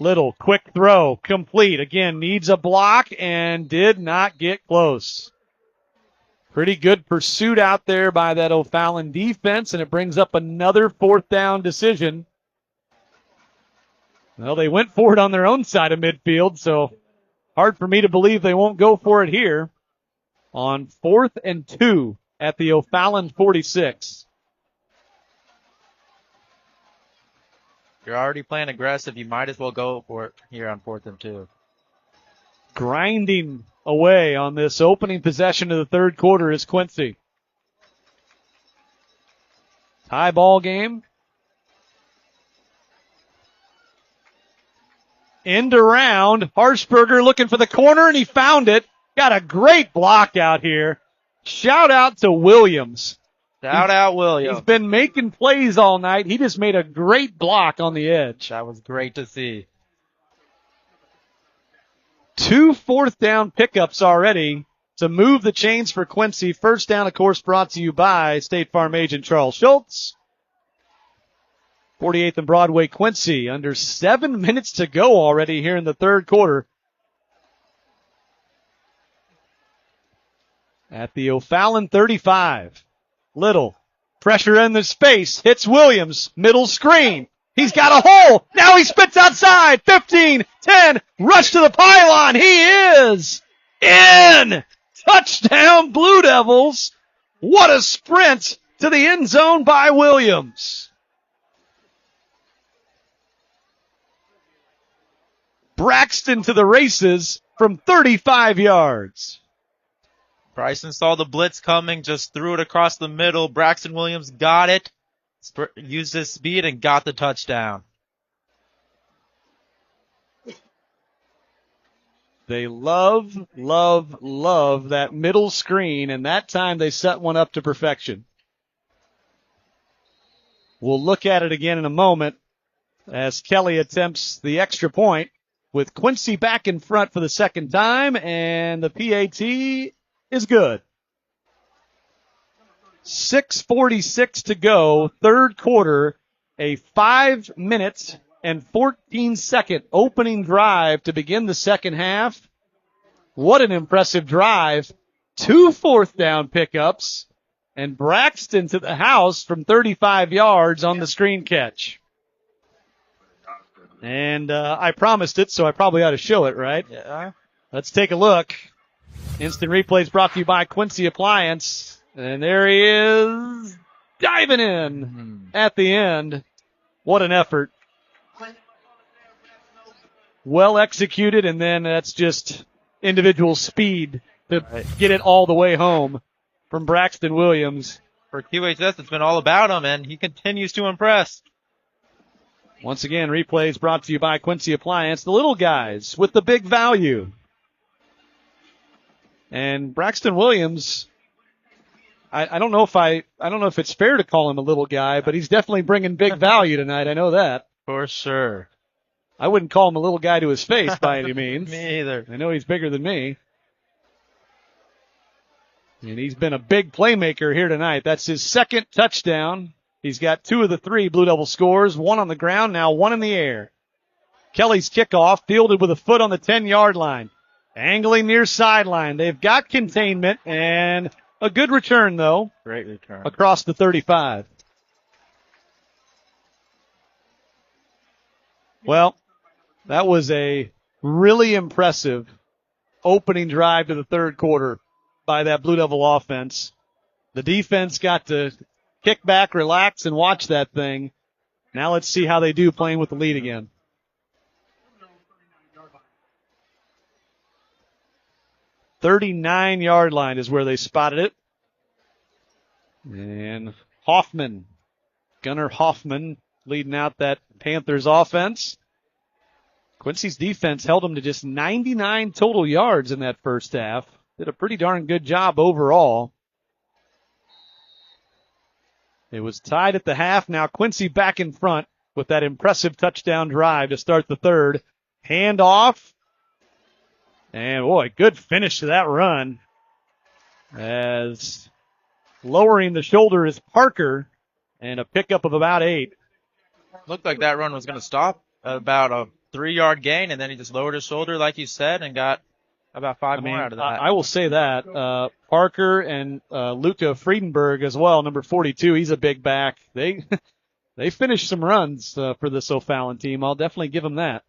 Little, quick throw, complete. Again, needs a block and did not get close. Pretty good pursuit out there by that O'Fallon defense, and it brings up another 4th down decision. Well, they went for it on their own side of midfield, so hard for me to believe they won't go for it here on 4th and 2 at the O'Fallon 46. You're already playing aggressive. You might as well go for it here on 4th and 2. Grinding away on this opening possession of the third quarter is Quincy. Tie ball game. End around. Harshberger looking for the corner, and he found it. Got a great block out here. Shout out to Williams. Shout out Williams. He's been making plays all night. He just made a great block on the edge. That was great to see. 2 4th down pickups already to move the chains for Quincy. First down, of course, brought to you by State Farm agent Charles Schultz. 48th and Broadway, Quincy. Under 7 minutes to go already here in the third quarter. At the O'Fallon 35. Little. Pressure in the space. Hits Williams. Middle screen. He's got a hole. Now he spits outside. 15, 10. Rush to the pylon. He is in. Touchdown, Blue Devils. What a sprint to the end zone by Williams. Braxton to the races from 35 yards. Bryson saw the blitz coming, just threw it across the middle. Braxton Williams got it, used his speed, and got the touchdown. They love that middle screen, and that time they set one up to perfection. We'll look at it again in a moment as Kelly attempts the extra point with Quincy back in front for the second time, and the PAT is good. 6:46 to go, third quarter, a 5 minute and 14-second opening drive to begin the second half. What an impressive drive. 2 4th down pickups, and Braxton to the house from 35 yards on the screen catch. And I promised it, so I probably ought to show it, right? Yeah. Let's take a look. Instant replays brought to you by Quincy Appliance. And there he is, diving in at the end. What an effort. Well executed, and then that's just individual speed to get it all the way home from Braxton Williams. For QHS, it's been all about him, and he continues to impress. Once again, replays brought to you by Quincy Appliance. The little guys with the big value. And Braxton Williams, I don't know if it's fair to call him a little guy, but he's definitely bringing big value tonight. I know that. For sure. I wouldn't call him a little guy to his face by any means. Me either. I know he's bigger than me. And he's been a big playmaker here tonight. That's his second touchdown. He's got 2 of the 3 Blue Devil scores, 1 on the ground, now 1 in the air. Kelly's kickoff fielded with a foot on the 10-yard line. Angling near sideline. They've got containment and a good return, though. Great return. Across the 35. Well, that was a really impressive opening drive to the third quarter by that Blue Devil offense. The defense got to kick back, relax, and watch that thing. Now let's see how they do playing with the lead again. 39-yard line is where they spotted it. And Gunnar Hoffman leading out that Panthers offense. Quincy's defense held them to just 99 total yards in that first half. Did a pretty darn good job overall. It was tied at the half. Now Quincy back in front with that impressive touchdown drive to start the third. Handoff. And boy, good finish to that run. As lowering the shoulder is Parker, and a pickup of about 8. Looked like that run was going to stop at about a 3-yard gain, and then he just lowered his shoulder, like you said, and got about 5 more out of that. I will say that. Parker and Luca Friedenberg as well, number 42. He's a big back. They finished some runs for this O'Fallon team. I'll definitely give them that.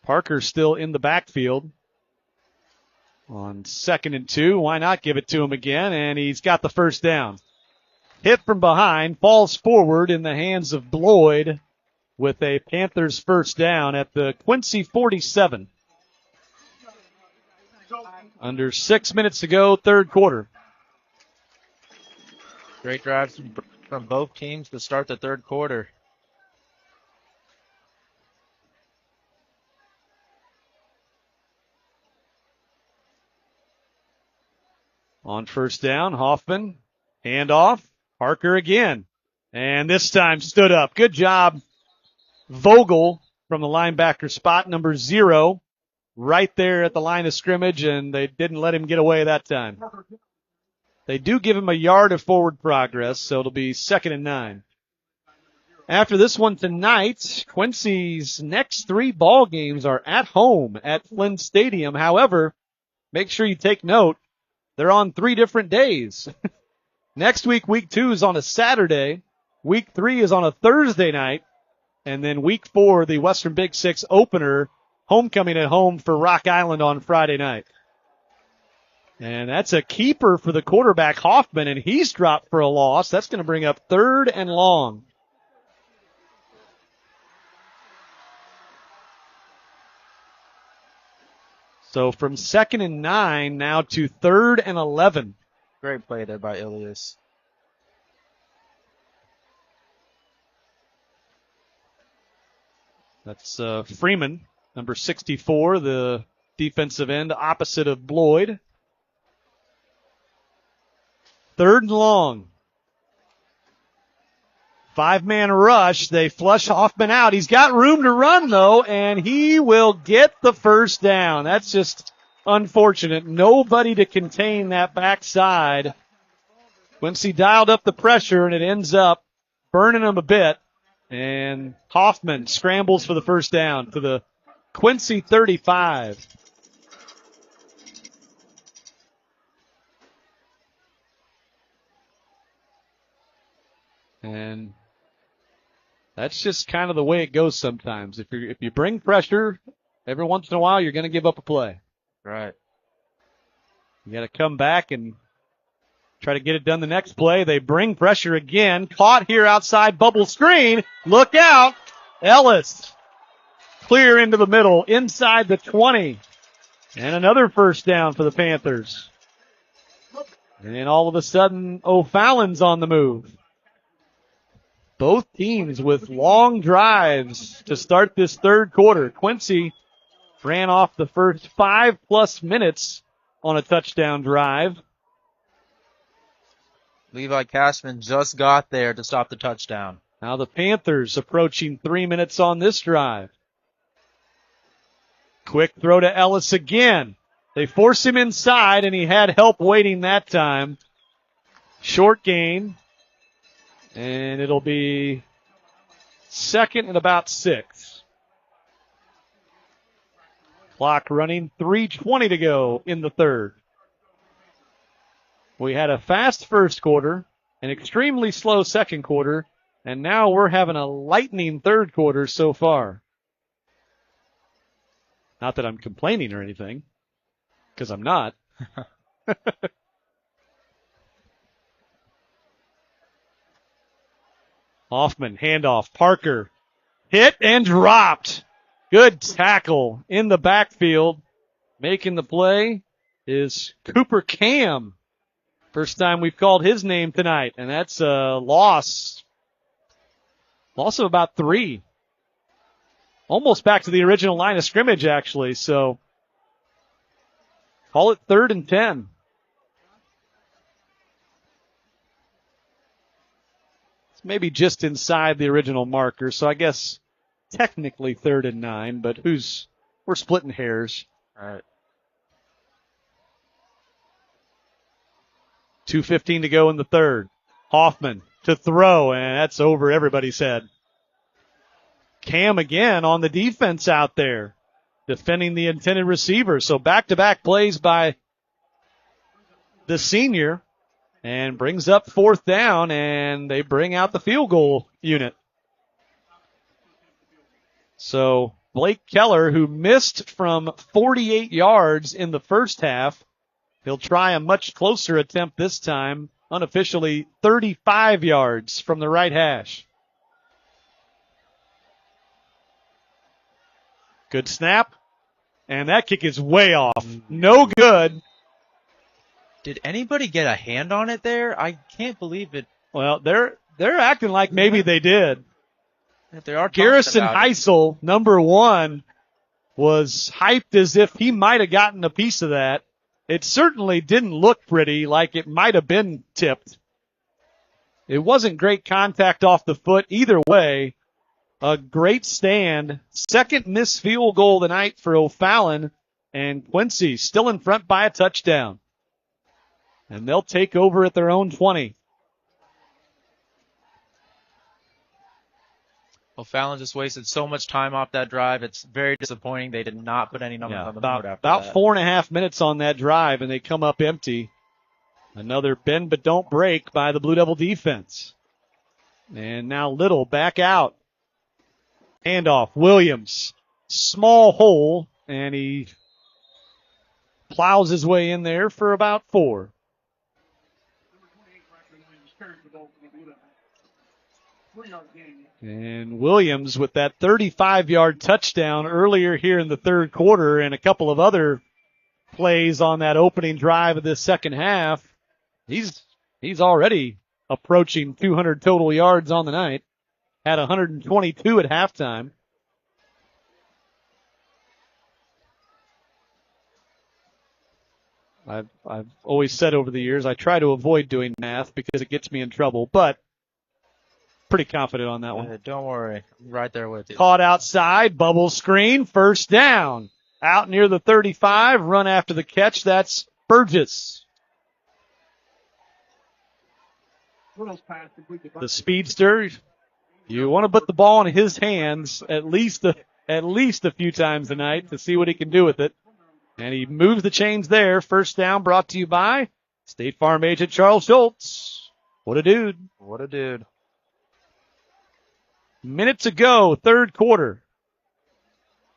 Parker's still in the backfield. On 2nd and 2, why not give it to him again? And he's got the first down. Hit from behind, falls forward in the hands of Bloyd with a Panthers first down at the Quincy 47. Under 6 minutes to go, third quarter. Great drives from both teams to start the third quarter. On first down, Hoffman, handoff, Parker again. And this time stood up. Good job, Vogel from the linebacker spot, number 0, right there at the line of scrimmage, and they didn't let him get away that time. They do give him a yard of forward progress, so it'll be 2nd and 9. After this one tonight, Quincy's next 3 ball games are at home at Flynn Stadium. However, make sure you take note, they're on 3 different days. Next week, week 2 is on a Saturday. Week 3 is on a Thursday night. And then week 4, the Western Big Six opener, homecoming at home for Rock Island on Friday night. And that's a keeper for the quarterback, Hoffman, and he's dropped for a loss. That's going to bring up 3rd and long. So from 2nd and 9 now to 3rd and 11. Great play there by Ilias. That's Freeman, number 64, the defensive end, opposite of Bloyd. 3rd and long. 5-man rush. They flush Hoffman out. He's got room to run, though, and he will get the first down. That's just unfortunate. Nobody to contain that backside. Quincy dialed up the pressure, and it ends up burning him a bit. And Hoffman scrambles for the first down to the Quincy 35. And that's just kind of the way it goes sometimes. If you bring pressure, every once in a while you're going to give up a play. Right. You got to come back and try to get it done the next play. They bring pressure again. Caught here outside bubble screen. Look out. Ellis. Clear into the middle, inside the 20. And another first down for the Panthers. And all of a sudden, O'Fallon's on the move. Both teams with long drives to start this third quarter. Quincy ran off the first 5+ minutes on a touchdown drive. Levi Cashman just got there to stop the touchdown. Now the Panthers approaching 3 minutes on this drive. Quick throw to Ellis again. They force him inside, and he had help waiting that time. Short gain. And it'll be 2nd and about 6. Clock running, 3:20 to go in the third. We had a fast first quarter, an extremely slow second quarter, and now we're having a lightning third quarter so far. Not that I'm complaining or anything, because I'm not. Hoffman, handoff, Parker, hit and dropped. Good tackle in the backfield Making the play is Cooper Cam. First time we've called his name tonight, and that's a loss. Loss of about 3. Almost back to the original line of scrimmage, actually. So call it 3rd and 10. It's maybe just inside the original marker, so I guess technically 3rd and 9, but we're splitting hairs. All right. 2:15 to go in the third. Hoffman to throw, and that's over everybody's head. Cam again on the defense out there, defending the intended receiver. So back-to-back plays by the senior, and brings up 4th down, and they bring out the field goal unit. So Blake Keller, who missed from 48 yards in the first half, he'll try a much closer attempt this time, unofficially 35 yards from the right hash. Good snap, and that kick is way off. No good. Did anybody get a hand on it there? I can't believe it. Well, they're acting like maybe they did. They are. Garrison Heisel, number 1, was hyped as if he might have gotten a piece of that. It certainly didn't look pretty, like it might have been tipped. It wasn't great contact off the foot either way. A great stand. Second missed field goal tonight for O'Fallon, and Quincy still in front by a touchdown. And they'll take over at their own 20. O'Fallon just wasted so much time off that drive. It's very disappointing. They did not put any numbers on the board after about that. 4.5 minutes on that drive, and they come up empty. Another bend but don't break by the Blue Devil defense. And now Little back out. Handoff, Williams. Small hole, and he plows his way in there for about 4. And Williams with that 35-yard touchdown earlier here in the third quarter, and a couple of other plays on that opening drive of this second half. He's already approaching 200 total yards on the night. Had 122 at halftime. I've always said over the years I try to avoid doing math because it gets me in trouble, but pretty confident on that one. Don't worry. I'm right there with you. Caught outside, bubble screen, first down. Out near the 35, run after the catch. That's Burgess. The speedster. You want to put the ball in his hands at least a few times a night to see what he can do with it. And he moves the chains there. First down brought to you by State Farm agent Charles Schultz. What a dude. What a dude. Minutes ago, third quarter.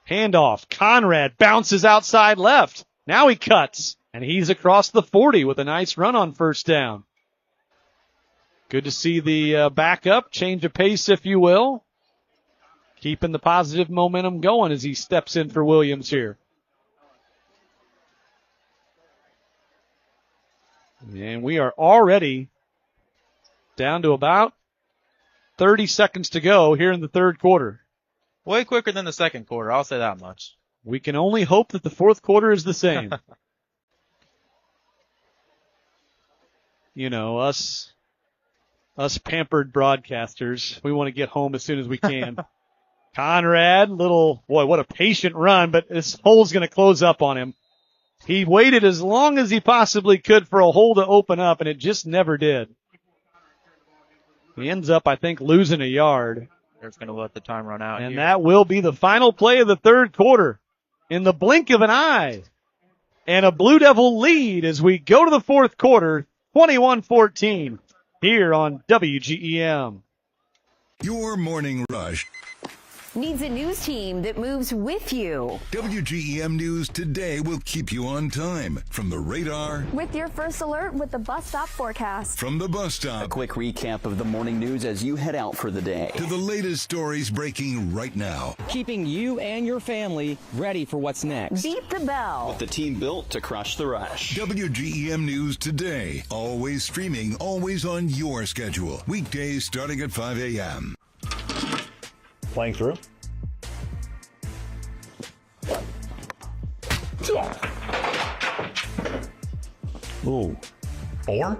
Handoff. Conrad bounces outside left. Now he cuts, and he's across the 40 with a nice run on first down. Good to see the backup, change of pace, if you will. Keeping the positive momentum going as he steps in for Williams here. And we are already down to about 30 seconds to go here in the third quarter. Way quicker than the second quarter, I'll say that much. We can only hope that the fourth quarter is the same. You know, us pampered broadcasters, we want to get home as soon as we can. Conrad, what a patient run, but this hole's going to close up on him. He waited as long as he possibly could for a hole to open up, and it just never did. He ends up, I think, losing a yard. They're going to let the time run out. And here. that will be the final play of the third quarter. In the blink of an eye. And a Blue Devil lead as we go to the fourth quarter, 21-14, here on WGEM. Your morning rush needs a news team that moves with you. WGEM News Today will keep you on time. From the radar, with your first alert with the bus stop forecast. from the bus stop, A quick recap of the morning news as you head out for the day. to the latest stories breaking right now. Keeping you and your family ready for what's next. Beat the bell. With the team built to crush the rush. WGEM News Today. Always streaming, always on your schedule. Weekdays starting at 5 a.m. Playing through. Ooh. 4?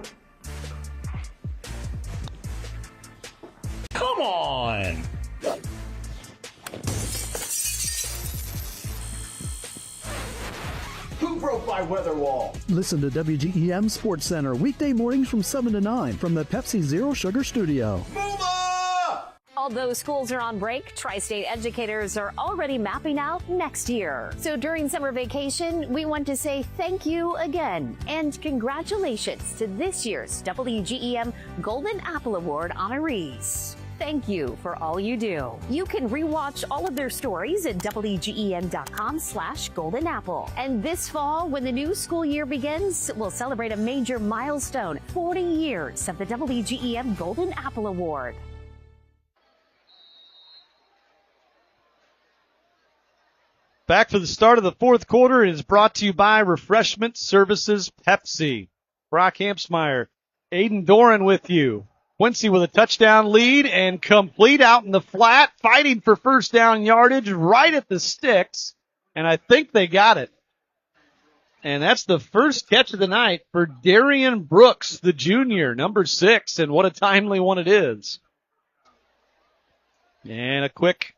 Come on! Who broke my weather wall? Listen to WGEM Sports Center weekday mornings from 7 to 9 from the Pepsi Zero Sugar Studio. Although schools are on break, Tri-State educators are already mapping out next year. So during summer vacation, we want to say thank you again and congratulations to this year's WGEM Golden Apple Award honorees. Thank you for all you do. You can rewatch all of their stories at WGEM.com/Golden Apple. And this fall, when the new school year begins, we'll celebrate a major milestone, 40 years of the WGEM Golden Apple Award. Back for the start of the fourth quarter is brought to you by Refreshment Services Pepsi. Brock Hampsmeyer, Aiden Doran with you. Quincy with a touchdown lead and complete out in the flat, fighting for first down yardage right at the sticks, and I think they got it. And that's the first catch of the night for Darian Brooks, the junior, number 6, and what a timely one it is. And a quick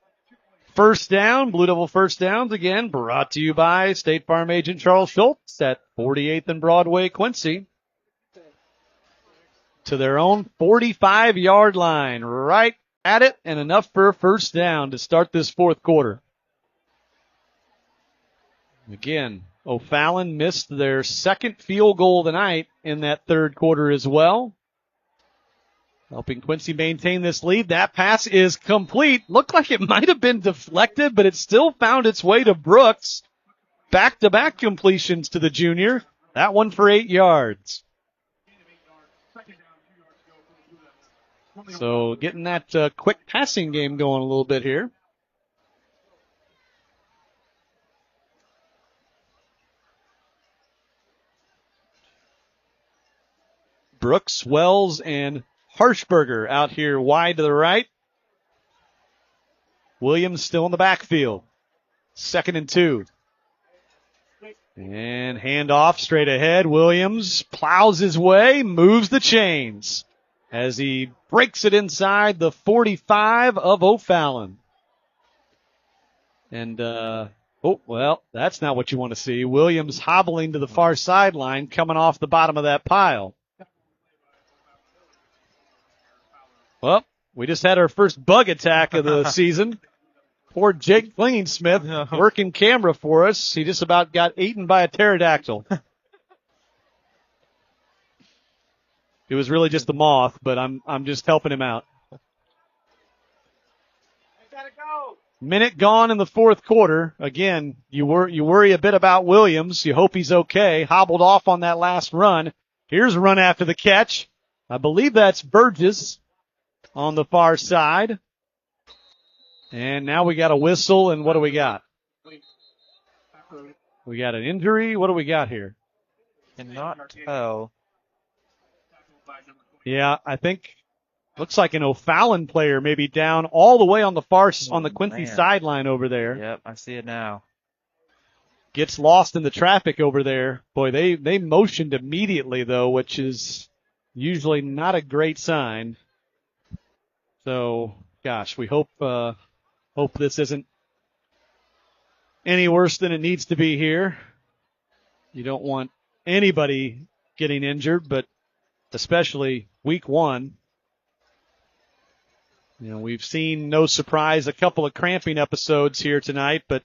first down, Blue Devil first downs again, brought to you by State Farm agent Charles Schultz at 48th and Broadway, Quincy. To their own 45-yard line, right at it, and enough for a first down to start this fourth quarter. Again, O'Fallon missed their second field goal tonight in that third quarter as well. Helping Quincy maintain this lead. That pass is complete. Looked like it might have been deflected, but it still found its way to Brooks. Back-to-back completions to the junior. That one for 8 yards. So getting that quick passing game going a little bit here. Brooks, Wells, and Harshberger out here wide to the right. Williams still in the backfield. 2nd and 2. And handoff straight ahead. Williams plows his way, moves the chains as he breaks it inside the 45 of O'Fallon. And, that's not what you want to see. Williams hobbling to the far sideline, coming off the bottom of that pile. Well, we just had our first bug attack of the season. Poor Jake Klingsmith working camera for us. He just about got eaten by a pterodactyl. It was really just the moth, but I'm just helping him out. Minute gone in the fourth quarter. Again, you worry a bit about Williams. You hope he's okay. Hobbled off on that last run. Here's a run after the catch. I believe that's Burgess on the far side. And now we got a whistle, and what do we got? We got an injury. What do we got here? Cannot tell. Yeah, I think looks like an O'Fallon player maybe down all the way on the on the Quincy sideline over there. Yep, I see it now. Gets lost in the traffic over there. Boy, they motioned immediately though, which is usually not a great sign. So, gosh, we hope this isn't any worse than it needs to be here. You don't want anybody getting injured, but especially week one. You know, we've seen, no surprise, a couple of cramping episodes here tonight, but,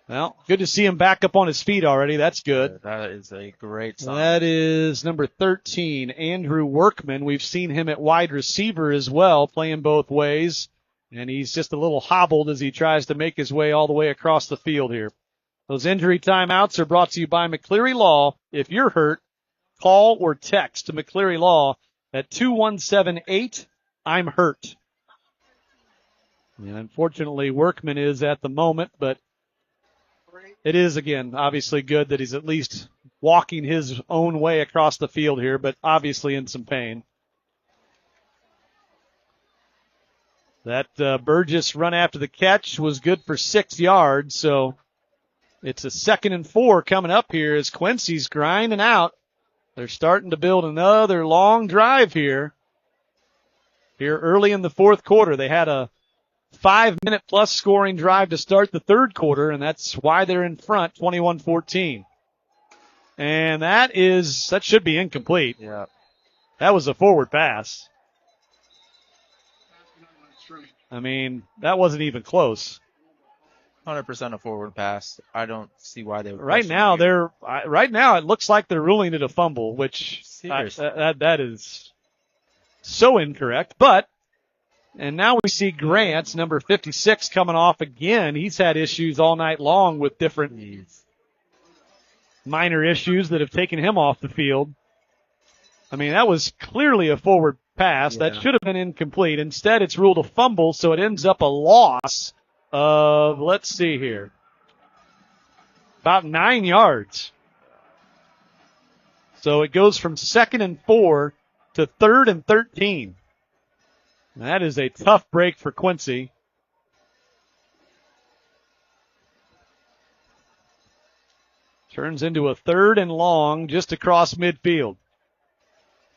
well, good to see him back up on his feet already. That's good. That is a great sign. That is number 13, Andrew Workman. We've seen him at wide receiver as well, playing both ways. And he's just a little hobbled as he tries to make his way all the way across the field here. Those injury timeouts are brought to you by McCleary Law. If you're hurt, call or text to McCleary Law at 217-8-I'm-HURT. And unfortunately, Workman is at the moment, but it is, again, obviously good that he's at least walking his own way across the field here, but obviously in some pain. That Burgess run after the catch was good for 6 yards, so it's a 2nd and 4 coming up here as Quincy's grinding out. They're starting to build another long drive here. Here early in the fourth quarter, they had a 5-minute plus scoring drive to start the third quarter, and that's why they're in front, 21-14. And that should be incomplete. Yeah. That was a forward pass. I mean, that wasn't even close. 100% a forward pass. I don't see why they would. Right now, it looks like they're ruling it a fumble, which that is so incorrect. And now we see Grant, number 56, coming off again. He's had issues all night long with different minor issues that have taken him off the field. I mean, that was clearly a forward pass. Yeah. That should have been incomplete. Instead, it's ruled a fumble, so it ends up a loss of, let's see here, about 9 yards. So it goes from 2nd and 4 to 3rd and 13. That is a tough break for Quincy. Turns into a 3rd and long just across midfield.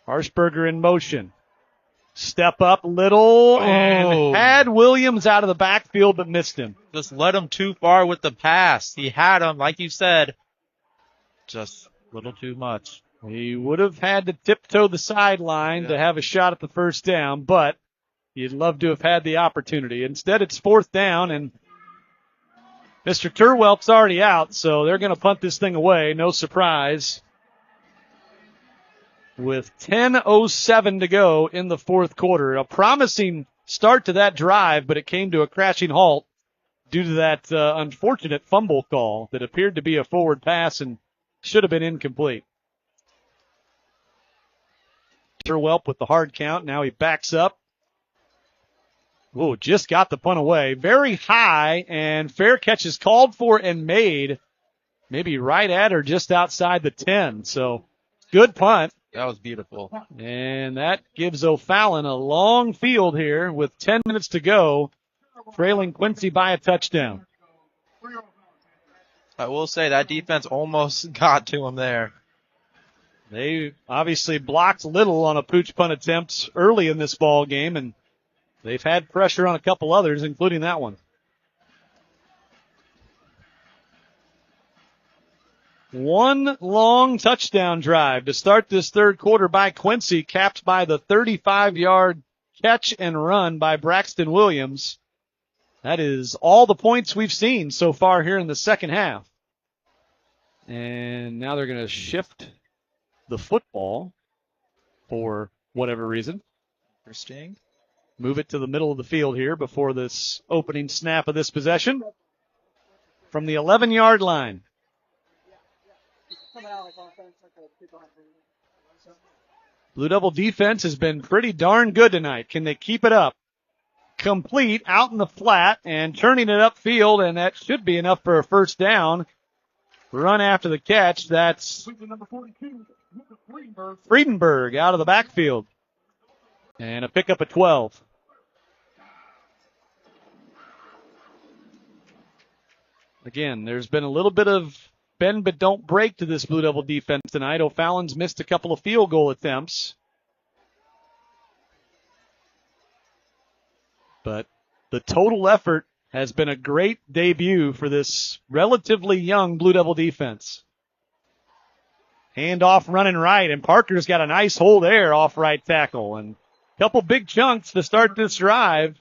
Harshberger in motion. Step up little and had Williams out of the backfield but missed him. Just led him too far with the pass. He had him, like you said, just a little too much. He would have had to tiptoe the sideline to have a shot at the first down, but you'd love to have had the opportunity. Instead, it's 4th down, and Mr. Turwelp's already out, so they're going to punt this thing away. No surprise. With 10:07 to go in the fourth quarter. A promising start to that drive, but it came to a crashing halt due to that unfortunate fumble call that appeared to be a forward pass and should have been incomplete. Turwelp with the hard count. Now he backs up. Oh, just got the punt away. Very high, and fair catch is called for and made. Maybe right at or just outside the 10. So good punt. That was beautiful. And that gives O'Fallon a long field here with 10 minutes to go, trailing Quincy by a touchdown. I will say that defense almost got to him there. They obviously blocked little on a pooch punt attempt early in this ball game, and they've had pressure on a couple others, including that one. One long touchdown drive to start this third quarter by Quincy, capped by the 35-yard catch and run by Braxton Williams. That is all the points we've seen so far here in the second half. And now they're going to shift the football for whatever reason. Interesting. Move it to the middle of the field here before this opening snap of this possession. From the 11-yard line. Blue Devil defense has been pretty darn good tonight. Can they keep it up? Complete out in the flat and turning it upfield, and that should be enough for a first down. Run after the catch. That's Friedenberg out of the backfield. And a pickup at 12. Again, there's been a little bit of bend but don't break to this Blue Devil defense tonight. O'Fallon's missed a couple of field goal attempts. But the total effort has been a great debut for this relatively young Blue Devil defense. Handoff running right, and Parker's got a nice hole there off right tackle. And a couple big chunks to start this drive.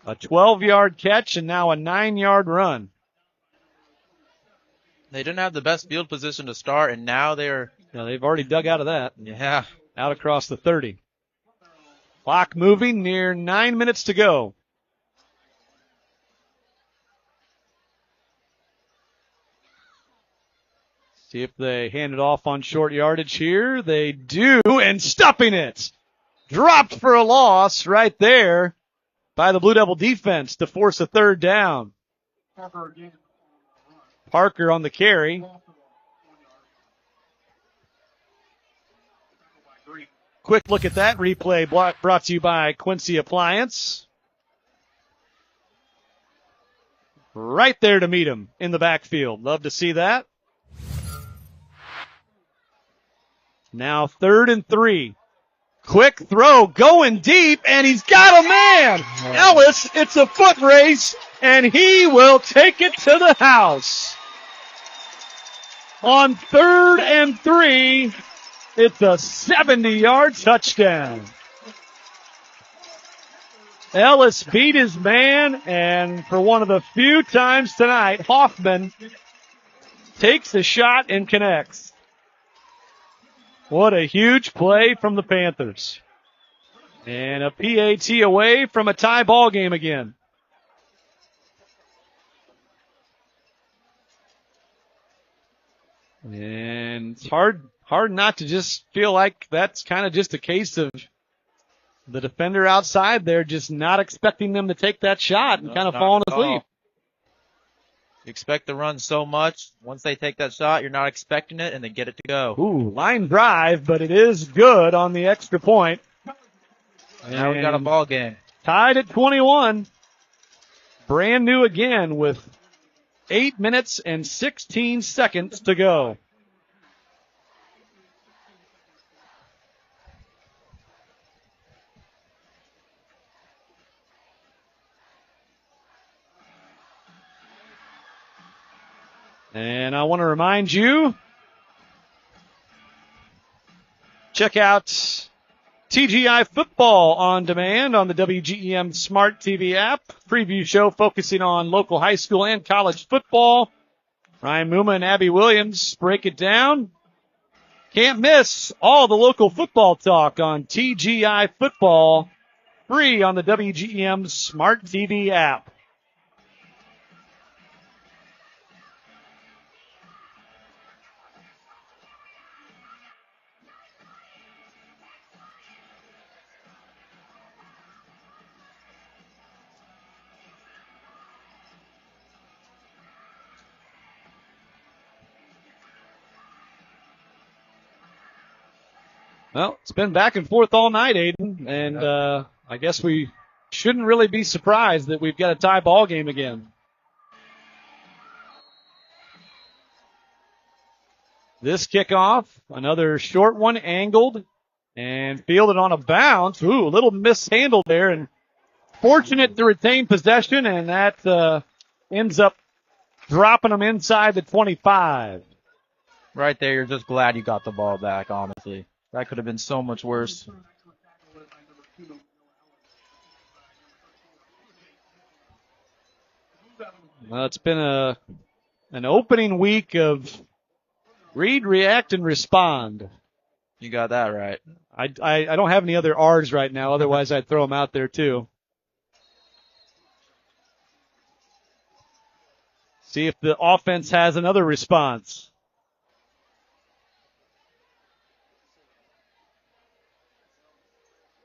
A 12-yard catch and now a 9-yard run. They didn't have the best field position to start, and now they've already dug out of that. Yeah. Out across the 30. Clock moving, near 9 minutes to go. See if they hand it off on short yardage here. They do, and stuffing it. Dropped for a loss right there by the Blue Devil defense to force a third down. Parker on the carry. Quick look at that replay brought to you by Quincy Appliance. Right there to meet him in the backfield. Love to see that. Now 3rd and 3. Quick throw going deep, and he's got a man. Ellis, it's a foot race, and he will take it to the house. On 3rd and 3, it's a 70-yard touchdown. Ellis beat his man, and for one of the few times tonight, Hoffman takes a shot and connects. What a huge play from the Panthers. And a PAT away from a tie ball game again. And it's hard not to just feel like that's kind of just a case of the defender outside there just not expecting them to take that shot and kind of falling asleep. You expect the run so much. Once they take that shot, you're not expecting it, and they get it to go. Ooh, line drive, but it is good on the extra point. And now we got a ball game. Tied at 21. Brand new again with 8 minutes and 16 seconds to go. And I want to remind you, check out TGI Football on demand on the WGEM Smart TV app. Preview show focusing on local high school and college football. Ryan Muma and Abby Williams break it down. Can't miss all the local football talk on TGI Football, free on the WGEM Smart TV app. Well, it's been back and forth all night, Aiden, and I guess we shouldn't really be surprised that we've got a tie ball game again. This kickoff, another short one, angled and fielded on a bounce. Ooh, a little mishandled there, and fortunate to retain possession, and that ends up dropping them inside the 25. Right there, you're just glad you got the ball back, honestly. That could have been so much worse. Well, it's been an opening week of read, react, and respond. You got that right. I don't have any other R's right now. Otherwise, I'd throw them out there too. See if the offense has another response.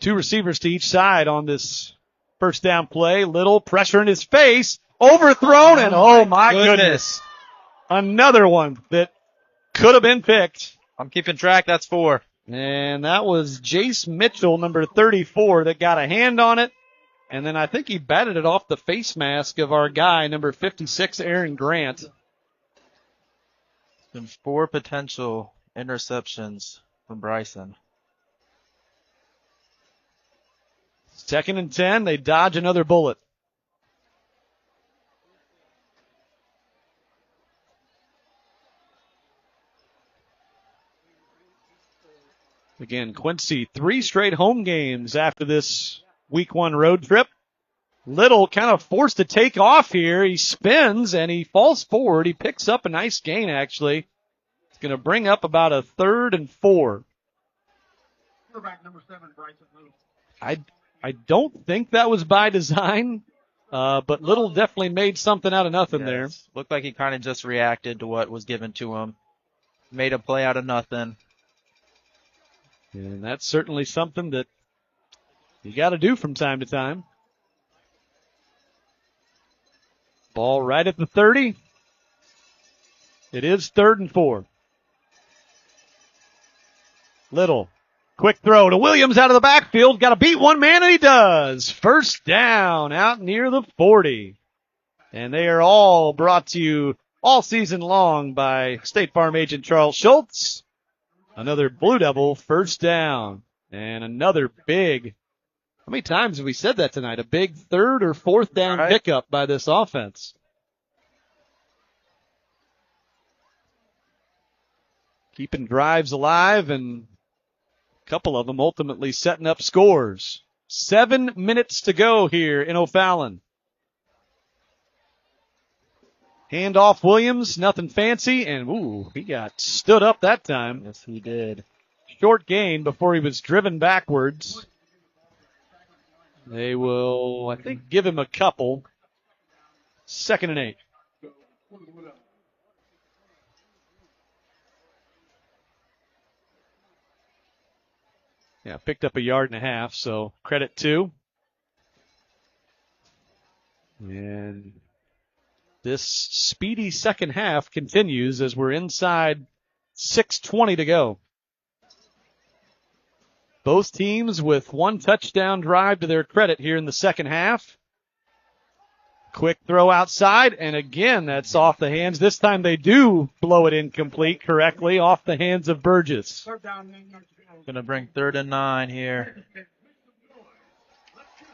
Two receivers to each side on this first down play. Little pressure in his face. Overthrown, and oh my goodness. Another one that could have been picked. I'm keeping track. That's 4. And that was Jace Mitchell, number 34, that got a hand on it. And then I think he batted it off the face mask of our guy, number 56, Aaron Grant. Been 4 potential interceptions from Bryson. 2nd and 10. They dodge another bullet. Again, Quincy, 3 straight home games after this week 1 road trip. Little kind of forced to take off here. He spins and he falls forward. He picks up a nice gain, actually. It's going to bring up about a 3rd and 4. Quarterback number 7, Bryson Lewis. I don't think that was by design, but Little definitely made something out of nothing there. Looked like he kind of just reacted to what was given to him. Made a play out of nothing. And that's certainly something that you got to do from time to time. Ball right at the 30. It is 3rd and 4. Little. Quick throw to Williams out of the backfield. Got to beat one man, and he does. First down out near the 40. And they are all brought to you all season long by State Farm agent Charles Schultz. Another Blue Devil first down. And another big, how many times have we said that tonight? A big 3rd or 4th down pickup by this offense. Keeping drives alive, and a couple of them ultimately setting up scores. 7 minutes to go here in O'Fallon. Hand off Williams, nothing fancy, and he got stood up that time. Yes, he did. Short gain before he was driven backwards. They will, I think, give him a couple. 2nd and 8. Yeah, picked up 1.5 yards, so credit to. And this speedy second half continues as we're inside 6:20 to go. Both teams with 1 touchdown drive to their credit here in the second half. Quick throw outside, and again, that's off the hands. This time they do blow it incomplete correctly, off the hands of Burgess. Going to bring 3rd and 9 here. We're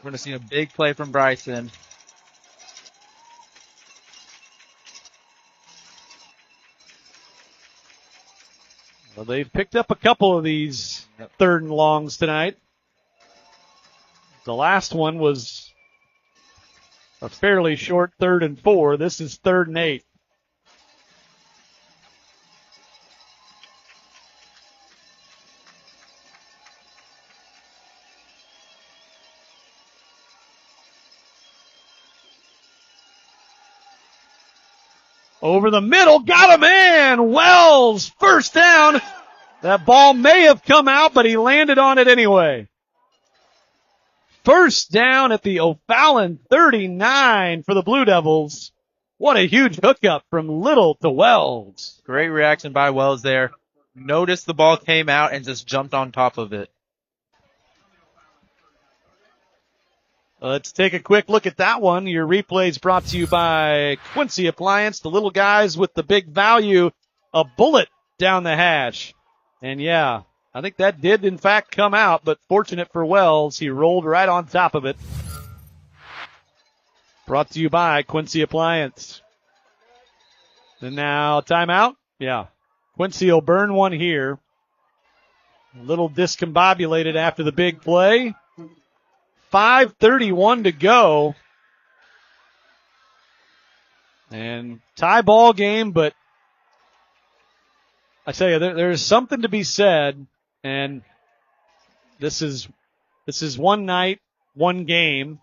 going to see a big play from Bryson. Well, they've picked up a couple of these 3rd and longs tonight. The last one was a fairly short 3rd and 4. This is 3rd and 8. Over the middle, got him in! Wells, first down. That ball may have come out, but he landed on it anyway. First down at the O'Fallon 39 for the Blue Devils. What a huge hookup from Little to Wells. Great reaction by Wells there. Noticed the ball came out and just jumped on top of it. Let's take a quick look at that one. Your replay is brought to you by Quincy Appliance, the little guys with the big value, a bullet down the hash. And yeah, I think that did in fact come out, but fortunate for Wells, he rolled right on top of it. Brought to you by Quincy Appliance. And now timeout. Yeah, Quincy will burn one here. A little discombobulated after the big play. 5:31 to go. And tie ball game, but I tell you, there's something to be said, and this is one night, one game,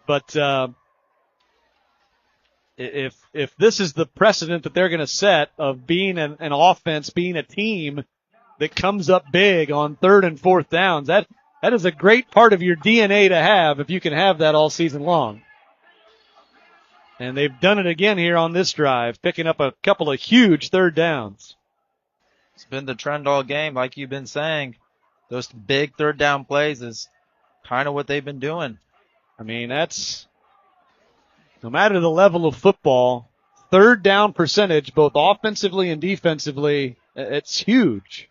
but if this is the precedent that they're going to set of being an offense, being a team that comes up big on 3rd and 4th downs, that is a great part of your DNA to have if you can have that all season long. And they've done it again here on this drive, picking up a couple of huge 3rd downs. It's been the trend all game, like you've been saying. Those big 3rd down plays is kind of what they've been doing. I mean, that's, no matter the level of football, 3rd down percentage, both offensively and defensively, it's huge.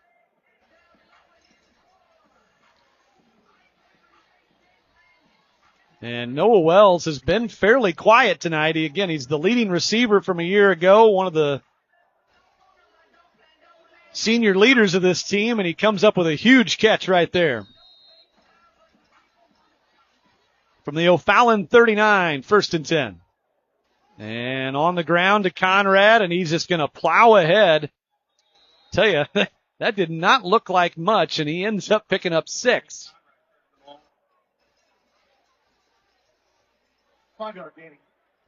And Noah Wells has been fairly quiet tonight. He's the leading receiver from a year ago, one of the senior leaders of this team, and he comes up with a huge catch right there. From the O'Fallon 39, 1st and 10. And on the ground to Conrad, and he's just going to plow ahead. Tell you, that did not look like much, and he ends up picking up 6.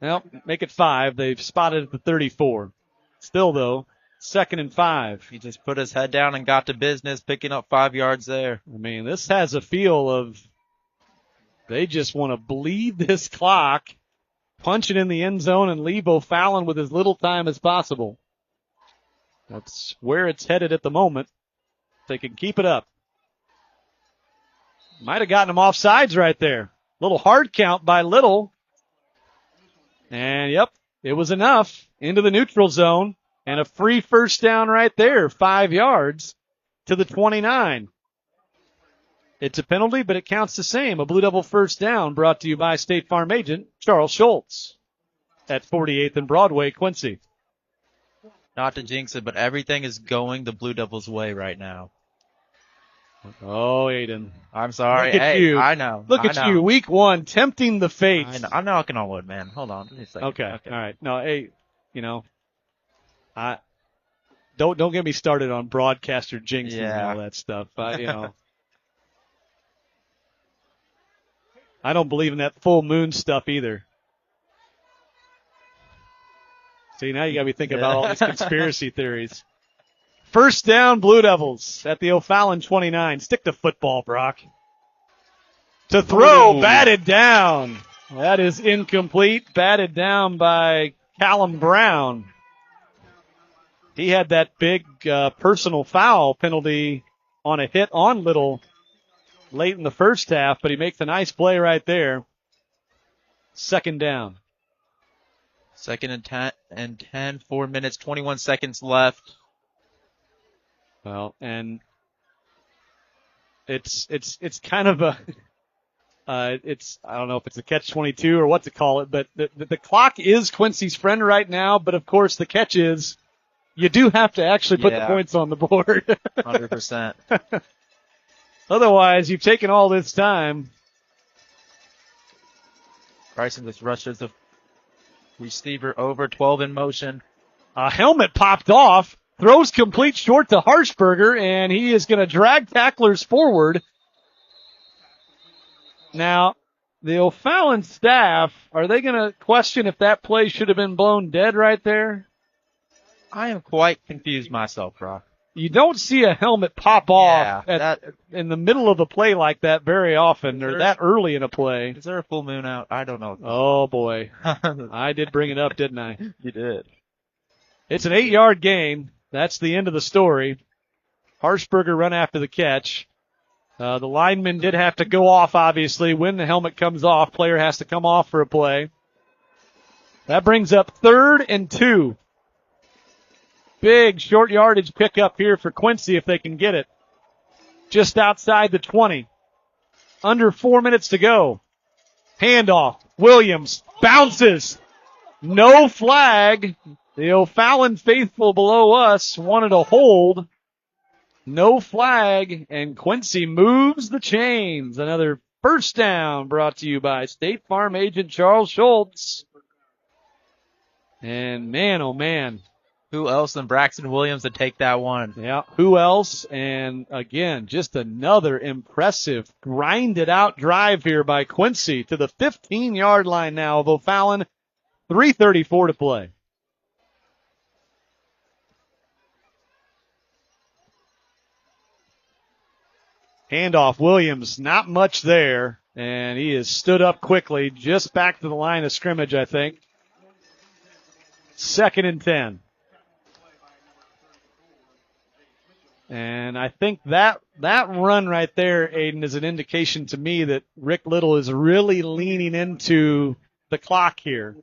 Well, make it 5. They've spotted at the 34. Still, though, 2nd and 5. He just put his head down and got to business, picking up 5 yards there. I mean, this has a feel of they just want to bleed this clock, punch it in the end zone, and leave O'Fallon with as little time as possible. That's where it's headed at the moment. If they can keep it up. Might have gotten him off sides right there. Little hard count by Little. And, yep, it was enough. Into the neutral zone. And a free first down right there. 5 yards to the 29. It's a penalty, but it counts the same. A Blue Devil first down brought to you by State Farm agent Charles Schultz at 48th and Broadway, Quincy. Not to jinx it, but everything is going the Blue Devils' way right now. Oh, Aiden. I'm sorry. Look at you. I know. Look at you. Week 1, tempting the fate. I know. I'm knocking on wood, man. Hold on. Okay. All right. No, hey, don't get me started on broadcaster jinxing and all that stuff. I don't believe in that full moon stuff either. See, now you got to be thinking about all these conspiracy theories. First down, Blue Devils at the O'Fallon 29. Stick to football, Brock. To throw, batted down. That is incomplete. Batted down by Callum Brown. He had that big personal foul penalty on a hit on Little late in the first half, but he makes a nice play right there. 2nd down. 2nd and 10, 4 minutes, 21 seconds left. Well, and it's kind of a I don't know if it's a catch-22 or what to call it, but the clock is Quincy's friend right now. But of course, the catch is you do have to actually put the points on the board. 100%. Otherwise, you've taken all this time. Bryson just rushes the receiver over, 12 in motion. A helmet popped off. Throws complete short to Harshberger, and he is going to drag tacklers forward. Now, the O'Fallon staff, are they going to question if that play should have been blown dead right there? I am quite confused myself, Brock. You don't see a helmet pop off in the middle of a play like that very often, or that early in a play. Is there a full moon out? I don't know. Oh, boy. I did bring it up, didn't I? You did. It's an 8-yard gain. That's the end of the story. Harshberger run after the catch. The lineman did have to go off, obviously. When the helmet comes off, player has to come off for a play. That brings up 3rd and 2. Big short yardage pickup here for Quincy if they can get it. Just outside the 20. Under 4 minutes to go. Handoff. Williams bounces. No flag. The O'Fallon faithful below us wanted a hold. No flag, and Quincy moves the chains. Another first down brought to you by State Farm agent Charles Schultz. And man, oh man. Who else than Braxton Williams to take that one? Yeah, who else? And again, just another impressive, grinded out drive here by Quincy to the 15-yard line now of O'Fallon. 3:34 to play. Handoff, Williams, not much there, and he has stood up quickly, just back to the line of scrimmage, I think. 2nd and 10. And I think that run right there, Aiden, is an indication to me that Rick Little is really leaning into the clock here.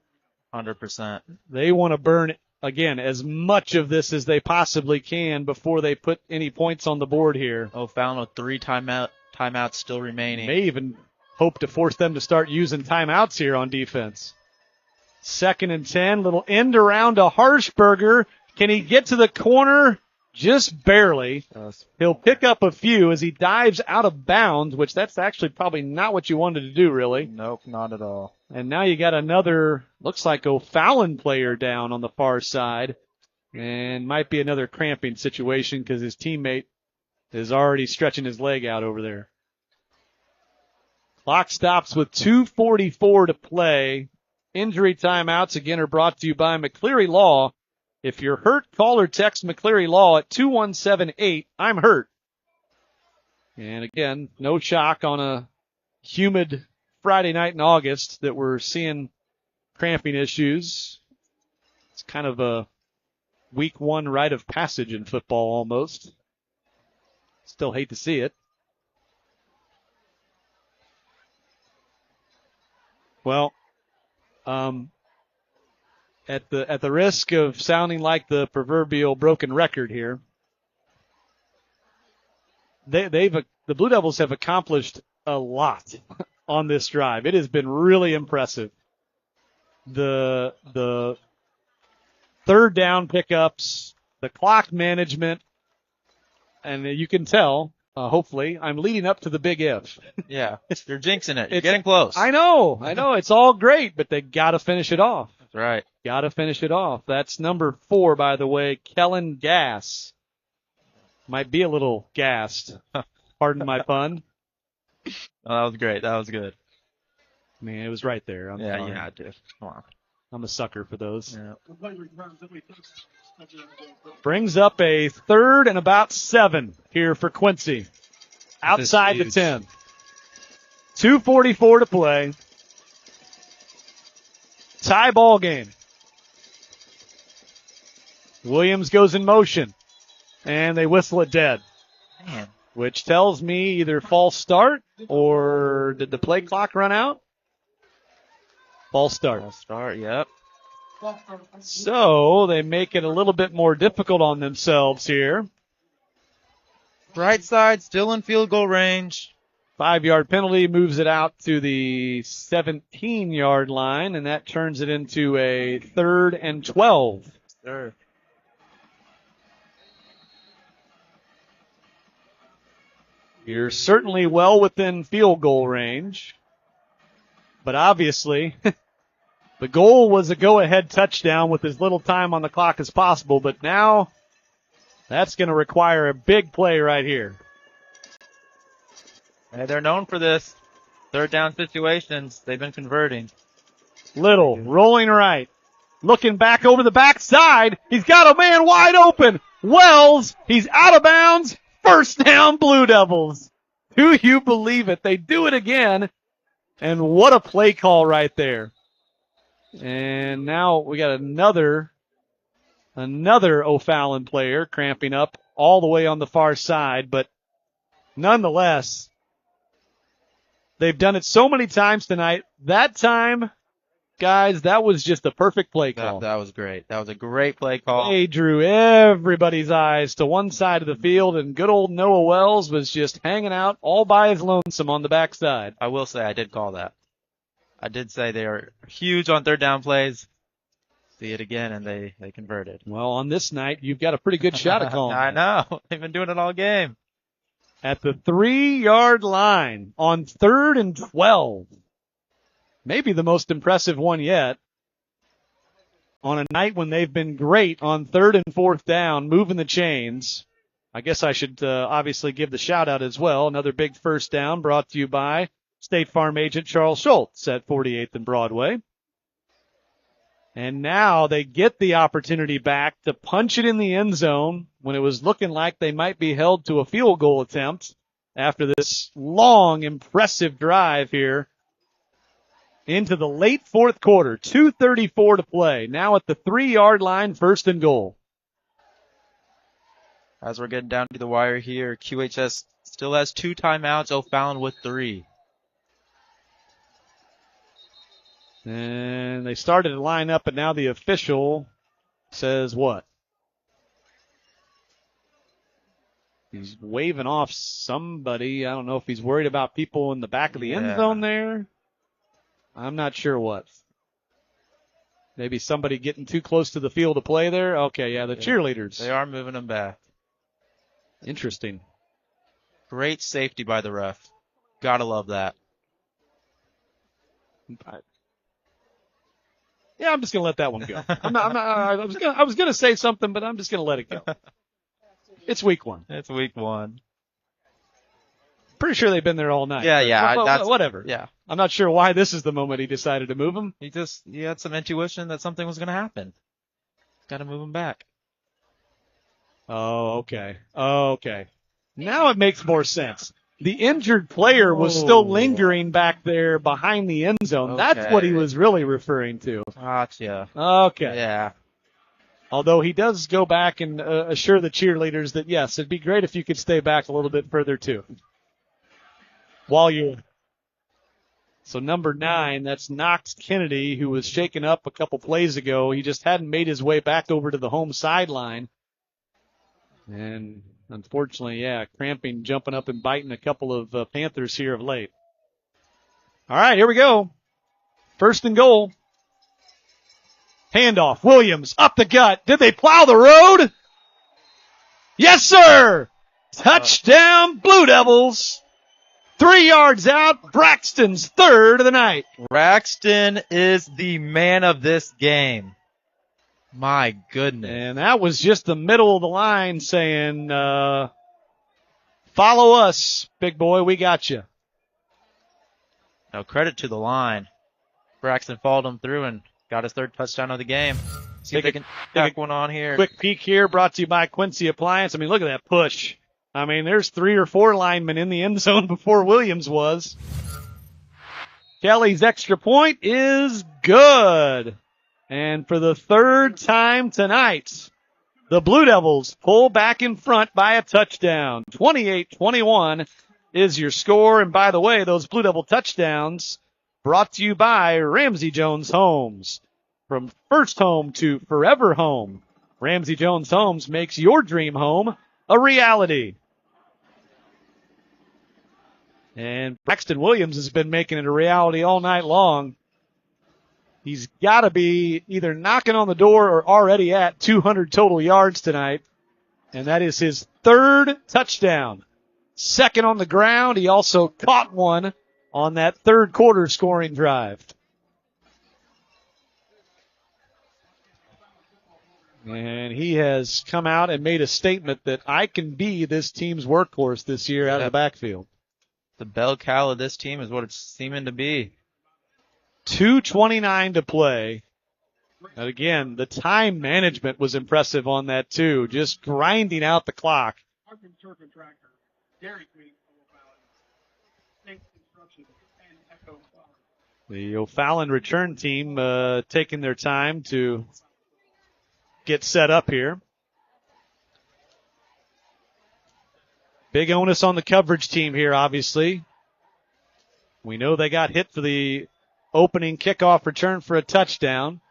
100%. They want to burn, again, as much of this as they possibly can before they put any points on the board here. O'Fallon with 3 timeouts still remaining. May even hope to force them to start using timeouts here on defense. 2nd and 10, little end around to Harshberger. Can he get to the corner? Just barely. He'll pick up a few as he dives out of bounds, which that's actually probably not what you wanted to do, really. Nope, not at all. And now you got another, looks like O'Fallon player down on the far side. And might be another cramping situation because his teammate is already stretching his leg out over there. Clock stops with 2:44 to play. injury timeouts, again, are brought to you by McCleary Law. If you're hurt, call or text McCleary Law at 2178. I'm hurt. And again, no shock on a humid Friday night in August that we're seeing cramping issues. It's kind of a week one rite of passage in football almost. Still hate to see it. Well, at the risk of sounding like the proverbial broken record here, the Blue Devils have accomplished a lot on this drive. It has been really impressive. The third down pickups, the clock management, and you can tell, hopefully, I'm leading up to the big if. Yeah, you're jinxing it. You're getting close. I know. It's all great, but they got to finish it off. That's right. Got to finish it off. That's number 4, by the way, Kellen Gass. Might be a little gassed. Pardon my pun. Oh, that was great. That was good. Man, it was right there. I'm sorry. You had to. Come on. I'm a sucker for those. Yeah. Brings up a 3rd and about 7 here for Quincy. Outside the 10. 2:44 to play. Tie ball game. Williams goes in motion, and they whistle it dead. Man. Which tells me either false start or did the play clock run out? False start. False start, yep. So they make it a little bit more difficult on themselves here. Right side, still in field goal range. 5-yard penalty moves it out to the 17-yard line, and that turns it into a 3rd and 12. Sure. You're certainly well within field goal range, but obviously the goal was a go-ahead touchdown with as little time on the clock as possible, but now that's going to require a big play right here. Hey, they're known for this. 3rd down situations. They've been converting. Little rolling right. Looking back over the backside. He's got a man wide open. Wells, he's out of bounds. 1st down, Blue Devils. Do you believe it? They do it again. And what a play call right there. And now we got another O'Fallon player cramping up all the way on the far side. But nonetheless, they've done it so many times tonight. That time, guys, that was just a perfect play call. That was great. That was a great play call. They drew everybody's eyes to one side of the field, and good old Noah Wells was just hanging out all by his lonesome on the backside. I will say I did call that. I did say they are huge on 3rd down plays. See it again, and they converted. Well, on this night, you've got a pretty good shot at calling. I know. They've been doing it all game. At the 3-yard line on 3rd and 12. Maybe the most impressive one yet. On a night when they've been great on 3rd and 4th down, moving the chains. I guess I should obviously give the shout out as well. Another big 1st down brought to you by State Farm agent Charles Schultz at 48th and Broadway. And now they get the opportunity back to punch it in the end zone when it was looking like they might be held to a field goal attempt after this long, impressive drive here into the late 4th quarter. 2:34 to play. Now at the 3-yard line, 1st and goal. As we're getting down to the wire here, QHS still has 2 timeouts, O'Fallon with 3. And they started to line up, but now the official says what? He's waving off somebody. I don't know if he's worried about people in the back of the end zone there. I'm not sure what. Maybe somebody getting too close to the field to play there. Okay, the cheerleaders. They are moving them back. Interesting. Great safety by the ref. Gotta love that. Yeah, I'm just gonna let that one go. I was gonna say something, but I'm just gonna let it go. It's week 1. It's week 1. pretty sure they've been there all night. Yeah. Whatever. Yeah. I'm not sure why this is the moment he decided to move him. He had some intuition that something was going to happen. Got to move him back. Oh, okay. Now it makes more sense. The injured player was still lingering back there behind the end zone. Okay. That's what he was really referring to. Gotcha. Okay. Yeah. Although he does go back and assure the cheerleaders that, yes, it'd be great if you could stay back a little bit further, too. So number 9, that's Knox Kennedy, who was shaken up a couple plays ago. He just hadn't made his way back over to the home sideline. And unfortunately, cramping, jumping up and biting a couple of Panthers here of late. All right, here we go. 1st and goal. Handoff. Williams up the gut. Did they plow the road? Yes, sir. Touchdown, Blue Devils. 3 yards out. Braxton's 3rd of the night. Braxton is the man of this game. My goodness. And that was just the middle of the line saying, follow us, big boy. We got you. Now credit to the line. Braxton followed him through and got his 3rd touchdown of the game. See if they can take one on here. Quick peek here brought to you by Quincy Appliance. I mean, look at that push. I mean, there's 3 or 4 linemen in the end zone before Williams was. Kelly's extra point is good. And for the 3rd time tonight, the Blue Devils pull back in front by a touchdown. 28-21 is your score. And by the way, those Blue Devil touchdowns brought to you by Ramsey Jones Homes. From first home to forever home, Ramsey Jones Homes makes your dream home a reality. And Braxton Williams has been making it a reality all night long. He's got to be either knocking on the door or already at 200 total yards tonight. And that is his 3rd touchdown. 2nd on the ground. He also caught one on that 3rd quarter scoring drive. And he has come out and made a statement that I can be this team's workhorse this year out of the backfield. The bell cow of this team is what it's seeming to be. 2:29 to play. And again, the time management was impressive on that too. Just grinding out the clock. The O'Fallon return team taking their time to get set up here. Big onus on the coverage team here, obviously. We know they got hit for the opening kickoff return for a touchdown.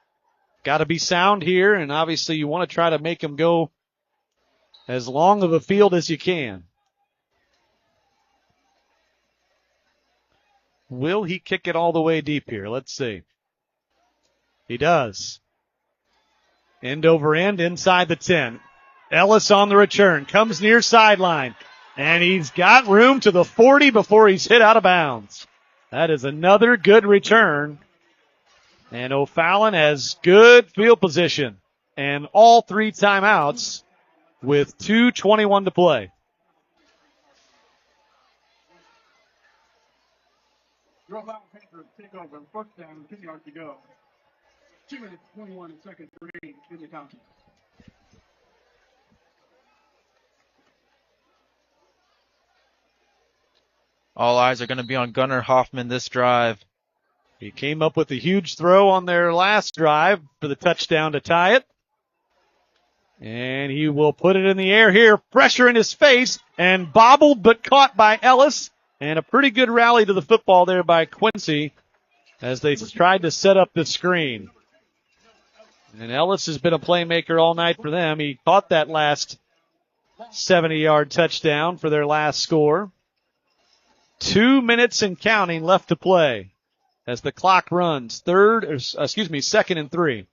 Got to be sound here, and obviously you want to try to make them go as long of a field as you can. Will he kick it all the way deep here? Let's see. He does. End over end inside the 10. Ellis on the return. Comes near sideline. And he's got room to the 40 before he's hit out of bounds. That is another good return. And O'Fallon has good field position. And all 3 timeouts with 2:21 to play. Your O'Fallon Panthers take over 1st down, 10 yards to go. 2 minutes, 21 seconds remaining in the contest. All eyes are going to be on Gunnar Hoffman this drive. He came up with a huge throw on their last drive for the touchdown to tie it. And he will put it in the air here. Pressure in his face and bobbled but caught by Ellis. And a pretty good rally to the football there by Quincy as they tried to set up the screen. And Ellis has been a playmaker all night for them. He caught that last 70-yard touchdown for their last score. 2 minutes and counting left to play as the clock runs. 2nd and 3.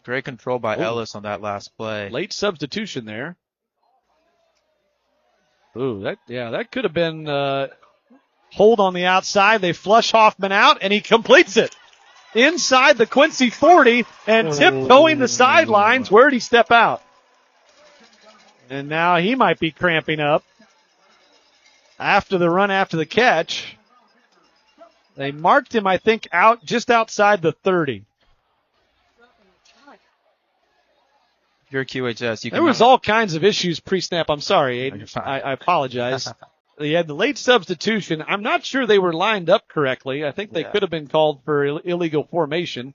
Great control by Ellis on that last play. Late substitution there. Ooh, that could have been hold on the outside. They flush Hoffman out, and he completes it inside the Quincy 40 and tiptoeing the sidelines. Where'd he step out? And now he might be cramping up. after the run after the catch. They marked him, I think, out just outside the 30. If you're QHS, you can. There was all kinds of issues pre-snap. I'm sorry, Aiden. I apologize. They had the late substitution. I'm not sure they were lined up correctly. I think they could have been called for illegal formation.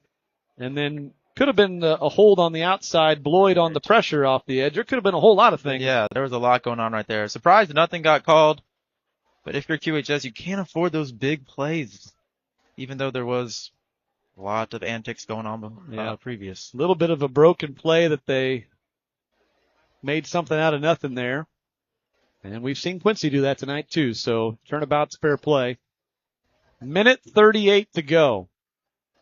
And then could have been a hold on the outside, Bloyd on the pressure off the edge. There could have been a whole lot of things. Yeah, there was a lot going on right there. Surprised nothing got called. But if you're QHS, you can't afford those big plays, even though there was a lot of antics going on previous. A little bit of a broken play that they made something out of nothing there. And we've seen Quincy do that tonight too, so turnabout's fair play. Minute 38 to go.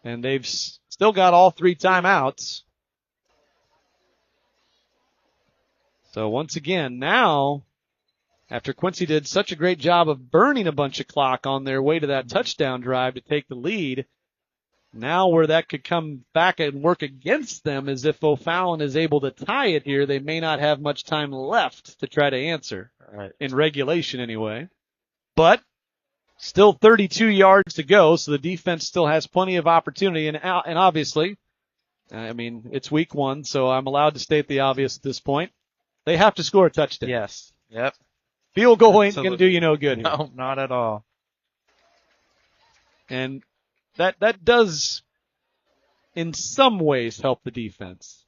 And they've still got all 3 timeouts. So once again, now, after Quincy did such a great job of burning a bunch of clock on their way to that touchdown drive to take the lead, now where that could come back and work against them is if O'Fallon is able to tie it here, they may not have much time left to try to answer. Right. In regulation anyway. But still 32 yards to go, so the defense still has plenty of opportunity. And obviously, I mean, it's week 1, so I'm allowed to state the obvious at this point. They have to score a touchdown. Yes. Yep. Field goal ain't going to do you no good here. No, not at all. And that does, in some ways, help the defense.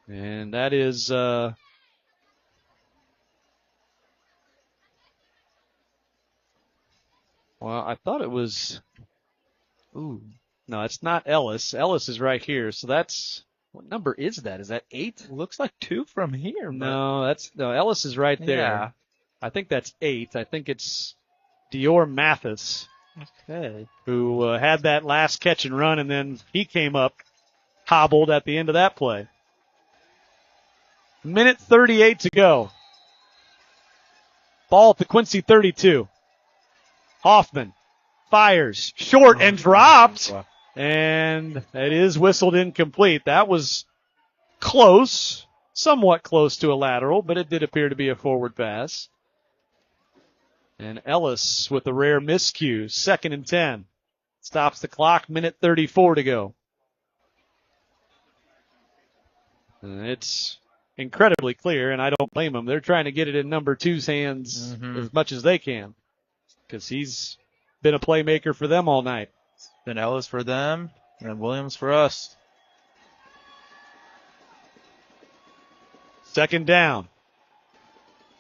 And that is, well, I thought it was, no, it's not Ellis. Ellis is right here. So that's, what number is that? Is that 8? Looks like 2 from here. No, Ellis is right there. Yeah. I think that's 8. I think it's Dior Mathis. Okay. Who had that last catch and run, and then he came up hobbled at the end of that play. Minute 38 to go. Ball at the Quincy 32. Hoffman fires short and dropped. And it is whistled incomplete. That was close, somewhat close to a lateral, but it did appear to be a forward pass. And Ellis with a rare miscue. 2nd and 10. Stops the clock. Minute 34 to go. And it's incredibly clear, and I don't blame them. They're trying to get it in number 2's hands as much as they can, because he's been a playmaker for them all night. Then Ellis for them, and Williams for us. 2nd down.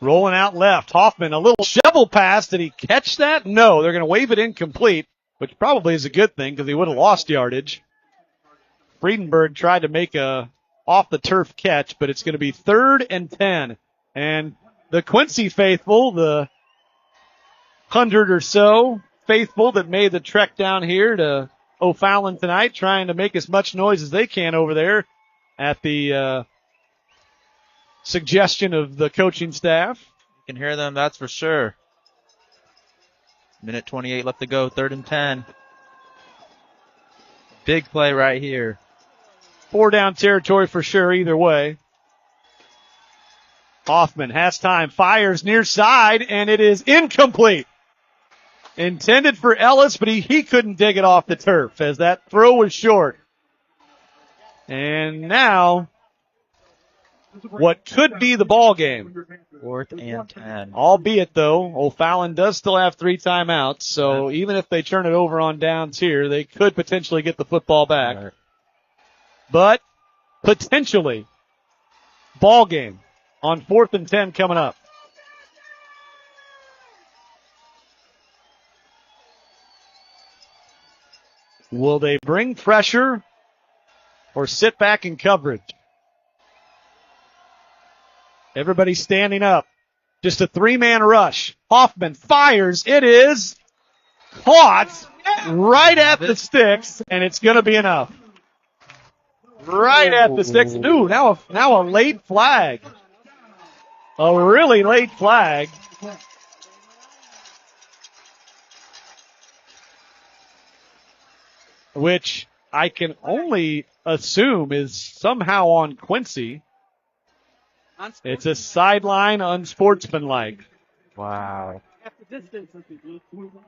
Rolling out left. Hoffman, a little shovel pass. Did he catch that? No, they're going to wave it incomplete, which probably is a good thing because he would have lost yardage. Friedenberg tried to make a off-the-turf catch, but it's going to be 3rd and 10. And the Quincy faithful, the 100 or so faithful that made the trek down here to O'Fallon tonight, trying to make as much noise as they can over there at the suggestion of the coaching staff. You can hear them, that's for sure. Minute 28 left to go, 3rd and 10. Big play right here. 4 down territory for sure either way. Hoffman has time, fires near side, and it is incomplete. Intended for Ellis, but he couldn't dig it off the turf as that throw was short. And now, what could be the ball game. 4th and 10. Albeit, though, O'Fallon does still have 3 timeouts, so even if they turn it over on downs here, they could potentially get the football back. Right. But potentially, ball game on 4th and 10 coming up. Will they bring pressure or sit back in coverage? Everybody standing up. Just a 3-man rush. Hoffman fires. It is caught right at the sticks, and it's going to be enough. Right at the sticks. Ooh, now a late flag. A really late flag. Which I can only assume is somehow on Quincy. It's a sideline unsportsmanlike. Wow.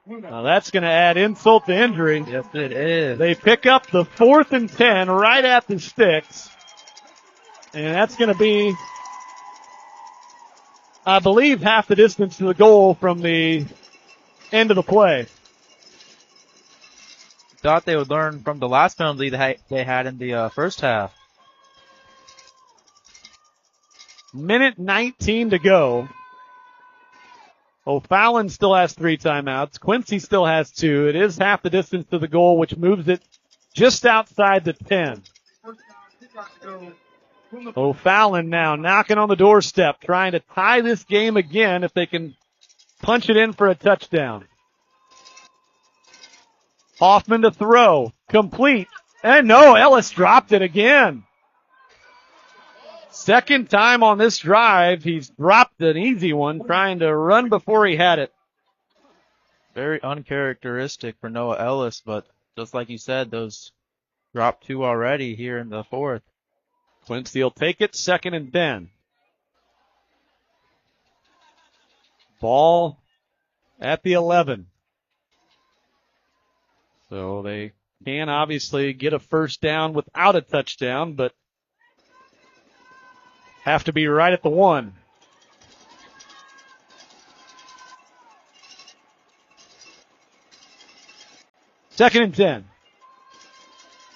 Now that's going to add insult to injury. Yes, it is. They pick up the 4th and 10 right at the sticks. And that's going to be, I believe, half the distance to the goal from the end of the play. Thought they would learn from the last penalty they had in the first half. Minute 19 to go. O'Fallon still has 3 timeouts. Quincy still has 2. It is half the distance to the goal, which moves it just outside the 10. O'Fallon now knocking on the doorstep, trying to tie this game again if they can punch it in for a touchdown. Hoffman to throw. Complete. And no, Ellis dropped it again. Second time on this drive, he's dropped an easy one, trying to run before he had it. Very uncharacteristic for Noah Ellis, but just like you said, those dropped 2 already here in the 4th. Quincy will take it, 2nd and 10. Ball at the 11. So they can obviously get a first down without a touchdown, but have to be right at the 1. Second and 10.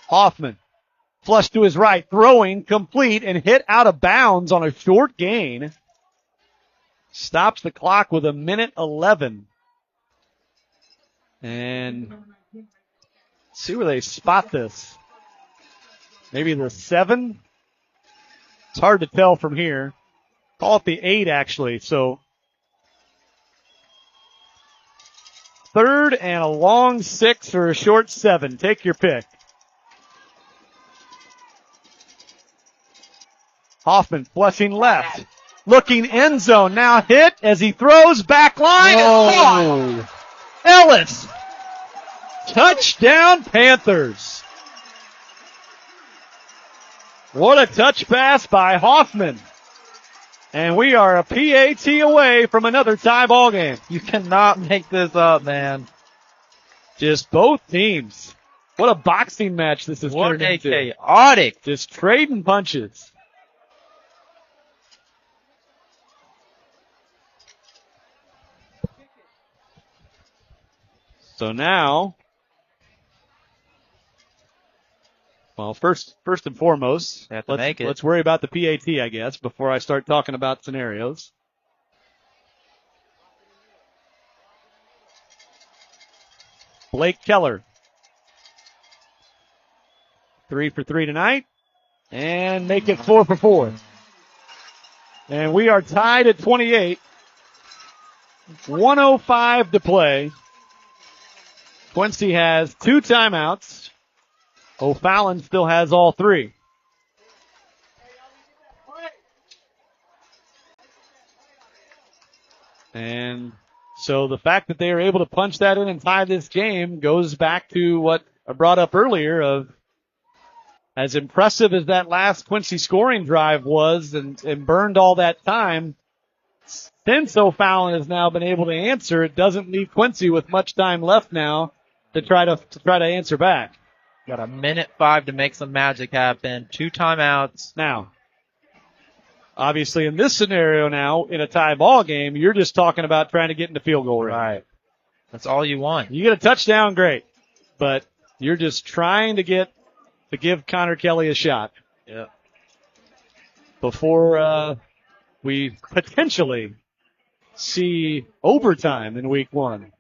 Hoffman, flush to his right, throwing, complete, and hit out of bounds on a short gain. Stops the clock with 1:11. And see where they spot this. Maybe the 7? It's hard to tell from here. Call it the 8, actually. So 3rd and a long 6 or a short 7. Take your pick. Hoffman flushing left. Looking end zone. Now hit as he throws back line. And caught. Ellis. Touchdown Panthers. What a touch pass by Hoffman. And we are a PAT away from another tie ball game. You cannot make this up, man. Just both teams. What a boxing match this is turned into. Chaotic. Just trading punches. So now, well, first and foremost, let's worry about the PAT, I guess, before I start talking about scenarios. Blake Keller. 3 for 3 tonight. And make it 4 for 4. And we are tied at 28. 1:05 to play. Quincy has 2 timeouts. O'Fallon still has all 3. And so the fact that they are able to punch that in and tie this game goes back to what I brought up earlier of as impressive as that last Quincy scoring drive was and burned all that time. Since O'Fallon has now been able to answer, it doesn't leave Quincy with much time left now to try to answer back. Got 1:05 to make some magic happen. 2 timeouts. Now, obviously in this scenario now, in a tie ball game, you're just talking about trying to get into field goal range. Right. That's all you want. You get a touchdown, great. But you're just trying to give Connor Kelly a shot. Yeah. Before we potentially see overtime in week 1.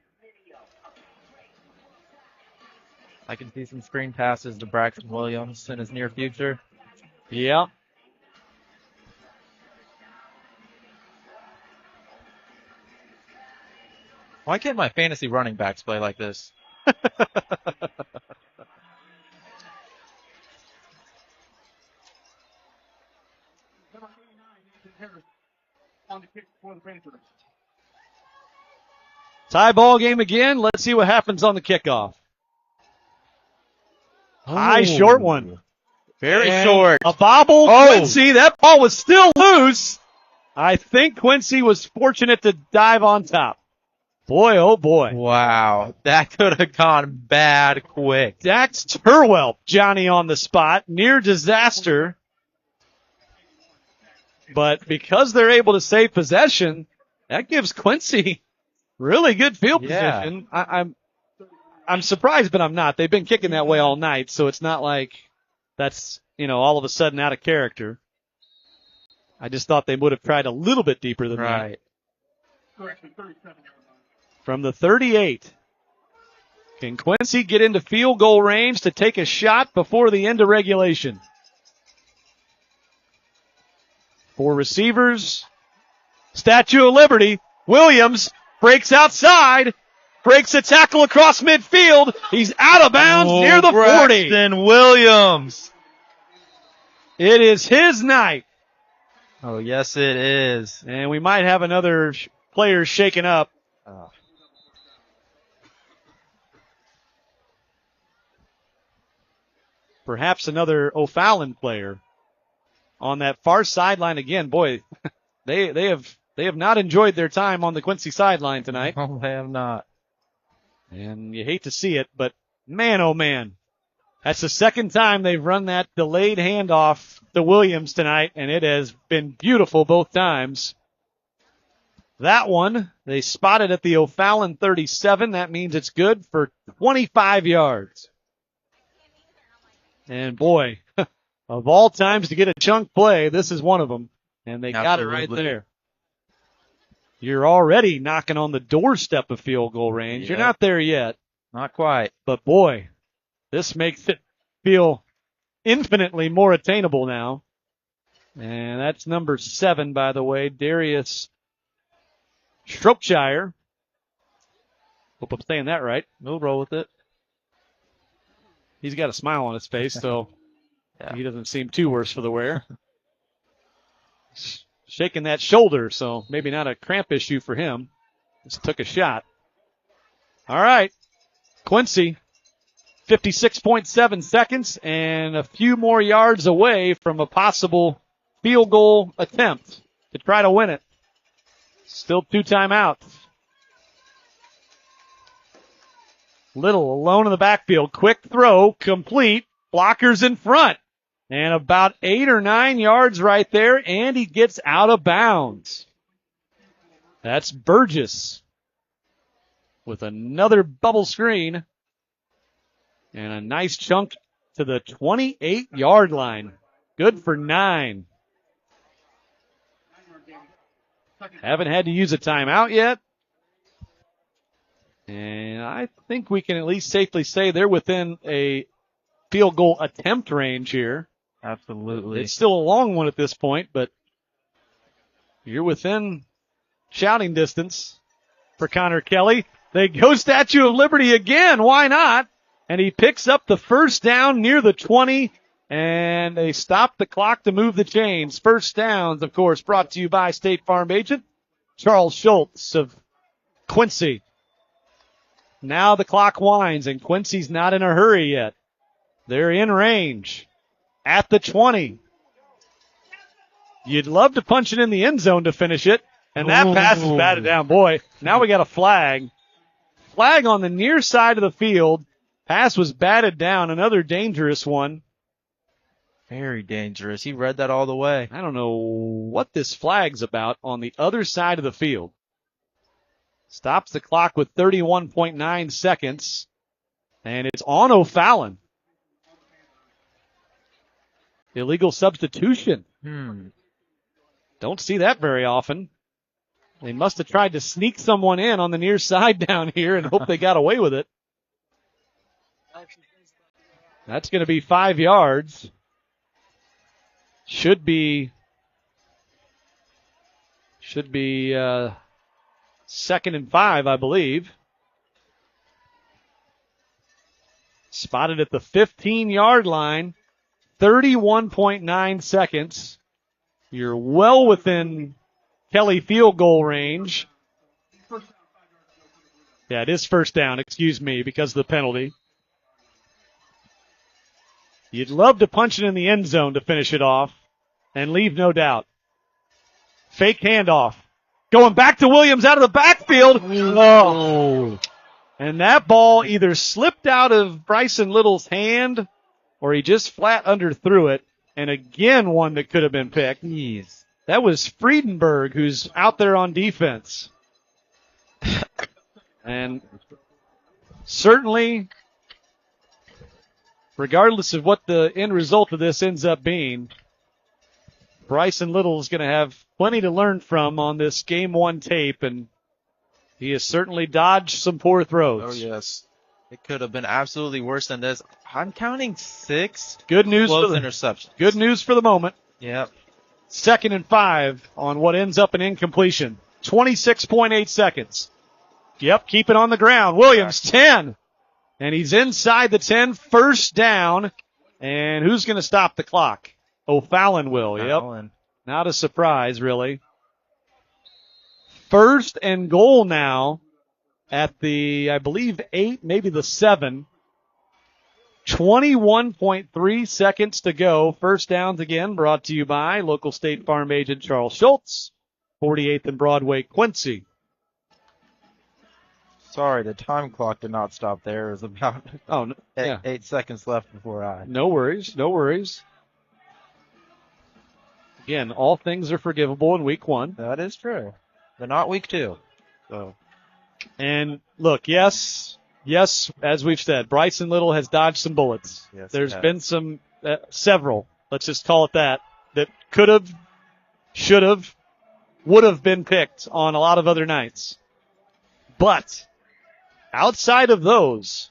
I can see some screen passes to Braxton Williams in his near future. Yeah. Why can't my fantasy running backs play like this? On the kick for the Panthers. Tie ball game again. Let's see what happens on the kickoff. High short one. Very And short. A bobble, Quincy. That ball was still loose. I think Quincy was fortunate to dive on top. Boy, oh boy. Wow. That could have gone bad quick. Dax Turwell, Johnny on the spot. Near disaster. But because they're able to save possession, that gives Quincy really good field position. I'm surprised, but I'm not. They've been kicking that way all night, so it's not like that's, all of a sudden out of character. I just thought they would have tried a little bit deeper than that. From the 38. Can Quincy get into field goal range to take a shot before the end of regulation? For receivers, Statue of Liberty, Williams breaks outside, breaks a tackle across midfield. He's out of bounds near the 40. Braxton Williams. It is his night. Oh, yes, it is. And we might have another player shaken up. Perhaps another O'Fallon player on that far sideline again. Boy, they have not enjoyed their time on the Quincy sideline tonight. Oh, they have not. And you hate to see it, but man, oh man. That's the second time they've run that delayed handoff to Williams tonight, and it has been beautiful both times. That one, they spotted at the O'Fallon 37. That means it's good for 25 yards. And boy, of all times to get a chunk play, this is one of them. And they got it right there. You're already knocking on the doorstep of field goal range. You're not there yet. Not quite. But boy, this makes it feel infinitely more attainable now. And that's number 7, by the way, Darius Shropshire. Hope I'm saying that right. We'll roll with it. He's got a smile on his face, so he doesn't seem too worse for the wear. Shaking that shoulder, so maybe not a cramp issue for him. Just took a shot. All right. Quincy, 56.7 seconds and a few more yards away from a possible field goal attempt to try to win it. Still 2 timeouts. Little alone in the backfield. Quick throw, complete. Blockers in front. And about 8 or 9 yards right there, and he gets out of bounds. That's Burgess with another bubble screen. And a nice chunk to the 28-yard line. Good for 9. Haven't had to use a timeout yet. And I think we can at least safely say they're within a field goal attempt range here. Absolutely. It's still a long one at this point, but you're within shouting distance for Connor Kelly. They go Statue of Liberty again. Why not? And he picks up the first down near the 20, and they stop the clock to move the chains. First downs, of course, brought to you by State Farm agent Charles Schultz of Quincy. Now the clock winds, and Quincy's not in a hurry yet. They're in range at the 20. You'd love to punch it in the end zone to finish it, and that pass is batted down. Boy, now we got a flag. Flag on the near side of the field. Pass was batted down. Another dangerous one. Very dangerous. He read that all the way. I don't know what this flag's about on the other side of the field. Stops the clock with 31.9 seconds. And it's on O'Fallon. Illegal substitution. Don't see that very often. They must have tried to sneak someone in on the near side down here and hope they got away with it. That's going to be 5 yards. Should be 2nd and 5, I believe. Spotted at the 15-yard line. 31.9 seconds. You're well within Kelly field goal range. Yeah, it is first down, excuse me, because of the penalty. You'd love to punch it in the end zone to finish it off and leave no doubt. Fake handoff. Going back to Williams out of the backfield. Oh. And that ball either slipped out of Bryson Little's hand or he just flat underthrew it. And again, one that could have been picked. Jeez. That was Friedenberg who's out there on defense. And certainly, regardless of what the end result of this ends up being, Bryson Little is going to have plenty to learn from on this game one tape, and he has certainly dodged some poor throws. Oh, yes. It could have been absolutely worse than this. I'm counting 6 good news close interceptions. Good news for the moment. Yep. 2nd and 5 on what ends up an incompletion. 26.8 seconds. Yep, keep it on the ground. Williams, 10. And he's inside the 10, first down. And who's going to stop the clock? O'Fallon will. Fallon. Yep. Not a surprise, really. 1st and goal now at the, I believe, 8, maybe the 7. 21.3 seconds to go. First downs again brought to you by local State Farm agent Charles Schultz, 48th and Broadway, Quincy. Sorry, the time clock did not stop there. It was about 8 seconds left before I. No worries, no worries. Again, all things are forgivable in week 1. That is true. They're not week 2. So. And look, yes, as we've said, Bryson Little has dodged some bullets. Yes, there's been some, several, let's just call it that could have, should have, would have been picked on a lot of other nights. But outside of those,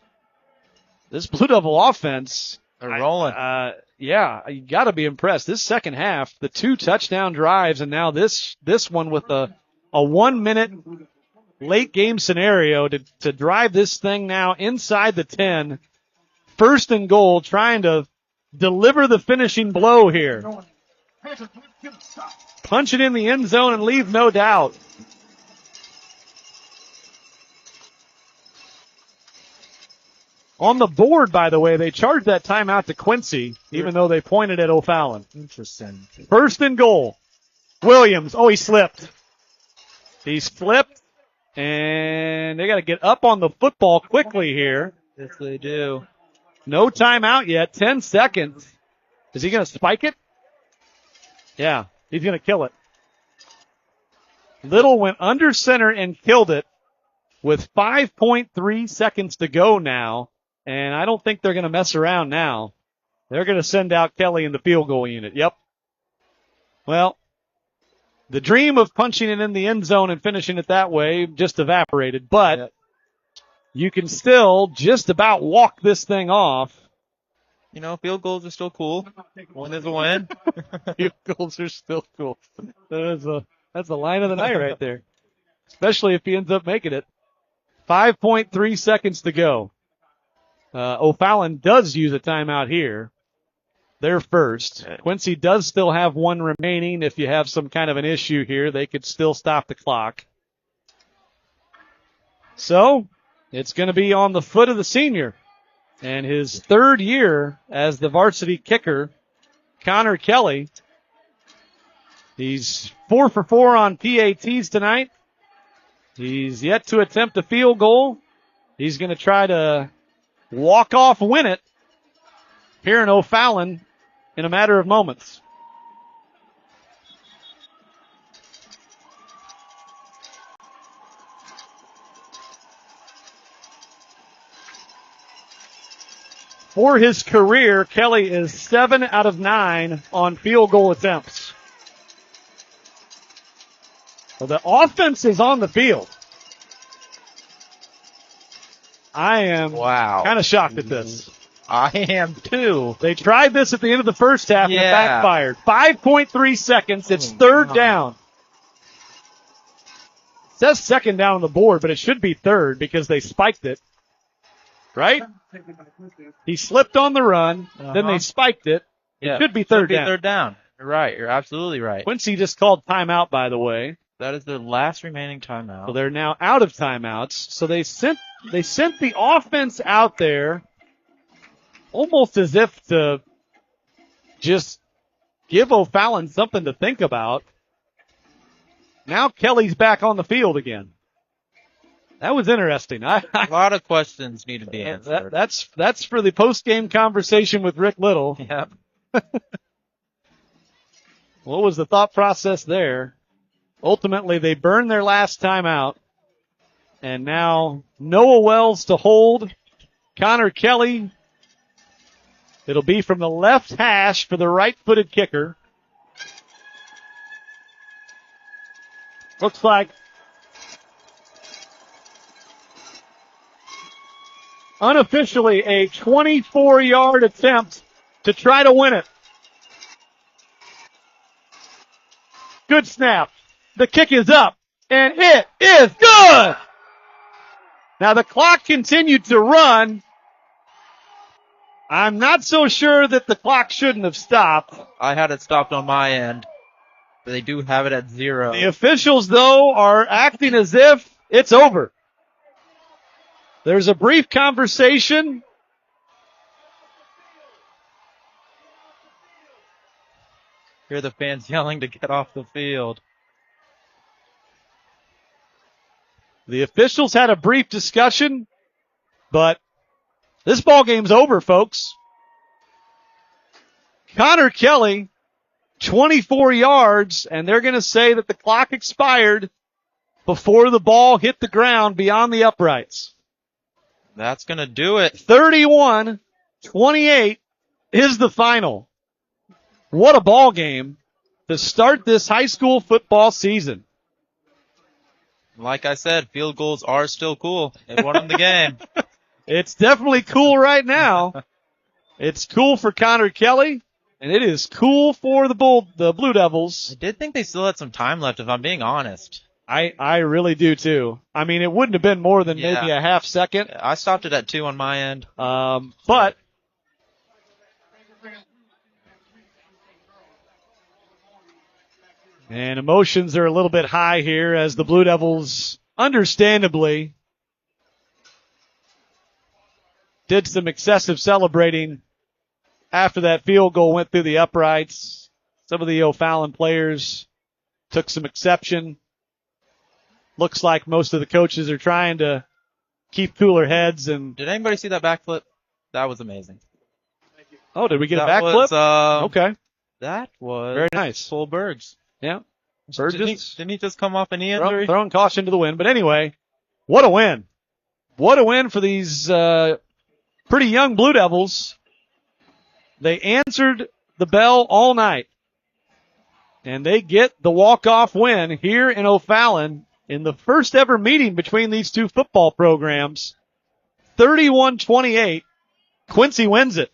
this Blue Devil offense, they're rolling. Yeah, you got to be impressed. This second half, the 2 touchdown drives, and now this one with a 1 minute late game scenario to drive this thing now inside the 10. 1st and goal, trying to deliver the finishing blow here. Punch it in the end zone and leave no doubt. On the board, by the way, they charged that timeout to Quincy, even though they pointed at O'Fallon. Interesting. 1st and goal. Williams. Oh, he slipped. He's flipped, and they got to get up on the football quickly here. Yes, they do. No timeout yet. 10 seconds. Is he going to spike it? Yeah, he's going to kill it. Little went under center and killed it with 5.3 seconds to go now. And I don't think they're going to mess around now. They're going to send out Kelly in the field goal unit. Yep. Well, the dream of punching it in the end zone and finishing it that way just evaporated. But you can still just about walk this thing off. You know, field goals are still cool. One is a win. Field goals are still cool. That's the line of the night right there. Especially if he ends up making it. 5.3 seconds to go. O'Fallon does use a timeout here. They're first. Quincy does still have 1 remaining. If you have some kind of an issue here, they could still stop the clock. So, it's going to be on the foot of the senior. And his 3rd year as the varsity kicker, Connor Kelly. He's 4 for 4 on PATs tonight. He's yet to attempt a field goal. He's going to try to walk off win it here in O'Fallon in a matter of moments. For his career, Kelly is 7 out of 9 on field goal attempts. So the offense is on the field. I am kind of shocked at this. I am too. They tried this at the end of the first half and it backfired. 5.3 seconds. It's 3rd down. It says 2nd down on the board, but it should be 3rd because they spiked it. Right? He slipped on the run, then they spiked it. It should be 3rd down. 3rd down. You're right. You're absolutely right. Quincy just called timeout, by the way. That is their last remaining timeout. So they're now out of timeouts. So they sent the offense out there almost as if to just give O'Fallon something to think about. Now Kelly's back on the field again. That was interesting. A lot of questions need to be answered. That's for the post-game conversation with Rick Little. Yep. What was the thought process there? Ultimately, they burned their last time out. And now Noah Wells to hold. Connor Kelly. It'll be from the left hash for the right-footed kicker. Looks like unofficially a 24-yard attempt to try to win it. Good snap. The kick is up, and it is good. Now the clock continued to run. I'm not so sure that the clock shouldn't have stopped. I had it stopped on my end. They do have it at 0. The officials, though, are acting as if it's over. There's a brief conversation. Hear the fans yelling to get off the field. The officials had a brief discussion, but this ball game's over, folks. Connor Kelly, 24 yards, and they're going to say that the clock expired before the ball hit the ground beyond the uprights. That's going to do it. 31-28 is the final. What a ball game to start this high school football season. Like I said, field goals are still cool. It won them the game. It's definitely cool right now. It's cool for Connor Kelly, and it is cool for the Blue Devils. I did think they still had some time left, if I'm being honest. I really do too. I mean, it wouldn't have been more than maybe a half second. I stopped it at 2 on my end. But and emotions are a little bit high here as the Blue Devils, understandably, did some excessive celebrating after that field goal went through the uprights. Some of the O'Fallon players took some exception. Looks like most of the coaches are trying to keep cooler heads. And did anybody see that backflip? That was amazing. Oh, did we get a backflip? Okay. That was very nice. Full Bergs. Yeah. Burgess. Didn't he just come off a knee injury? Throwing caution to the wind. But anyway, what a win. What a win for these pretty young Blue Devils. They answered the bell all night. And they get the walk-off win here in O'Fallon in the first ever meeting between these two football programs. 31-28. Quincy wins it.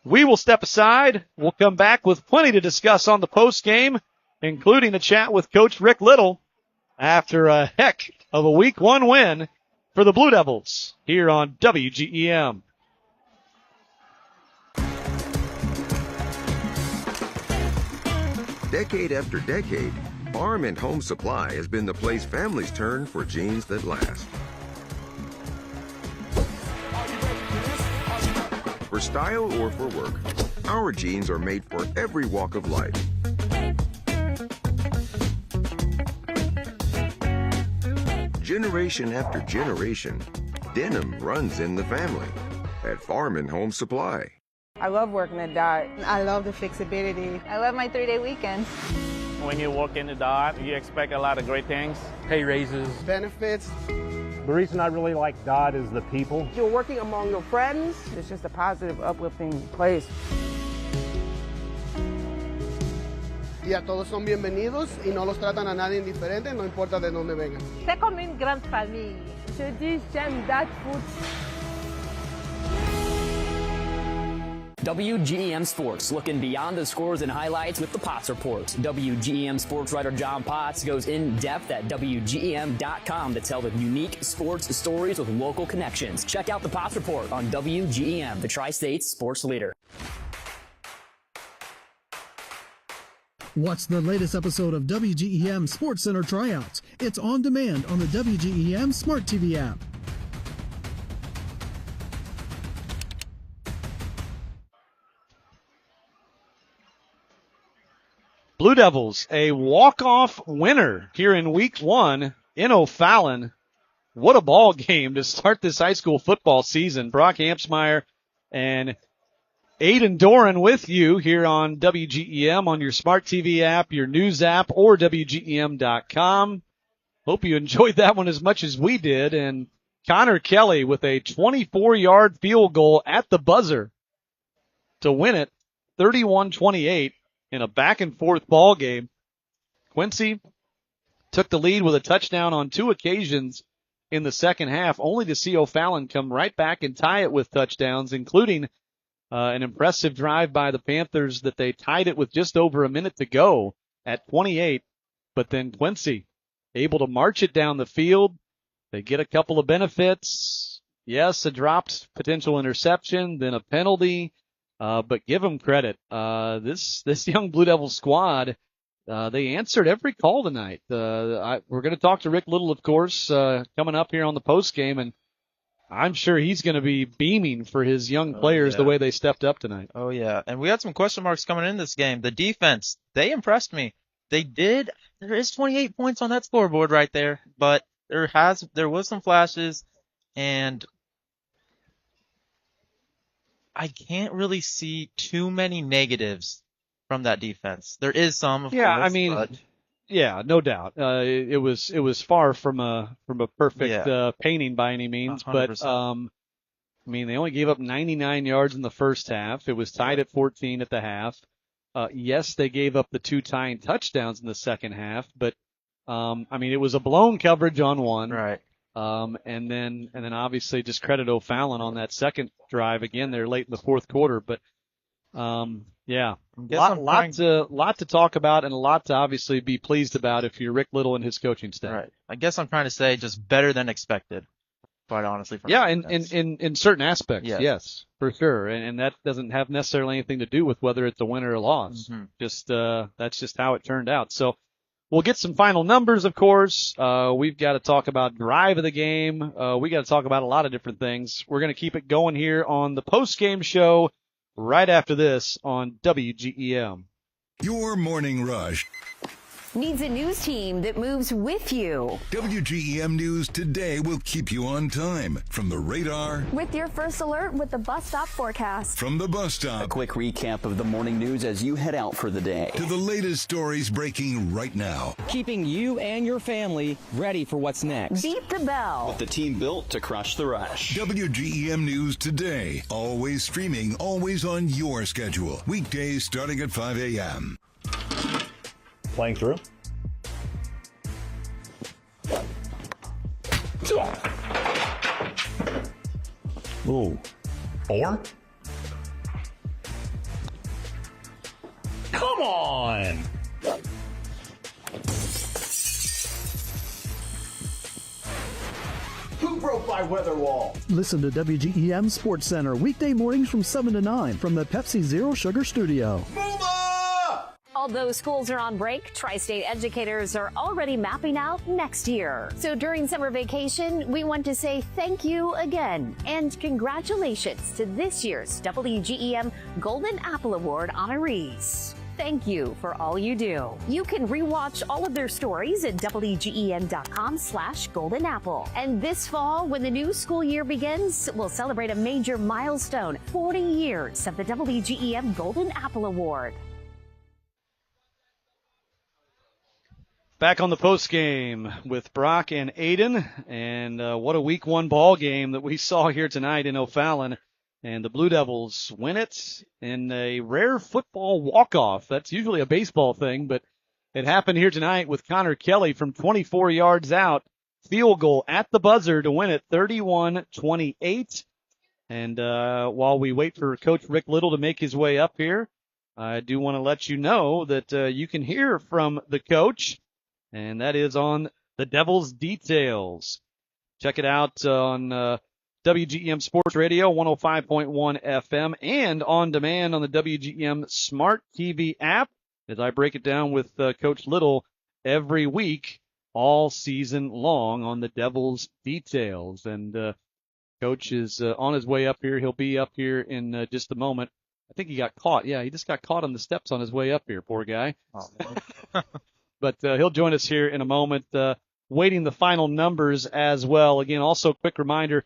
We will step aside. We'll come back with plenty to discuss on the post game, including a chat with Coach Rick Little after a heck of a Week 1 win for the Blue Devils here on WGEM. Decade after decade, Farm and Home Supply has been the place families turn for jeans that last. For style or for work, our jeans are made for every walk of life. Generation after generation, denim runs in the family at Farm and Home Supply. I love working at Dot. I love the flexibility. I love my 3-day weekend. When you work in the Dot, you expect a lot of great things. Pay raises. Benefits. The reason I really like Dot is the people. You're working among your friends. It's just a positive, uplifting place. Y a todos son bienvenidos y no los tratan a nadie indiferente, no importa de dónde vengan. C'est comme une grande famille. Je dis, j'aime Dot Food. WGEM Sports, looking beyond the scores and highlights with the Potts Report. WGEM sports writer John Potts goes in depth at WGEM.com to tell the unique sports stories with local connections. Check out the Potts Report on WGEM, the Tri-State's sports leader. Watch the latest episode of WGEM Sports Center Tryouts. It's on demand on the WGEM Smart TV app. Blue Devils, a walk-off winner here in week 1 in O'Fallon. What a ball game to start this high school football season. Brock Hampsmeyer and Aiden Doran with you here on WGEM on your smart TV app, your news app, or WGEM.com. Hope you enjoyed that one as much as we did. And Connor Kelly with a 24-yard field goal at the buzzer to win it 31-28 in a back-and-forth ball game. Quincy took the lead with a touchdown on 2 occasions in the second half, only to see O'Fallon come right back and tie it with touchdowns, including an impressive drive by the Panthers that they tied it with just over a minute to go at 28. But then Quincy able to march it down the field. They get a couple of benefits. Yes, a dropped potential interception, then a penalty. But give them credit. This young Blue Devil squad, they answered every call tonight. We're going to talk to Rick Little, of course, coming up here on the post game, and I'm sure he's going to be beaming for his young players the way they stepped up tonight. Oh, yeah. And we had some question marks coming in this game. The defense, they impressed me. They did. There is 28 points on that scoreboard right there, but there was some flashes, and I can't really see too many negatives from that defense. There is some, of course. I mean, but yeah, no doubt. It was far from a perfect painting by any means, 100%. but I mean, they only gave up 99 yards in the first half. It was tied at 14 at the half. Yes, they gave up the 2 tying touchdowns in the second half, but I mean, it was a blown coverage on one. Right. And then obviously just credit O'Fallon on that second drive again there late in the fourth quarter. But, yeah, lot to talk about and a lot to obviously be pleased about if you're Rick Little and his coaching staff. Right. I guess I'm trying to say just better than expected, quite honestly. In certain aspects, yes, for sure. And that doesn't have necessarily anything to do with whether it's a win or a loss. Mm-hmm. That's just how it turned out. So, we'll get some final numbers, of course. We've got to talk about drive of the game. We got to talk about a lot of different things. We're going to keep it going here on the post-game show right after this on WGEM. Your Morning Rush Needs a news team that moves with you. WGEM News Today will keep you on time. From the radar, with your first alert with the bus stop forecast. From the bus stop, a quick recap of the morning news as you head out for the day. To the latest stories breaking right now. Keeping you and your family ready for what's next. Beat the bell. With the team built to crush the rush. WGEM News Today. Always streaming, always on your schedule. Weekdays starting at 5 a.m. Playing through. Ooh. 4? Come on! Who broke my weather wall? Listen to WGEM Sports Center weekday mornings from 7 to 9 from the Pepsi Zero Sugar Studio. Although schools are on break, Tri-State educators are already mapping out next year. So during summer vacation, we want to say thank you again and congratulations to this year's WGEM Golden Apple Award honorees. Thank you for all you do. You can rewatch all of their stories at WGEM.com/Golden Apple. And this fall, when the new school year begins, we'll celebrate a major milestone, 40 years of the WGEM Golden Apple Award. Back on the post game with Brock and Aiden, and what a week 1 ball game that we saw here tonight in O'Fallon. And the Blue Devils win it in a rare football walk-off. That's usually a baseball thing, but it happened here tonight with Connor Kelly from 24 yards out. Field goal at the buzzer to win it 31-28. And while we wait for Coach Rick Little to make his way up here, I do want to let you know that you can hear from the coach, and that is on the Devil's Details. Check it out on WGEM Sports Radio 105.1 FM and on demand on the WGEM Smart TV app as I break it down with Coach Little every week all season long on the Devil's Details. And Coach is on his way up here. He'll be up here in just a moment. I think he got caught. Yeah, he just got caught on the steps on his way up here, poor guy. Oh. But he'll join us here in a moment, waiting the final numbers as well. Again, also quick reminder,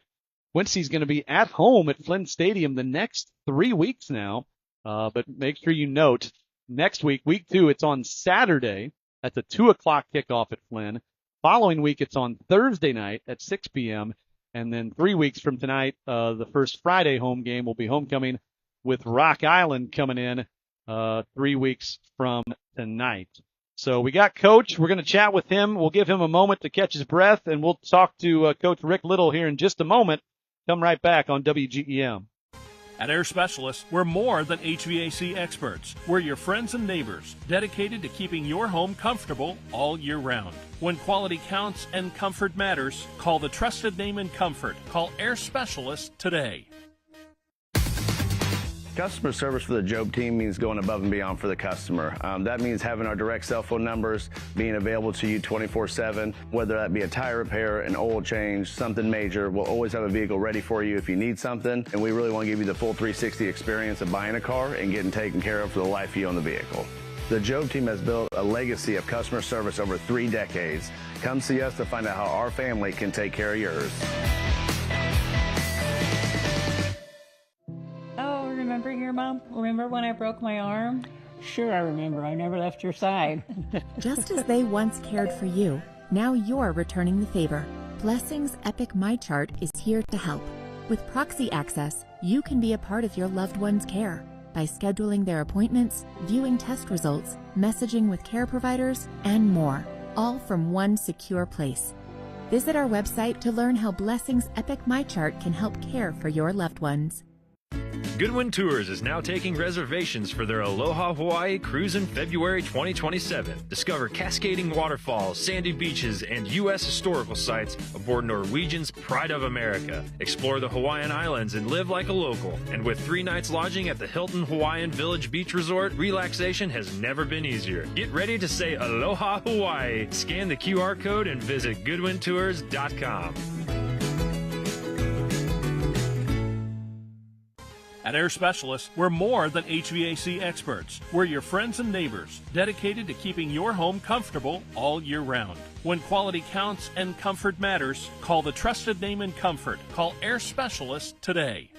Quincy's going to be at home at Flynn Stadium the next 3 weeks now. But make sure you note, next week, week 2, it's on Saturday at the 2 o'clock kickoff at Flynn. Following week, it's on Thursday night at 6 p.m. And then 3 weeks from tonight, the first Friday home game will be homecoming with Rock Island coming in 3 weeks from tonight. So we got Coach. We're going to chat with him. We'll give him a moment to catch his breath, and we'll talk to Coach Rick Little here in just a moment. Come right back on WGEM. At Air Specialists, we're more than HVAC experts. We're your friends and neighbors, dedicated to keeping your home comfortable all year round. When quality counts and comfort matters, call the trusted name in comfort. Call Air Specialists today. Customer service for the Job team means going above and beyond for the customer. That means having our direct cell phone numbers, being available to you 24/7, whether that be a tire repair, an oil change, something major. We'll always have a vehicle ready for you if you need something, and we really want to give you the full 360 experience of buying a car and getting taken care of for the life you own the vehicle. The Job team has built a legacy of customer service over 3 decades. Come see us to find out how our family can take care of yours. Remember here, Mom? Remember when I broke my arm? Sure, I remember. I never left your side. Just as they once cared for you, now you're returning the favor. Blessings Epic My Chart is here to help. With Proxy Access, you can be a part of your loved one's care by scheduling their appointments, viewing test results, messaging with care providers, and more, all from one secure place. Visit our website to learn how Blessings Epic My Chart can help care for your loved ones. Goodwin Tours is now taking reservations for their Aloha Hawaii cruise in February 2027. Discover cascading waterfalls, sandy beaches, and U.S. historical sites aboard Norwegian's Pride of America. Explore the Hawaiian Islands and live like a local. And with 3 nights lodging at the Hilton Hawaiian Village Beach Resort, relaxation has never been easier. Get ready to say Aloha Hawaii. Scan the QR code and visit goodwintours.com. At Air Specialists, we're more than HVAC experts. We're your friends and neighbors, dedicated to keeping your home comfortable all year round. When quality counts and comfort matters, call the trusted name in comfort. Call Air Specialists today.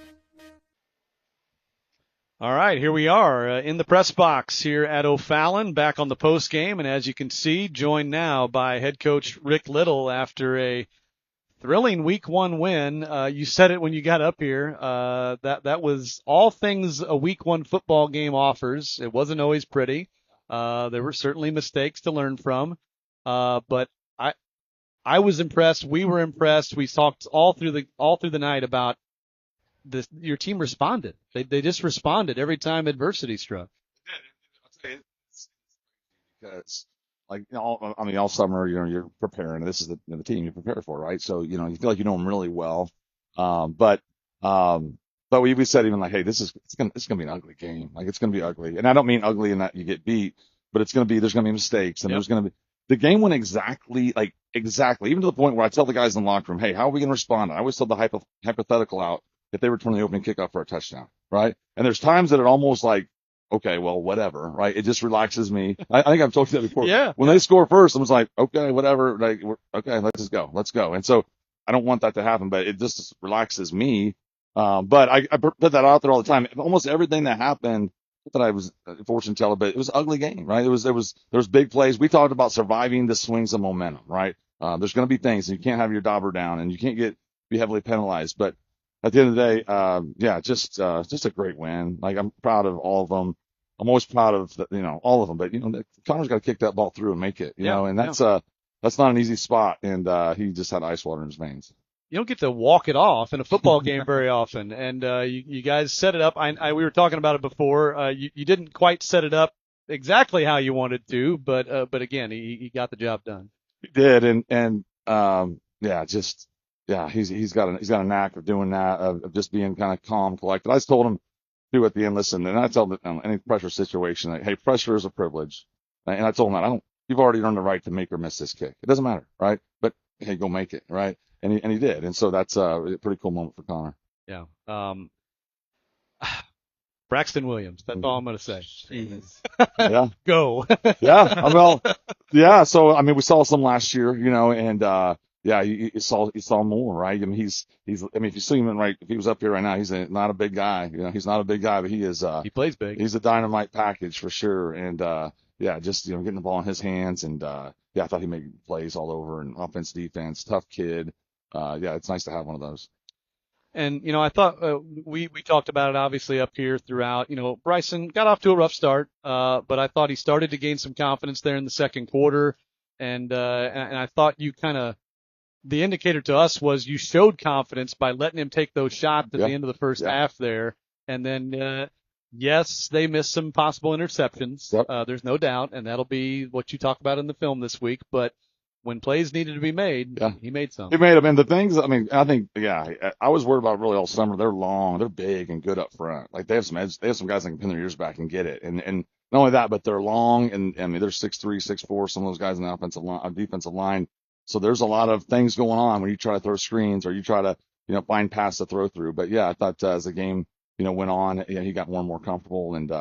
All right, here we are in the press box here at O'Fallon, back on the post game, and as you can see, joined now by head coach Rick Little after a thrilling week 1 win. You said it when you got up here. That was all things a week 1 football game offers. It wasn't always pretty. There were certainly mistakes to learn from. But I was impressed. We were impressed. We talked all through the night about this. Your team responded. They just responded every time adversity struck. I'll tell you, because all summer, you're preparing. This is the team you prepare for, right? So, you feel like you know them really well. But we said even like, hey, it's going to be an ugly game. Like, it's going to be ugly. And I don't mean ugly in that you get beat, but there's going to be mistakes, and there's going to be, the game went exactly, even to the point where I tell the guys in the locker room, hey, how are we going to respond? I always tell the hypothetical out if they return the opening kickoff for a touchdown, right? And there's times that it almost like, okay, well, whatever, right? It just relaxes me. I think I've told you that before. Yeah. When they score first, I was like, okay, whatever. Like, okay, let's go. And so I don't want that to happen, but it just relaxes me. But I put that out there all the time. Almost everything that happened that I was fortunate to tell, but it was an ugly game, right? There was big plays. We talked about surviving the swings of momentum, right? There's going to be things, and you can't have your dauber down, and you can't be heavily penalized. But at the end of the day, just a great win. Like, I'm proud of all of them. I'm always proud of all of them. But Connor's got to kick that ball through and make it. You know, and that's not an easy spot. And he just had ice water in his veins. You don't get to walk it off in a football game very often. And you guys set it up. We were talking about it before. You didn't quite set it up exactly how you wanted to, but again, he got the job done. He did, he's got a knack of doing that, of just being kind of calm, collected. I just told him too at the end, listen, and I tell them any pressure situation, that, hey, pressure is a privilege, and I told him that you've already earned the right to make or miss this kick. It doesn't matter, right? But hey, go make it, right? And he did, and so that's a pretty cool moment for Connor. Yeah. Braxton Williams. That's all I'm going to say. Yeah. Go. Yeah. Well, yeah. So, I mean, we saw some last year, and, yeah, you saw more, right? I mean, if you see him if he was up here right now, he's not a big guy. He's not a big guy, but he plays big. He's a dynamite package for sure. And, yeah, just, getting the ball in his hands. And, yeah, I thought he made plays all over, and offense, defense, tough kid. Yeah, it's nice to have one of those. And, I thought we talked about it obviously up here throughout. Bryson got off to a rough start, but I thought he started to gain some confidence there in the second quarter. And I thought the indicator to us was you showed confidence by letting him take those shots at the end of the first half there. And then, yes, they missed some possible interceptions. There's no doubt. And that'll be what you talk about in the film this week. But when plays needed to be made, he made some. He made them. And the things, I mean, I think, I was worried about really all summer. They're long, they're big and good up front. Like they have some guys that can pin their ears back and get it. And not only that, but they're long and I mean, they're 6'3", 6'4", some of those guys in the defensive line. So there's a lot of things going on when you try to throw screens or you try to, find paths to throw through. But yeah, I thought as the game, went on, he got more and more comfortable and,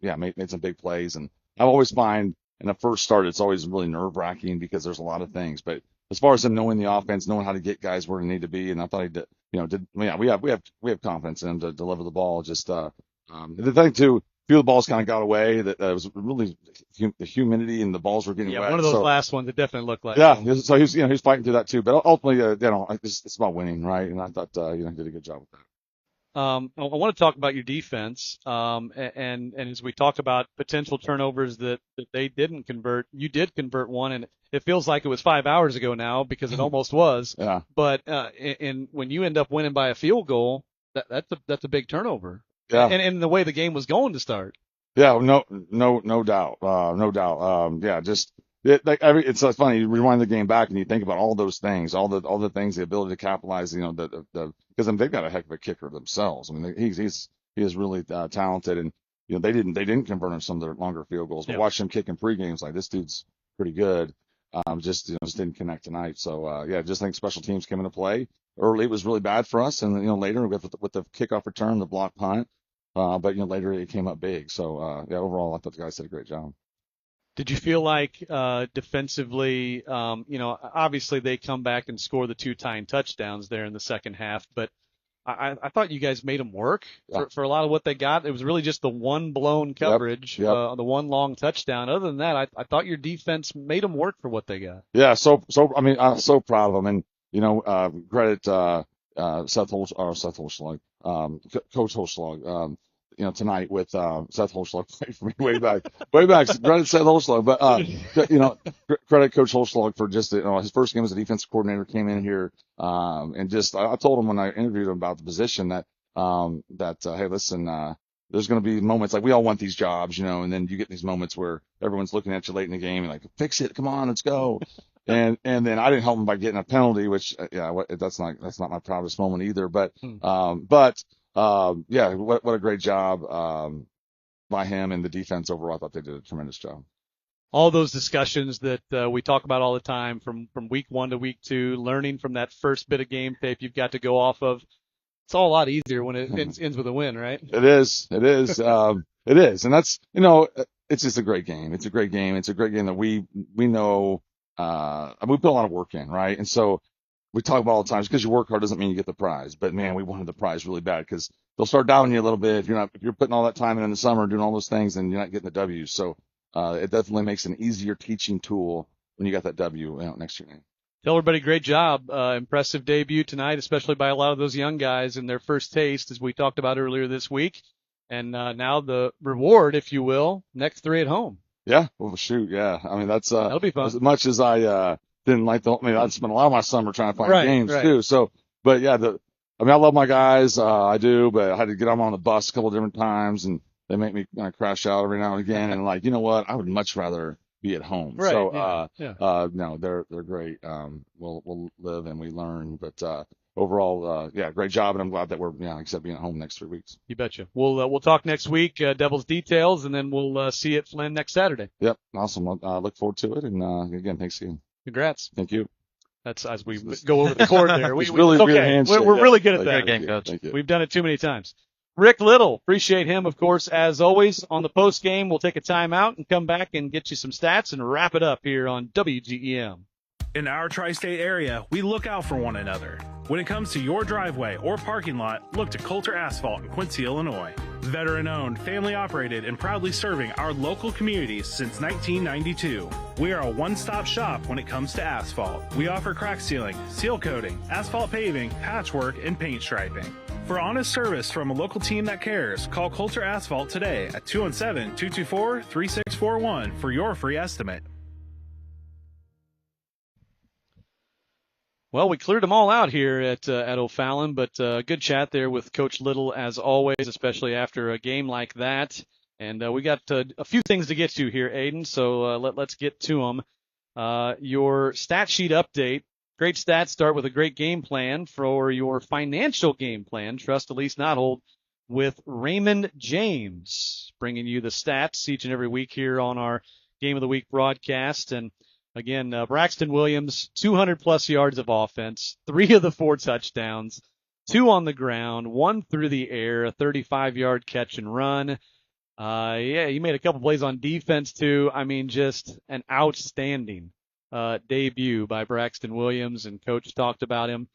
made some big plays. And I always find, in the first start, it's always really nerve-wracking because there's a lot of things. But as far as him knowing the offense, knowing how to get guys where they need to be, and I thought he did. We have confidence in him to deliver the ball. Just the thing too, a few of the balls kind of got away. That was really the humidity and the balls were getting wet. Yeah, one of those last ones, it definitely looked like. Yeah, so he's fighting through that too. But ultimately, it's about winning, right? And I thought he did a good job with that. I want to talk about your defense, and as we talk about potential turnovers that they didn't convert, you did convert one, and it feels like it was 5 hours ago now because it almost was. Yeah. But when you end up winning by a field goal, that's a big turnover. Yeah. And the way the game was going to start. Yeah. No doubt. No doubt. Yeah. Just. It's funny. You rewind the game back and you think about all those things, all the things, the ability to capitalize. Because they've got a heck of a kicker themselves. I mean, he is really talented, and they didn't convert on some of their longer field goals. But watch him kick in pre-games, like this dude's pretty good. Just didn't connect tonight. So just think special teams came into play early. It was really bad for us, and later with the kickoff return, the block punt. But later it came up big. So overall, I thought the guys did a great job. Did you feel like defensively, obviously they come back and score the 2 tying touchdowns there in the second half, but I thought you guys made them work for a lot of what they got. It was really just the one blown coverage, the one long touchdown. Other than that, I thought your defense made them work for what they got. Yeah, I mean, I'm so proud of them, and credit Seth Holschlag, Coach Holschlag. Tonight with Seth Holschlag played for me way back. Credit Seth Holschlag, but credit Coach Holschlag for just his first game as a defensive coordinator. Came in here and just I told him when I interviewed him about the position that hey, listen, there's going to be moments like we all want these jobs, and then you get these moments where everyone's looking at you late in the game and like, fix it, come on, let's go. And then I didn't help him by getting a penalty, which that's not my proudest moment either. But what a great job by him and the defense overall. I thought they did a tremendous job. All those discussions that we talk about all the time from week 1 to week 2, learning from that first bit of game tape you've got to go off of. It's all a lot easier when it ends with a win, right? It is. It is. It is. And that's, it's just a great game. It's a great game. It's a great game that we know, we put a lot of work in, right? And so, we talk about all the time, because you work hard doesn't mean you get the prize. But man, we wanted the prize really bad because they'll start doubting you a little bit if you're putting all that time in the summer doing all those things and you're not getting the W. So it definitely makes an easier teaching tool when you got that W next year. Tell everybody, great job, impressive debut tonight, especially by a lot of those young guys in their first taste, as we talked about earlier this week. And now the reward, if you will, next 3 at home. Yeah, well, shoot, yeah. I mean, that'll be fun. As much as I didn't like I spent a lot of my summer trying to find games too. So, but yeah, I love my guys. I do, but I had to get them on the bus a couple of different times and they make me crash out every now and again. And you know what? I would much rather be at home. Right. So, no, they're great. We'll live and we learn, but, overall, great job. And I'm glad that we're, like I said, being at home next 3 weeks. You betcha. We'll talk next week, Devil's details, and then we'll see you at Flynn next Saturday. Yep. Awesome. I look forward to it. And, again, thanks again. Congrats. Thank you. That's as we go over the court there. We're really good at that. that. Great game, Coach. Thank you. We've done it too many times. Rick Little. Appreciate him, of course, as always. On the post game, we'll take a timeout and come back and get you some stats and wrap it up here on WGEM. In our tri-state area, we look out for one another. When it comes to your driveway or parking lot, look to Coulter Asphalt in Quincy, Illinois. Veteran-owned, family-operated, and proudly serving our local communities since 1992. We are a one-stop shop when it comes to asphalt. We offer crack sealing, seal coating, asphalt paving, patchwork, and paint striping. For honest service from a local team that cares, call Coulter Asphalt today at 217-224-3641 for your free estimate. Well, we cleared them all out here at O'Fallon, but good chat there with Coach Little as always, especially after a game like that. And we got a few things to get to here, Aiden, so let's get to them. Your stat sheet update. Great stats start with a great game plan for your financial game plan. Trust Elise Nothold with Raymond James, bringing you the stats each and every week here on our Game of the Week broadcast. And again, Braxton Williams, 200-plus yards of offense, 3 of the 4 touchdowns, 2 on the ground, 1 through the air, a 35-yard catch and run. He made a couple plays on defense, too. I mean, just an outstanding debut by Braxton Williams, and Coach talked about him.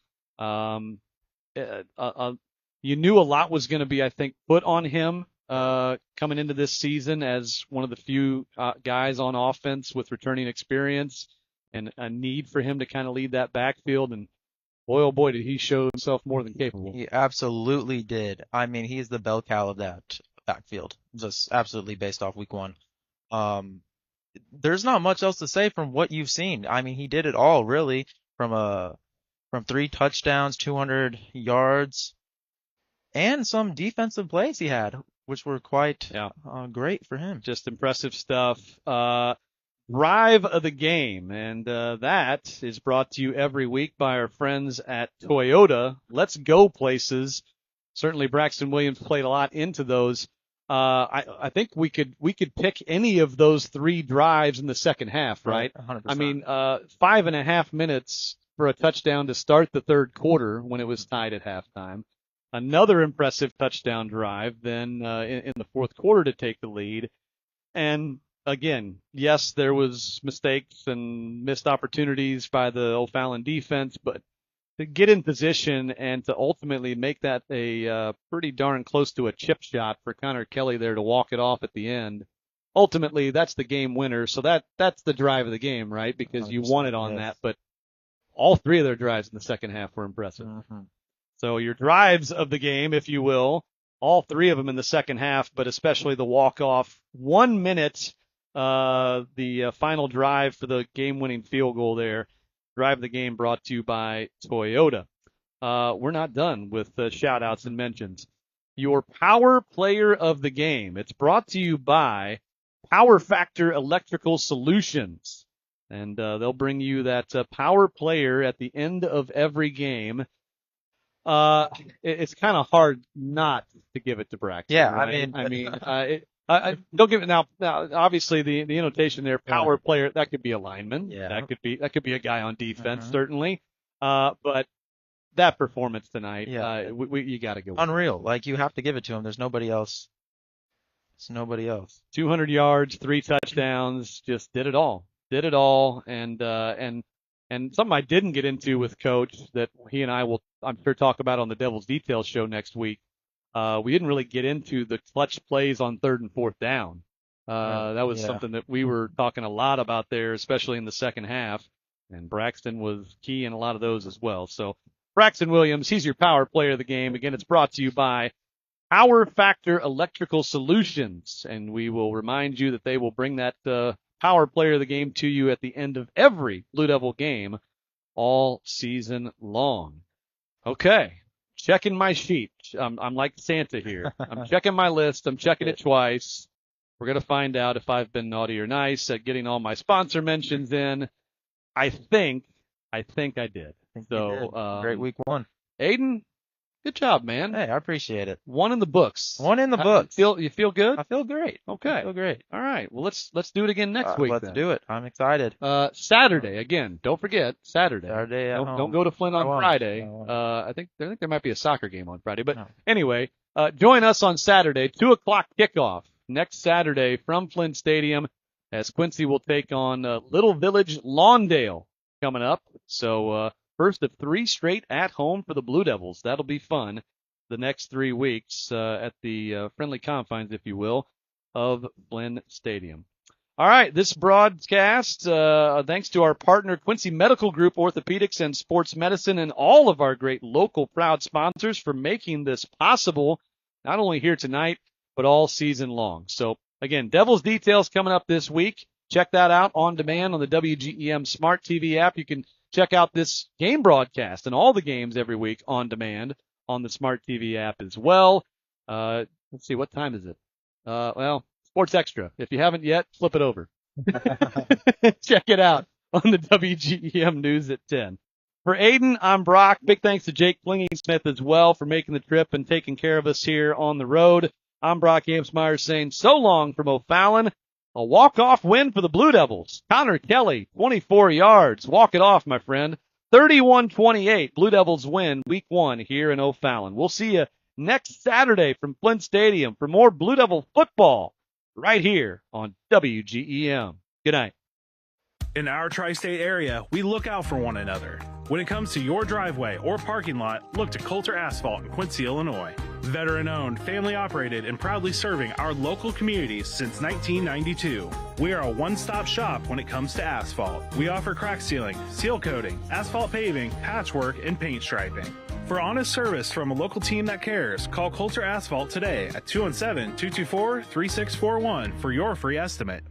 You knew a lot was going to be, I think, put on him coming into this season as one of the few guys on offense with returning experience and a need for him to kind of lead that backfield. And boy, oh boy, did he show himself more than capable. He absolutely did. I mean, he's the bell cow of that backfield, just absolutely based off week 1. There's not much else to say from what you've seen. I mean, he did it all really from 3 touchdowns, 200 yards, and some defensive plays he had, which were quite great for him. Just impressive stuff. Drive of the game, and that is brought to you every week by our friends at Toyota. Let's go places. Certainly Braxton Williams played a lot into those. I think we could pick any of those 3 drives in the second half, right? 100%. I mean, 5.5 minutes for a touchdown to start the third quarter when it was tied at halftime. Another impressive touchdown drive then in the fourth quarter to take the lead. And again, yes, there was mistakes and missed opportunities by the O'Fallon defense, but to get in position and to ultimately make that a pretty darn close to a chip shot for Connor Kelly there to walk it off at the end, ultimately that's the game winner. So that's the drive of the game, right? Because you won it on that. But all 3 of their drives in the second half were impressive. Mm-hmm. So your drives of the game, if you will, all 3 of them in the second half, but especially the walk-off 1 minute, the final drive for the game-winning field goal there. Drive of the game brought to you by Toyota. We're not done with shout-outs and mentions. Your Power Player of the Game. It's brought to you by Power Factor Electrical Solutions. And they'll bring you that Power Player at the end of every game. It's kind of hard not to give it to Braxton. Yeah, right? Don't give it now. Obviously, the annotation there, power player, that could be a lineman. Yeah. That could be a guy on defense, certainly. But that performance tonight, you got to go. Unreal. Like, you have to give it to him. There's nobody else. 200 yards, 3 touchdowns, just did it all. And something I didn't get into with Coach that he and I will, I'm sure, talk about on the Devil's Details show next week. We didn't really get into the clutch plays on 3rd and 4th down. That was something that we were talking a lot about there, especially in the second half. And Braxton was key in a lot of those as well. So Braxton Williams, he's your Power Player of the game. Again, it's brought to you by Power Factor Electrical Solutions. And we will remind you that they will bring that Power Player of the game to you at the end of every Blue Devil game all season long. Okay. Checking my sheet. I'm like Santa here. I'm checking my list. I'm checking it twice. We're going to find out if I've been naughty or nice at getting all my sponsor mentions in. I think I did. So, did. Great week 1. Aiden, Good job, man. Hey, I appreciate it. One in the books. One in the books. You feel good? I feel great. Okay. I feel great. All right. Well, let's do it again next week. Let's then. do it. I'm excited. Saturday again. Don't forget Saturday. Don't go to Flint on Friday. I think there might be a soccer game on Friday. But anyway, join us on Saturday, 2:00 kickoff next Saturday from Flint Stadium, as Quincy will take on Little Village Lawndale coming up. So first of 3 straight at home for the Blue Devils. That'll be fun. The next 3 weeks at the friendly confines, if you will, of Flynn Stadium. All right, this broadcast, thanks to our partner, Quincy Medical Group, Orthopedics and Sports Medicine, and all of our great local proud sponsors for making this possible, not only here tonight, but all season long. So, again, Devil's Details coming up this week. Check that out on demand on the WGEM Smart TV app. You can check out this game broadcast and all the games every week on demand on the Smart TV app as well. Let's see, what time is it? Well, Sports Extra. If you haven't yet, flip it over. Check it out on the WGEM News at 10. For Aiden, I'm Brock. Big thanks to Jake Klingingsmith as well for making the trip and taking care of us here on the road. I'm Brock Amsmeyer saying so long from O'Fallon. A walk-off win for the Blue Devils. Connor Kelly, 24 yards. Walk it off, my friend. 31-28. Blue Devils win week 1 here in O'Fallon. We'll see you next Saturday from Flint Stadium for more Blue Devil football right here on WGEM. Good night. In our tri-state area, we look out for one another. When it comes to your driveway or parking lot, look to Coulter Asphalt in Quincy, Illinois. Veteran-owned, family-operated, and proudly serving our local communities since 1992. We are a one-stop shop when it comes to asphalt. We offer crack sealing, seal coating, asphalt paving, patchwork, and paint striping. For honest service from a local team that cares, call Coulter Asphalt today at 217-224-3641 for your free estimate.